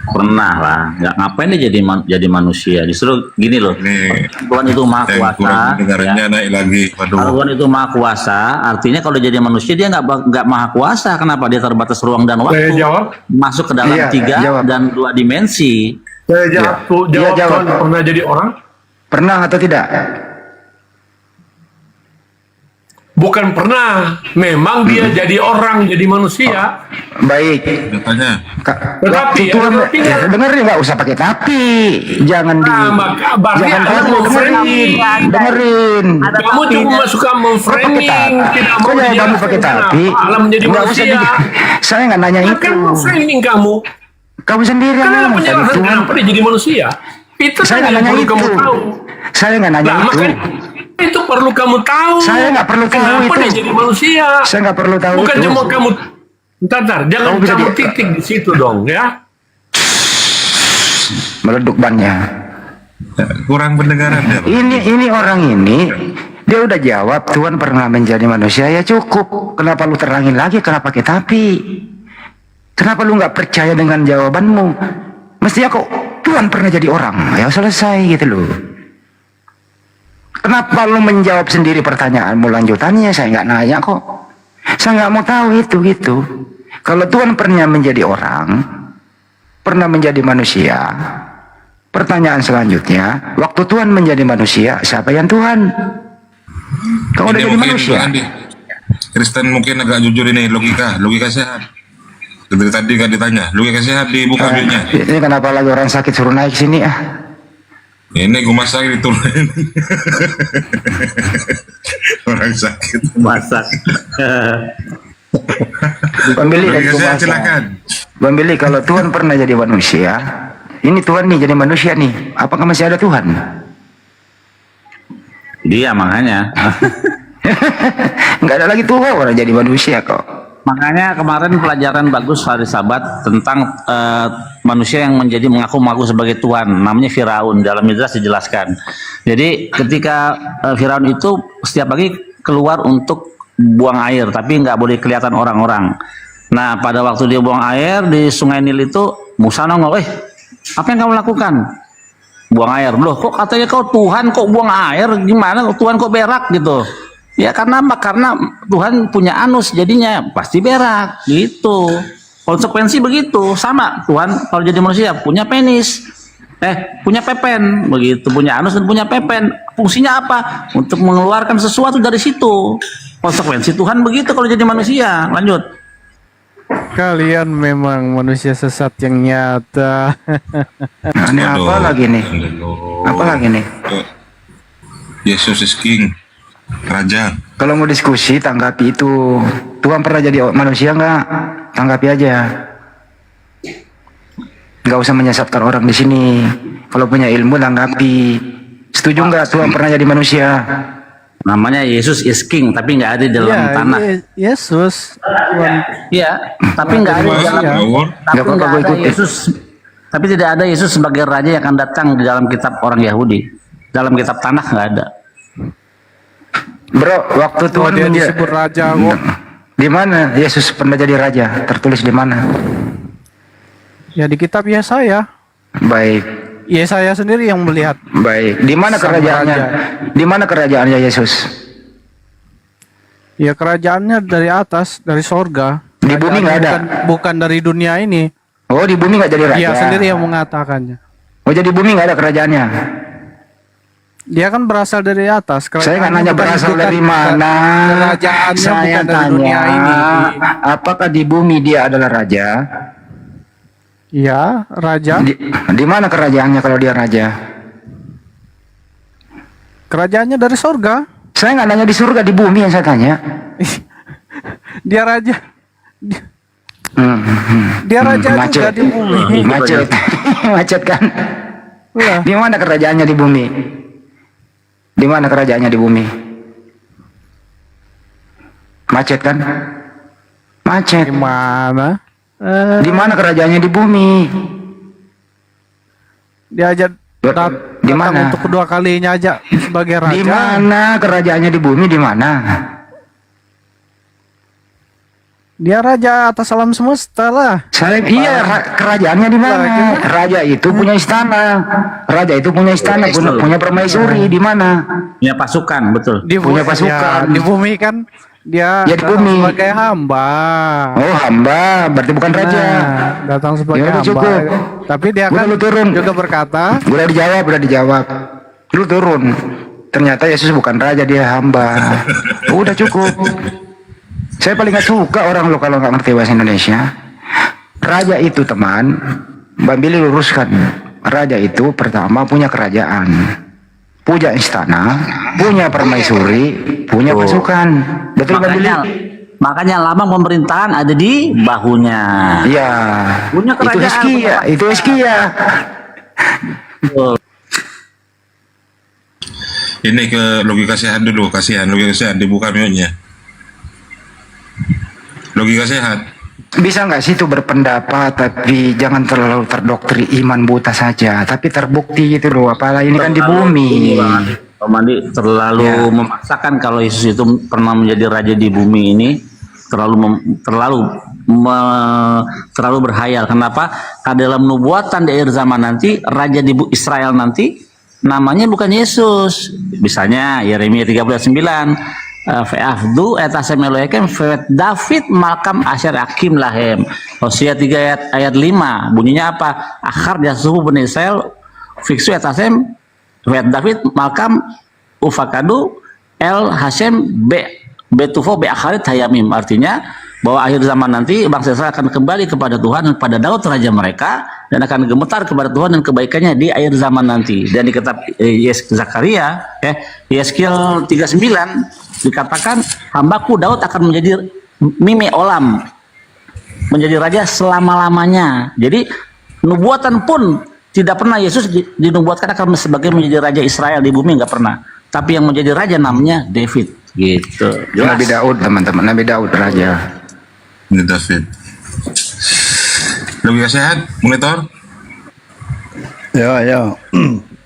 Pernah lah, nggak ngapain dia jadi manusia. Justru gini loh, Nih, Tuhan itu maha yang kuasa. kurang dengarnya ya. naik lagi. Kalau Waduh. Tuhan itu maha kuasa, artinya kalau jadi manusia dia nggak maha kuasa. Kenapa? Dia terbatas ruang dan waktu. Saya jawab. Masuk ke dalam Iya, 3 jawab. dan 2 dimensi. Saya jawab, Iya, jawab. Tuhan pernah jadi orang? Pernah atau tidak? Bukan pernah. Memang dia jadi orang, jadi manusia. Baik. Katanya. Tetapi, Tuhan, ada tapinya. dengerin, nggak usah pakai tapi. Jangan Nah, maka berarti jangan Anda dengerin, memframing. dengerin. Kamu cuma suka memframing, tidak mau Kok ya kamu dijelaskan pakai tapi? kenapa Allah menjadi Nggak usah manusia. saya nggak nanya Kan itu. memframing kamu. Kamu sendiri yang Karena ngomong tadi, penjelasan Tuhan. kenapa dia jadi manusia. Itu Saya kan nggak yang nanya perlu itu. kamu tahu. Saya nggak nanya Nah, itu. makanya itu perlu kamu tahu. Saya nggak perlu tahu kenapa itu. dia jadi manusia. Saya nggak perlu tahu Bukan itu. cuma kamu. Bentar, jangan Kamu bisa kamu di- titik di situ dong, ya. Meleduk bannya. Kurang pendengaran dia. Bang. Ini orang ini dia udah jawab Tuhan pernah menjadi manusia, ya cukup. Kenapa lu terangin lagi? Kenapa pakai tapi? Kenapa lu nggak percaya dengan jawabanmu? Mestinya kok Tuhan pernah jadi orang, ya selesai gitu loh. Kenapa lu menjawab sendiri pertanyaanmu lanjutannya? Saya nggak nanya kok. Saya nggak mau tahu itu gitu. Kalau Tuhan pernah menjadi orang, pernah menjadi manusia, pertanyaan selanjutnya, waktu Tuhan menjadi manusia, siapa yang Tuhan? Kau udah Ini jadi mungkin manusia. Bang Andi. Kristen mungkin agak jujur ini, logika sehat. Dari tadi kan ditanya, logika sehat dibuka duitnya. Ini kenapa lagi orang sakit suruh naik sini ah? Ini gue masak diturunin. Orang sakit. Masak. Bang Billy, Logika sehat silakan. Bang Billy, kalau Tuhan pernah jadi manusia, ini Tuhan nih jadi manusia nih, apakah masih ada Tuhan? Dia makanya. Nggak ada lagi Tuhan, orang jadi manusia kok. Makanya kemarin pelajaran bagus hari Sabat tentang manusia yang mengaku-ngaku sebagai Tuhan, namanya Firaun. Dalam Midrash dijelaskan. Jadi ketika Firaun itu setiap pagi keluar untuk buang air, tapi nggak boleh kelihatan orang-orang. Nah, pada waktu dia buang air di Sungai Nil itu, Musa nongol, apa yang kamu lakukan? Buang air. Loh, kok katanya kau Tuhan kok buang air? Gimana? Tuhan kok berak gitu? Ya karena apa? Karena Tuhan punya anus, jadinya pasti berak gitu. Konsekuensi begitu. Sama Tuhan kalau jadi manusia punya penis, punya pepen, begitu, punya anus dan punya pepen. Fungsinya apa? Untuk mengeluarkan sesuatu dari situ. Konsekuensi Tuhan begitu kalau jadi manusia. Lanjut. Kalian memang manusia sesat yang nyata. Nah, ini apa lagi nih? Apa lagi nih? Yesus is King, Raja. Kalau mau diskusi, tanggapi itu. Tuhan pernah jadi manusia nggak? Tanggapi aja. Nggak usah menyesatkan orang di sini. Kalau punya ilmu, tanggapi. Setuju nggak Tuhan pernah jadi manusia? Namanya Yesus is King, tapi nggak ada di dalam tanah. Yesus. Iya, tapi nggak ada di dalam. Tapi nggak ada Yesus. Tapi tidak ada Yesus sebagai raja yang akan datang di dalam kitab orang Yahudi. Dalam kitab tanah nggak ada. Bro, waktu Tuhan disebut raja kok. Di mana Yesus pernah jadi raja? Tertulis di mana? Ya di kitab Yesaya. Baik. Yesaya sendiri yang melihat. Baik. Di mana kerajaannya? Di mana kerajaannya Yesus? Ya kerajaannya dari atas, dari sorga. Di bumi nggak ada. Bukan dari dunia ini. Oh, di bumi nggak jadi raja. Dia sendiri yang mengatakannya. Oh, jadi bumi nggak ada kerajaannya. Dia kan berasal dari atas. Saya nggak nanya berasal dari mana. Kerajaannya Saya bukan dari tanya, dunia ini. apakah di bumi dia adalah raja? Iya, raja. Di mana kerajaannya kalau dia raja? Kerajaannya dari sorga. Saya nggak nanya di surga, di bumi yang saya tanya. Dia raja. Dia raja juga di bumi. Macet. Macet kan? Di mana kerajaannya di bumi? Di mana kerajaannya di bumi? Macet kan? Macet. Gimana? Di mana kerajaannya di bumi? Dia aja di mana? Untuk kedua kalinya aja sebagai raja. Di mana kerajaannya di bumi? Di mana? Dia raja atas alam semesta lah. Kerajaannya di mana? Raja itu punya istana. Raja itu punya istana, punya permaisuri. Di mana? Punya pasukan, betul. Punya pasukan. Di bumi kan dia di bumi sebagai hamba. Oh, hamba, berarti bukan raja. Datang sebagai hamba. Cukup. Tapi dia kan juga berkata. Udah dijawab. Lu turun. Ternyata Yesus bukan raja, dia hamba. Udah cukup. Saya paling gak suka orang lo kalau nggak ngerti bahasa Indonesia. Raja itu teman, Mbak Billy luruskan. Raja itu pertama punya kerajaan, punya istana, punya permaisuri, punya pasukan. Betul Mbak Billy? Makanya lambang pemerintahan ada di bahunya. Iya. Punya kerajaan. Itu Hizkia. Ini ke logika sehat dulu, logika sehat dibuka mute-nya. Logika sehat. Bisa nggak sih itu berpendapat, tapi jangan terlalu terdoktrin iman buta saja, tapi terbukti gitu loh. Apalagi ini kan di bumi. Pak Mandi terlalu memaksakan kalau Yesus itu pernah menjadi raja di bumi ini, terlalu berhayal. Kenapa? Karena dalam nubuatan di akhir zaman nanti, raja di Israel nanti namanya bukan Yesus. Misalnya Yeremia 39. Fe'afdu etasem Elohim fe'et David malkam asyar akim lahem. Hosea 3 ayat 5 bunyinya apa? Akhar jasuhu bani Israel fiksu etasem fe'et David malkam ufakadu el hasem betufo be akharit hayamim. Artinya bahwa akhir zaman nanti bangsa Israel akan kembali kepada Tuhan dan pada Daud raja mereka, dan akan gemetar kepada Tuhan dan kebaikannya di akhir zaman nanti. Dan di kitab Zakaria Yeskiel 39 dikatakan hambaku Daud akan menjadi mime olam, menjadi raja selama-lamanya. Jadi nubuatan pun tidak pernah Yesus dinubuatkan akan sebagai menjadi raja Israel di bumi, nggak pernah. Tapi yang menjadi raja namanya David gitu. Nabi Daud, teman-teman, Nabi Daud raja. Ini David. Logika sehat, monitor? Ya, ya.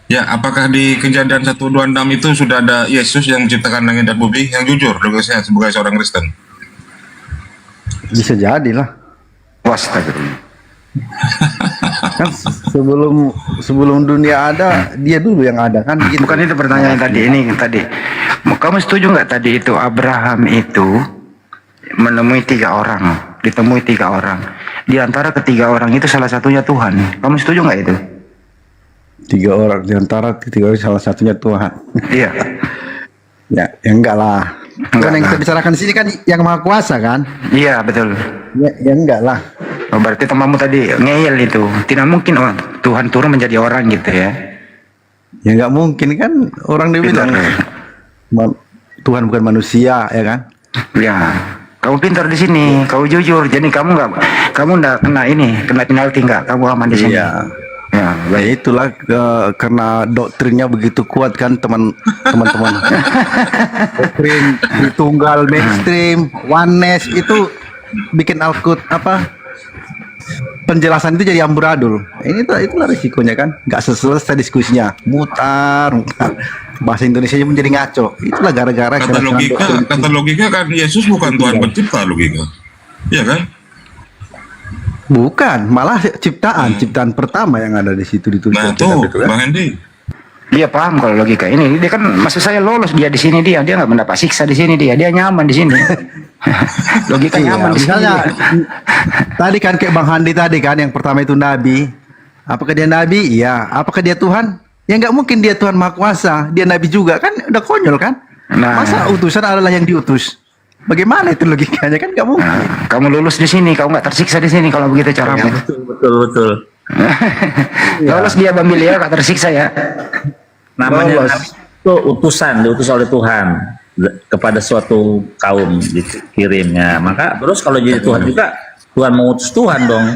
Ya, apakah di Kejadian 1:26 itu sudah ada Yesus yang menciptakan langit dan bumi? Yang jujur, logika sehat sebagai seorang Kristen. Bisa jadilah. Astagfirullah. Kan sebelum dunia ada, dia dulu yang ada kan gitu. Bukan itu pertanyaan tadi, ini tadi. Kamu setuju nggak tadi itu Abraham itu menemui 3 orang, ditemui 3 orang. Di antara ketiga orang itu salah satunya Tuhan. Kamu setuju nggak itu? 3 orang di antara 3 orang salah satunya Tuhan. Iya. Ya enggak lah. Kan yang kita bicarakan di sini kan yang Maha Kuasa kan? Iya betul. Ya enggak lah. Oh, berarti temanmu tadi ngeyel itu. Tidak mungkin Tuhan turun menjadi orang gitu ya? Ya enggak mungkin kan orang dia bilang Tuhan bukan manusia ya kan? Ya. Kamu pintar di sini, kau jujur. Jadi kamu enggak kena penalti enggak? Kamu aman di sini. Iya. Ya, baik. Itulah karena doktrinnya begitu kuat kan teman-teman. Doktrin tunggal mainstream, oneness itu bikin penjelasan itu jadi amburadul. Itulah risikonya kan, nggak selesai diskusinya, mutar. Bahasa Indonesia menjadi ngaco. Itulah gara-gara kata logika kan Yesus bukan Tuhan pencipta logika. Iya kan? Bukan, malah ciptaan pertama yang ada di situ ditulis. Nah tuh, Bang Hendy. Dia paham kalau logika ini. Dia kan maksud saya lolos dia di sini dia nggak mendapat siksa di sini dia nyaman di sini. Logika nyaman di sini. Misalnya tadi kan kayak Bang Handi tadi kan yang pertama itu nabi. Apakah dia nabi? Iya. Apakah dia Tuhan? Ya nggak mungkin dia Tuhan Maha Kuasa. Dia nabi juga kan udah konyol kan? Nah, masa utusan adalah yang diutus? Bagaimana itu logikanya kan nggak mungkin. Nah, kamu lulus di sini, kamu nggak tersiksa di sini kalau begitu caramu. Ya, betul. Lolos dia Bambil ya, nggak tersiksa ya. Namanya nabi itu utusan, diutus oleh Tuhan kepada suatu kaum dikirimnya. Maka terus kalau jadi Tuhan juga, Tuhan mengutus Tuhan dong.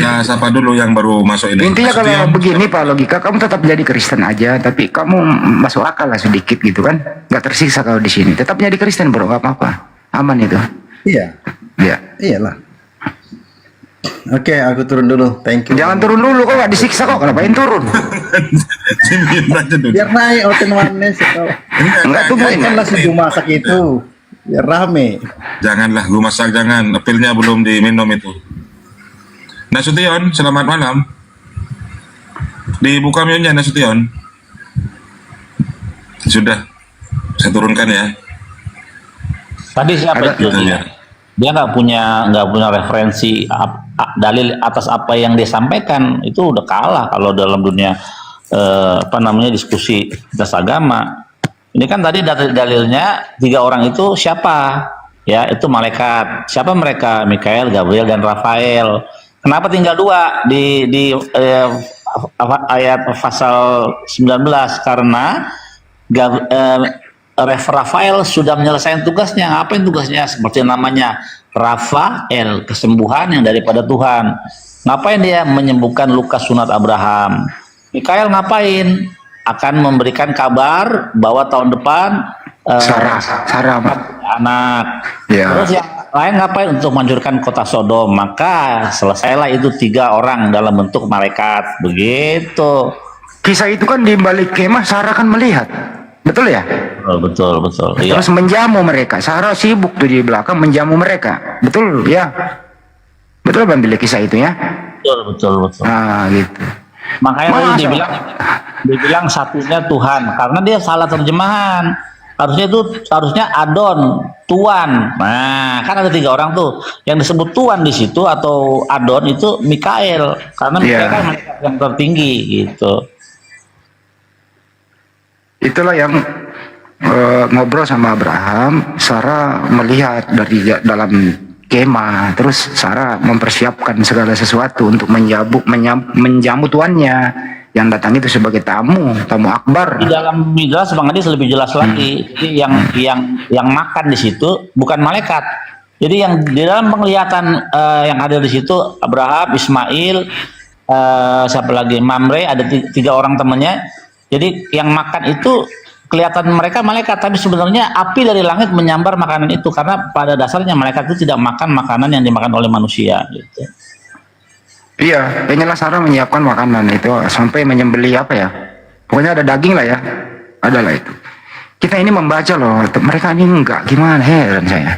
Nah, siapa dulu yang baru masuk ini? Intinya kalau begini Pak logika, kamu tetap jadi Kristen aja, tapi kamu masuk akal lah sedikit gitu kan, nggak tersiksa kalau di sini. Tetap jadi Kristen bro, nggak apa-apa, aman itu. Iya. Iya. Iyalah. Oke, aku turun dulu. Thank you. Jangan turun dulu, kok nggak disiksa kok, ngapain turun? Biar naik Oten Oneness. Enggak tuh Naikkanlah si masak itu. Biar rame. Janganlah, gue masak jangan. Pilnya belum diminum itu. Nasution, selamat malam. Dibuka mute-nya Nasution. Sudah, saya turunkan ya. Tadi siapa itu? Dia nggak punya referensi dalil atas apa yang dia sampaikan, itu udah kalah kalau dalam dunia diskusi atas agama. Ini kan tadi dalilnya 3 orang itu siapa? Ya, itu malaikat. Siapa mereka? Mikael, Gabriel, dan Rafael. Kenapa tinggal 2 di ayat pasal 19? Karena Rafael sudah menyelesaikan tugasnya. Ngapain tugasnya? Seperti namanya Rafael, kesembuhan yang daripada Tuhan. Ngapain dia menyembuhkan luka sunat Abraham? Mikael ngapain? Akan memberikan kabar bahwa tahun depan Sarah anak. Ya. Terus yang lain ngapain? Untuk menghancurkan kota Sodom. Maka selesailah itu 3 orang dalam bentuk malaikat. Begitu. Kisah itu kan di balik kemah Sarah kan melihat. Betul ya? Betul. Terus menjamu mereka. Sarah sibuk tuh di belakang menjamu mereka. Betul ya? Betul Bang Billy kisah itu ya? Betul. Nah gitu. Makanya dibilang satunya Tuhan, karena dia salah terjemahan. Harusnya Adon, Tuan. Nah, kan ada 3 orang tuh. Yang disebut Tuan di situ atau Adon itu Mikael, karena Mikael kan malaikat yang tertinggi gitu. Itulah yang ngobrol sama Abraham, Sarah melihat dari dalam kemah, terus Sarah mempersiapkan segala sesuatu untuk menjamu tuannya yang datang itu sebagai tamu akbar. Di dalam Midrash Bang Hadis lebih jelas lagi. Jadi yang makan di situ bukan malaikat. Jadi yang di dalam penglihatan yang ada di situ Abraham, Ismail, siapa lagi? Mamre, ada 3 orang temannya. Jadi yang makan itu kelihatan mereka malaikat, tapi sebenarnya api dari langit menyambar makanan itu, karena pada dasarnya malaikat itu tidak makan makanan yang dimakan oleh manusia gitu. Iya, kayaknya Sarah menyiapkan makanan itu sampai menyembeli apa ya? Pokoknya ada daging lah ya, adalah itu. Kita ini membaca loh, mereka ini enggak, gimana heran saya.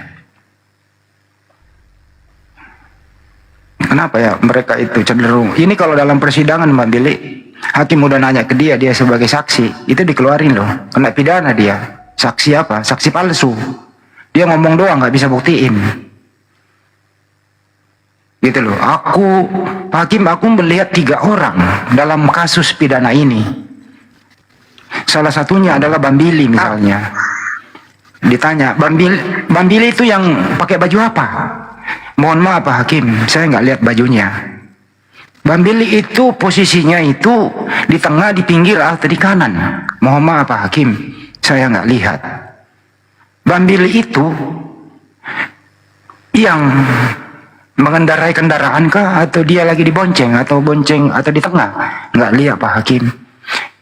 Kenapa ya mereka itu cenderung? Ini kalau dalam persidangan Mbak Billy, hakim udah nanya ke dia sebagai saksi, itu dikeluarin loh, kena pidana dia. Saksi apa? Saksi palsu. Dia ngomong doang, nggak bisa buktiin. Gitu loh. Hakim aku melihat 3 orang dalam kasus pidana ini. Salah satunya adalah Bang Billy misalnya. Ditanya, Bang Billy itu yang pakai baju apa? Mohon maaf Pak Hakim, saya nggak lihat bajunya. Bang Billy itu posisinya itu di tengah, di pinggir, atau di kanan. Mohon maaf Pak Hakim, saya nggak lihat. Bang Billy itu yang mengendarai kendaraan kah, atau dia lagi dibonceng, atau di tengah? Nggak lihat Pak Hakim.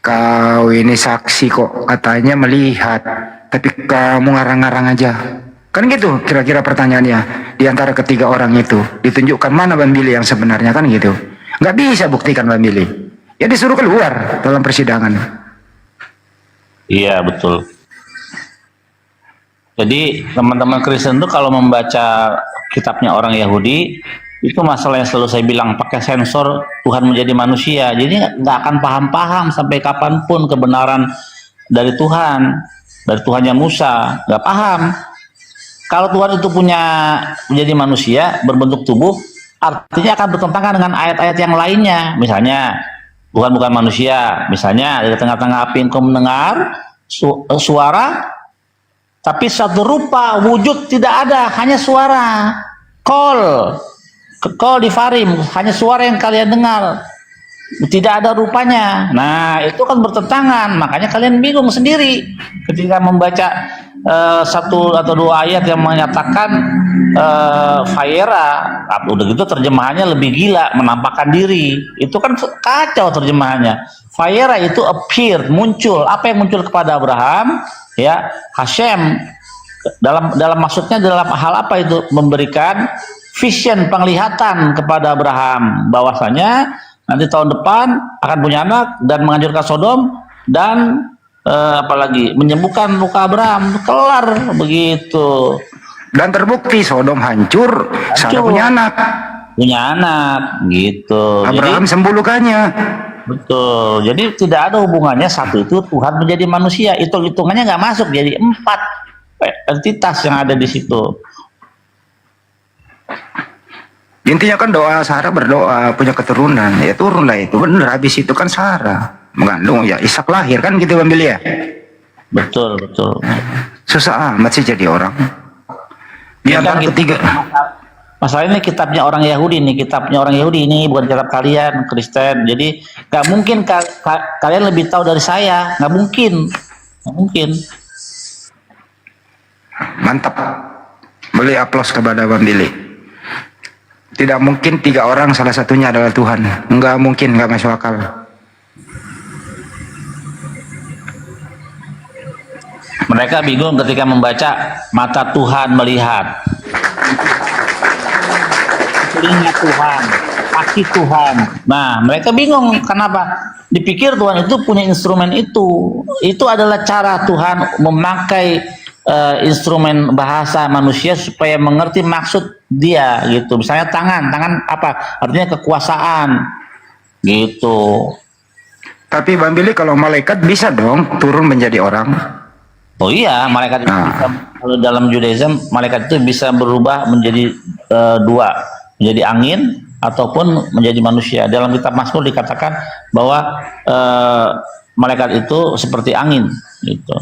Kau ini saksi kok katanya melihat, tapi kamu ngarang-ngarang aja. Kan gitu kira-kira pertanyaannya. Di antara ketiga orang itu ditunjukkan mana Bang Billy yang sebenarnya, kan gitu. Nggak bisa buktikan Bang Billy. Ya disuruh keluar dalam persidangan. Iya betul. Jadi teman-teman Kristen itu kalau membaca kitabnya orang Yahudi, itu masalah yang selalu saya bilang, pakai sensor Tuhan menjadi manusia. Jadi nggak akan paham-paham sampai kapanpun kebenaran dari Tuhan, dari Tuhannya Musa, nggak paham. Kalau Tuhan itu punya menjadi manusia berbentuk tubuh, artinya akan bertentangan dengan ayat-ayat yang lainnya. Misalnya Tuhan bukan manusia, misalnya dari tengah-tengah api engkau mendengar suara, tapi satu rupa wujud tidak ada, hanya suara. Call di Farim, hanya suara yang kalian dengar, tidak ada rupanya. Nah itu kan bertentangan, makanya kalian bingung sendiri ketika membaca 1 atau 2 ayat yang menyatakan Faera. Udah gitu terjemahannya lebih gila, menampakkan diri. Itu kan kacau terjemahannya. Faera itu appear, muncul. Apa yang muncul kepada Abraham? Ya, Hashem. Dalam maksudnya dalam hal apa itu? Memberikan vision, penglihatan kepada Abraham bahwasanya nanti tahun depan akan punya anak dan menghancurkan Sodom dan apalagi menyembuhkan luka Abraham. Kelar begitu. Dan terbukti Sodom hancur. Sarah punya anak gitu. Abraham sembuh lukanya. Betul. Jadi tidak ada hubungannya satu itu Tuhan menjadi manusia. Hitungannya nggak masuk. Jadi 4 entitas yang ada di situ. Intinya kan doa Sarah berdoa punya keturunan, ya turunlah itu benar. Habis itu kan Sarah mengandung, ya Ishak lahir, kan gitu Bang Billy ya. Betul. Susah amat sih jadi orang. Di antara ketiga. Masalah ini kitabnya orang Yahudi ini bukan kitab kalian Kristen. Jadi nggak mungkin kalian lebih tahu dari saya, nggak mungkin. Mantap. Boleh aplaus kepada Bang Billy. Tidak mungkin 3 orang salah satunya adalah Tuhan. Enggak mungkin, enggak masuk akal. Mereka bingung ketika membaca mata Tuhan melihat, telinga Tuhan, kaki Tuhan. Nah, mereka bingung kenapa? Dipikir Tuhan itu punya instrumen itu. Itu adalah cara Tuhan memakai instrumen bahasa manusia supaya mengerti maksud dia gitu. Misalnya tangan apa? Artinya kekuasaan gitu. Tapi Bang Billy, kalau malaikat bisa dong turun menjadi orang. Oh iya, malaikat itu bisa, kalau dalam Judaism malaikat itu bisa berubah menjadi 2, menjadi angin ataupun menjadi manusia. Dalam kitab Mazmur dikatakan bahwa malaikat itu seperti angin gitu.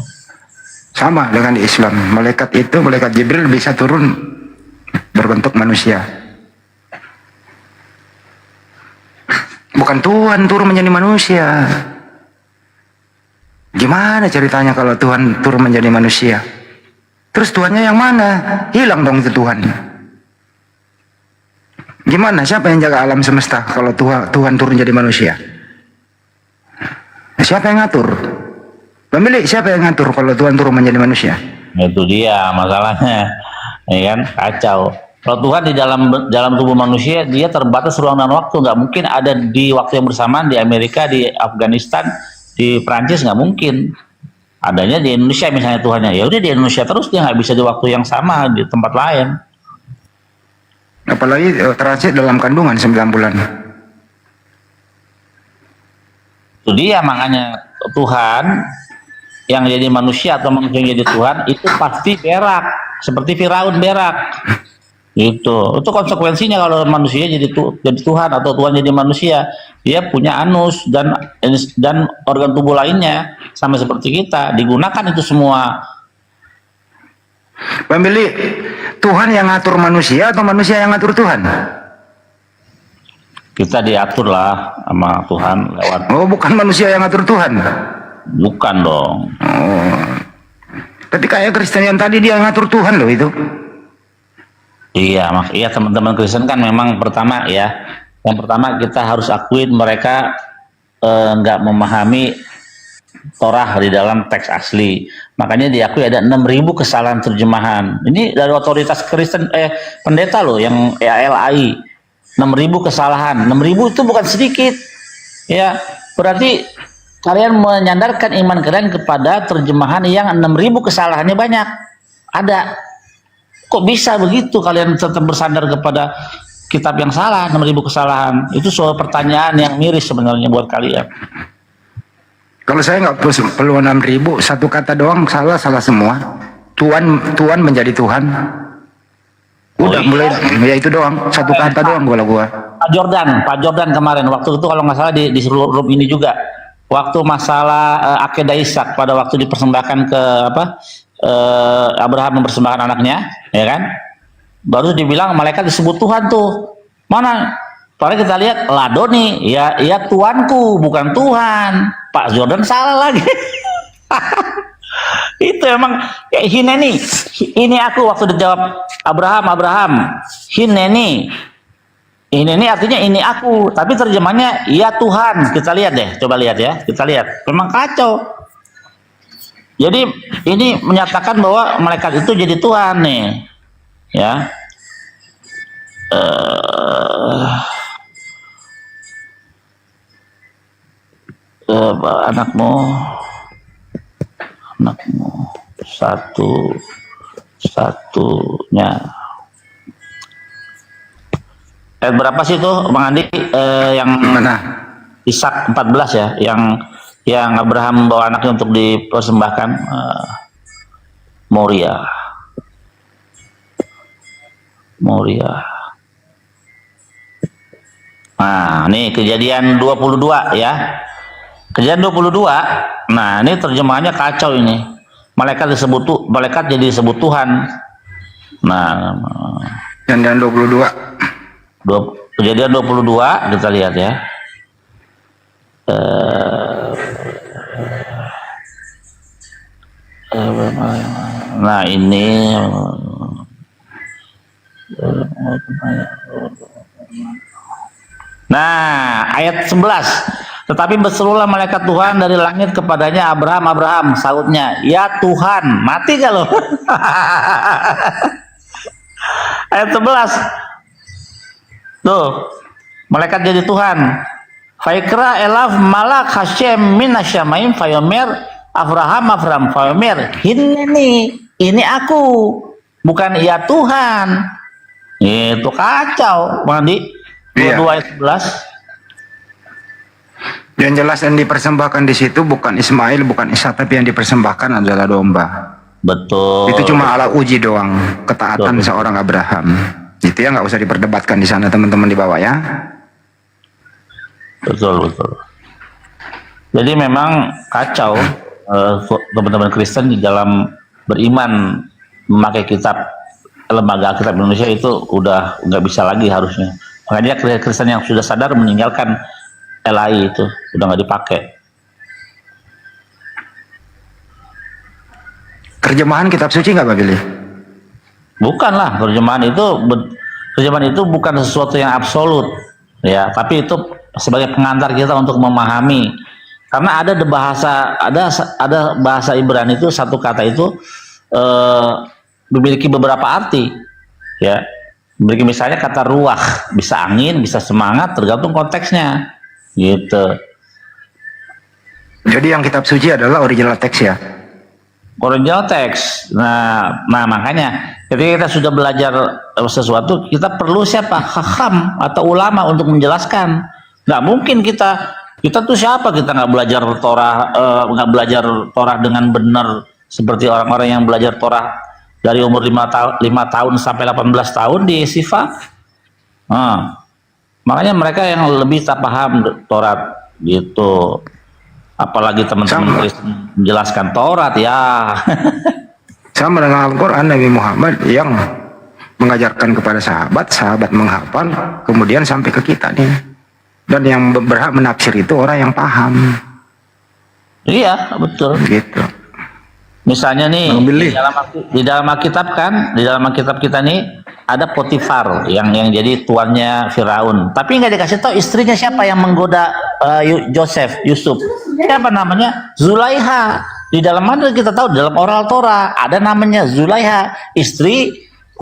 Sama dengan di Islam, malaikat Jibril bisa turun berbentuk manusia. Bukan Tuhan turun menjadi manusia. Gimana ceritanya kalau Tuhan turun menjadi manusia? Terus Tuhannya yang mana? Hilang dong itu Tuhan. Gimana? Siapa yang jaga alam semesta kalau Tuhan turun jadi manusia? Siapa yang ngatur? Pemilik siapa yang ngatur kalau Tuhan turun menjadi manusia? Itu dia masalahnya, ya kan, kacau. Kalau Tuhan di dalam tubuh manusia, dia terbatas ruang dan waktu, nggak mungkin ada di waktu yang bersamaan di Amerika, di Afghanistan, di Prancis, nggak mungkin. Adanya di Indonesia misalnya Tuhannya, ya udah di Indonesia terus, dia nggak bisa di waktu yang sama di tempat lain. Apalagi transit dalam kandungan 9 bulan. Itu dia makanya Tuhan yang jadi manusia atau manusia yang jadi Tuhan itu pasti berak, seperti Firaun berak. Itu konsekuensinya kalau manusia jadi Tuhan atau Tuhan jadi manusia, dia punya anus dan organ tubuh lainnya sama seperti kita, digunakan itu semua. Pemilik, Tuhan yang ngatur manusia atau manusia yang ngatur Tuhan? Kita diatur lah sama Tuhan lewat. Oh, bukan manusia yang ngatur Tuhan? Bukan dong. Oh. Tapi kayak Kristen yang tadi dia ngatur Tuhan loh itu. Iya, teman-teman Kristen kan memang yang pertama kita harus akuin mereka nggak memahami Torah di dalam teks asli. Makanya diakui ada 6.000 kesalahan terjemahan. Ini dari otoritas Kristen pendeta loh yang LAI. 6.000 kesalahan. 6.000 itu bukan sedikit. Ya, berarti kalian menyandarkan iman kalian kepada terjemahan yang 6.000 kesalahannya banyak. Ada. Kok bisa begitu kalian tetap bersandar kepada kitab yang salah, 6.000 kesalahan? Itu soal pertanyaan yang miris sebenarnya buat kalian. Kalau saya nggak perlu 6.000, satu kata doang salah semua. Tuhan menjadi Tuhan. Udah mulai ya itu doang, satu kata doang gua. Pak Jordan kemarin waktu itu kalau nggak salah di room ini juga, waktu masalah Akedah Ishak pada waktu dipersembahkan ke Abraham mempersembahkan anaknya, ya kan? Baru dibilang malaikat disebut Tuhan tuh. Mana? Padahal kita lihat Ladoni, ya Tuanku bukan Tuhan. Pak Jordan salah lagi. Itu emang Hineni. Ini aku waktu dijawab Abraham. Hineni. Hineni artinya ini aku, tapi terjemahnya ya Tuhan. Kita lihat deh, coba lihat ya. Kita lihat. Memang kacau. Jadi ini menyatakan bahwa malaikat itu jadi Tuhan nih. Ya. Anakmu satunya. Berapa sih itu Bang Andi yang mana? Ishak 14 ya, yang Abraham membawa anaknya untuk dipersembahkan, Moria. Nah, ini Kejadian 22 ya. Kejadian 22. Nah, ini terjemahannya kacau ini. Malaikat jadi disebut Tuhan. Nah, Kejadian 22. Kejadian 22 kita lihat ya. Nah, ini ayat 11. Tetapi berserulah malaikat Tuhan dari langit kepadanya, Abraham, sautnya, ya Tuhan. Mati gak lo? Ayat 11. Tuh, malaikat jadi Tuhan. Faikra elaf malak Hashem minasyamaim fayomer Abraham fayomer ini aku, bukan ya Tuhan. Itu kacau, Bang Andi. 22 ayat 11. Yang jelas yang dipersembahkan di situ bukan Ismail, bukan Ishak, tapi yang dipersembahkan adalah domba. Betul. Itu cuma alat uji doang ketaatan seorang Abraham. Itu ya nggak usah diperdebatkan di sana teman-teman di bawah ya. Betul. Jadi memang kacau teman-teman Kristen di dalam beriman memakai kitab lembaga Alkitab Indonesia itu udah nggak bisa lagi harusnya. Makanya Kristen yang sudah sadar meninggalkan LAI itu udah nggak dipakai. Terjemahan kitab suci nggak Pak Billy? Bukanlah, terjemahan itu bukan sesuatu yang absolut ya, tapi itu sebagai pengantar kita untuk memahami Karena ada bahasa Ibrani itu satu kata itu memiliki beberapa arti, ya. Memiliki misalnya kata ruah, bisa angin, bisa semangat, tergantung konteksnya, gitu. Jadi yang kitab suci adalah original teks ya. Original teks. Nah makanya ketika kita sudah belajar sesuatu, kita perlu siapa? Hakam atau ulama untuk menjelaskan. Nggak mungkin kita tuh siapa, kita nggak belajar Torah dengan benar seperti orang-orang yang belajar Torah dari umur 5 tahun sampai 18 tahun di Sifa. Makanya mereka yang lebih tak paham Taurat gitu. Apalagi teman-teman Kristen menjelaskan Taurat ya. Sama dengan Al-Quran, Nabi Muhammad yang mengajarkan kepada sahabat menghafal, kemudian sampai ke kita nih. Dan yang berhak menafsir itu orang yang paham. Iya, betul. Gitu. Misalnya nih di dalam Alkitab kita nih ada Potifar yang jadi tuannya Firaun. Tapi nggak dikasih tahu istrinya siapa yang menggoda Yusuf. Siapa namanya? Zulaiha. Di dalam mana kita tahu, dalam oral Torah ada namanya Zulaiha, istri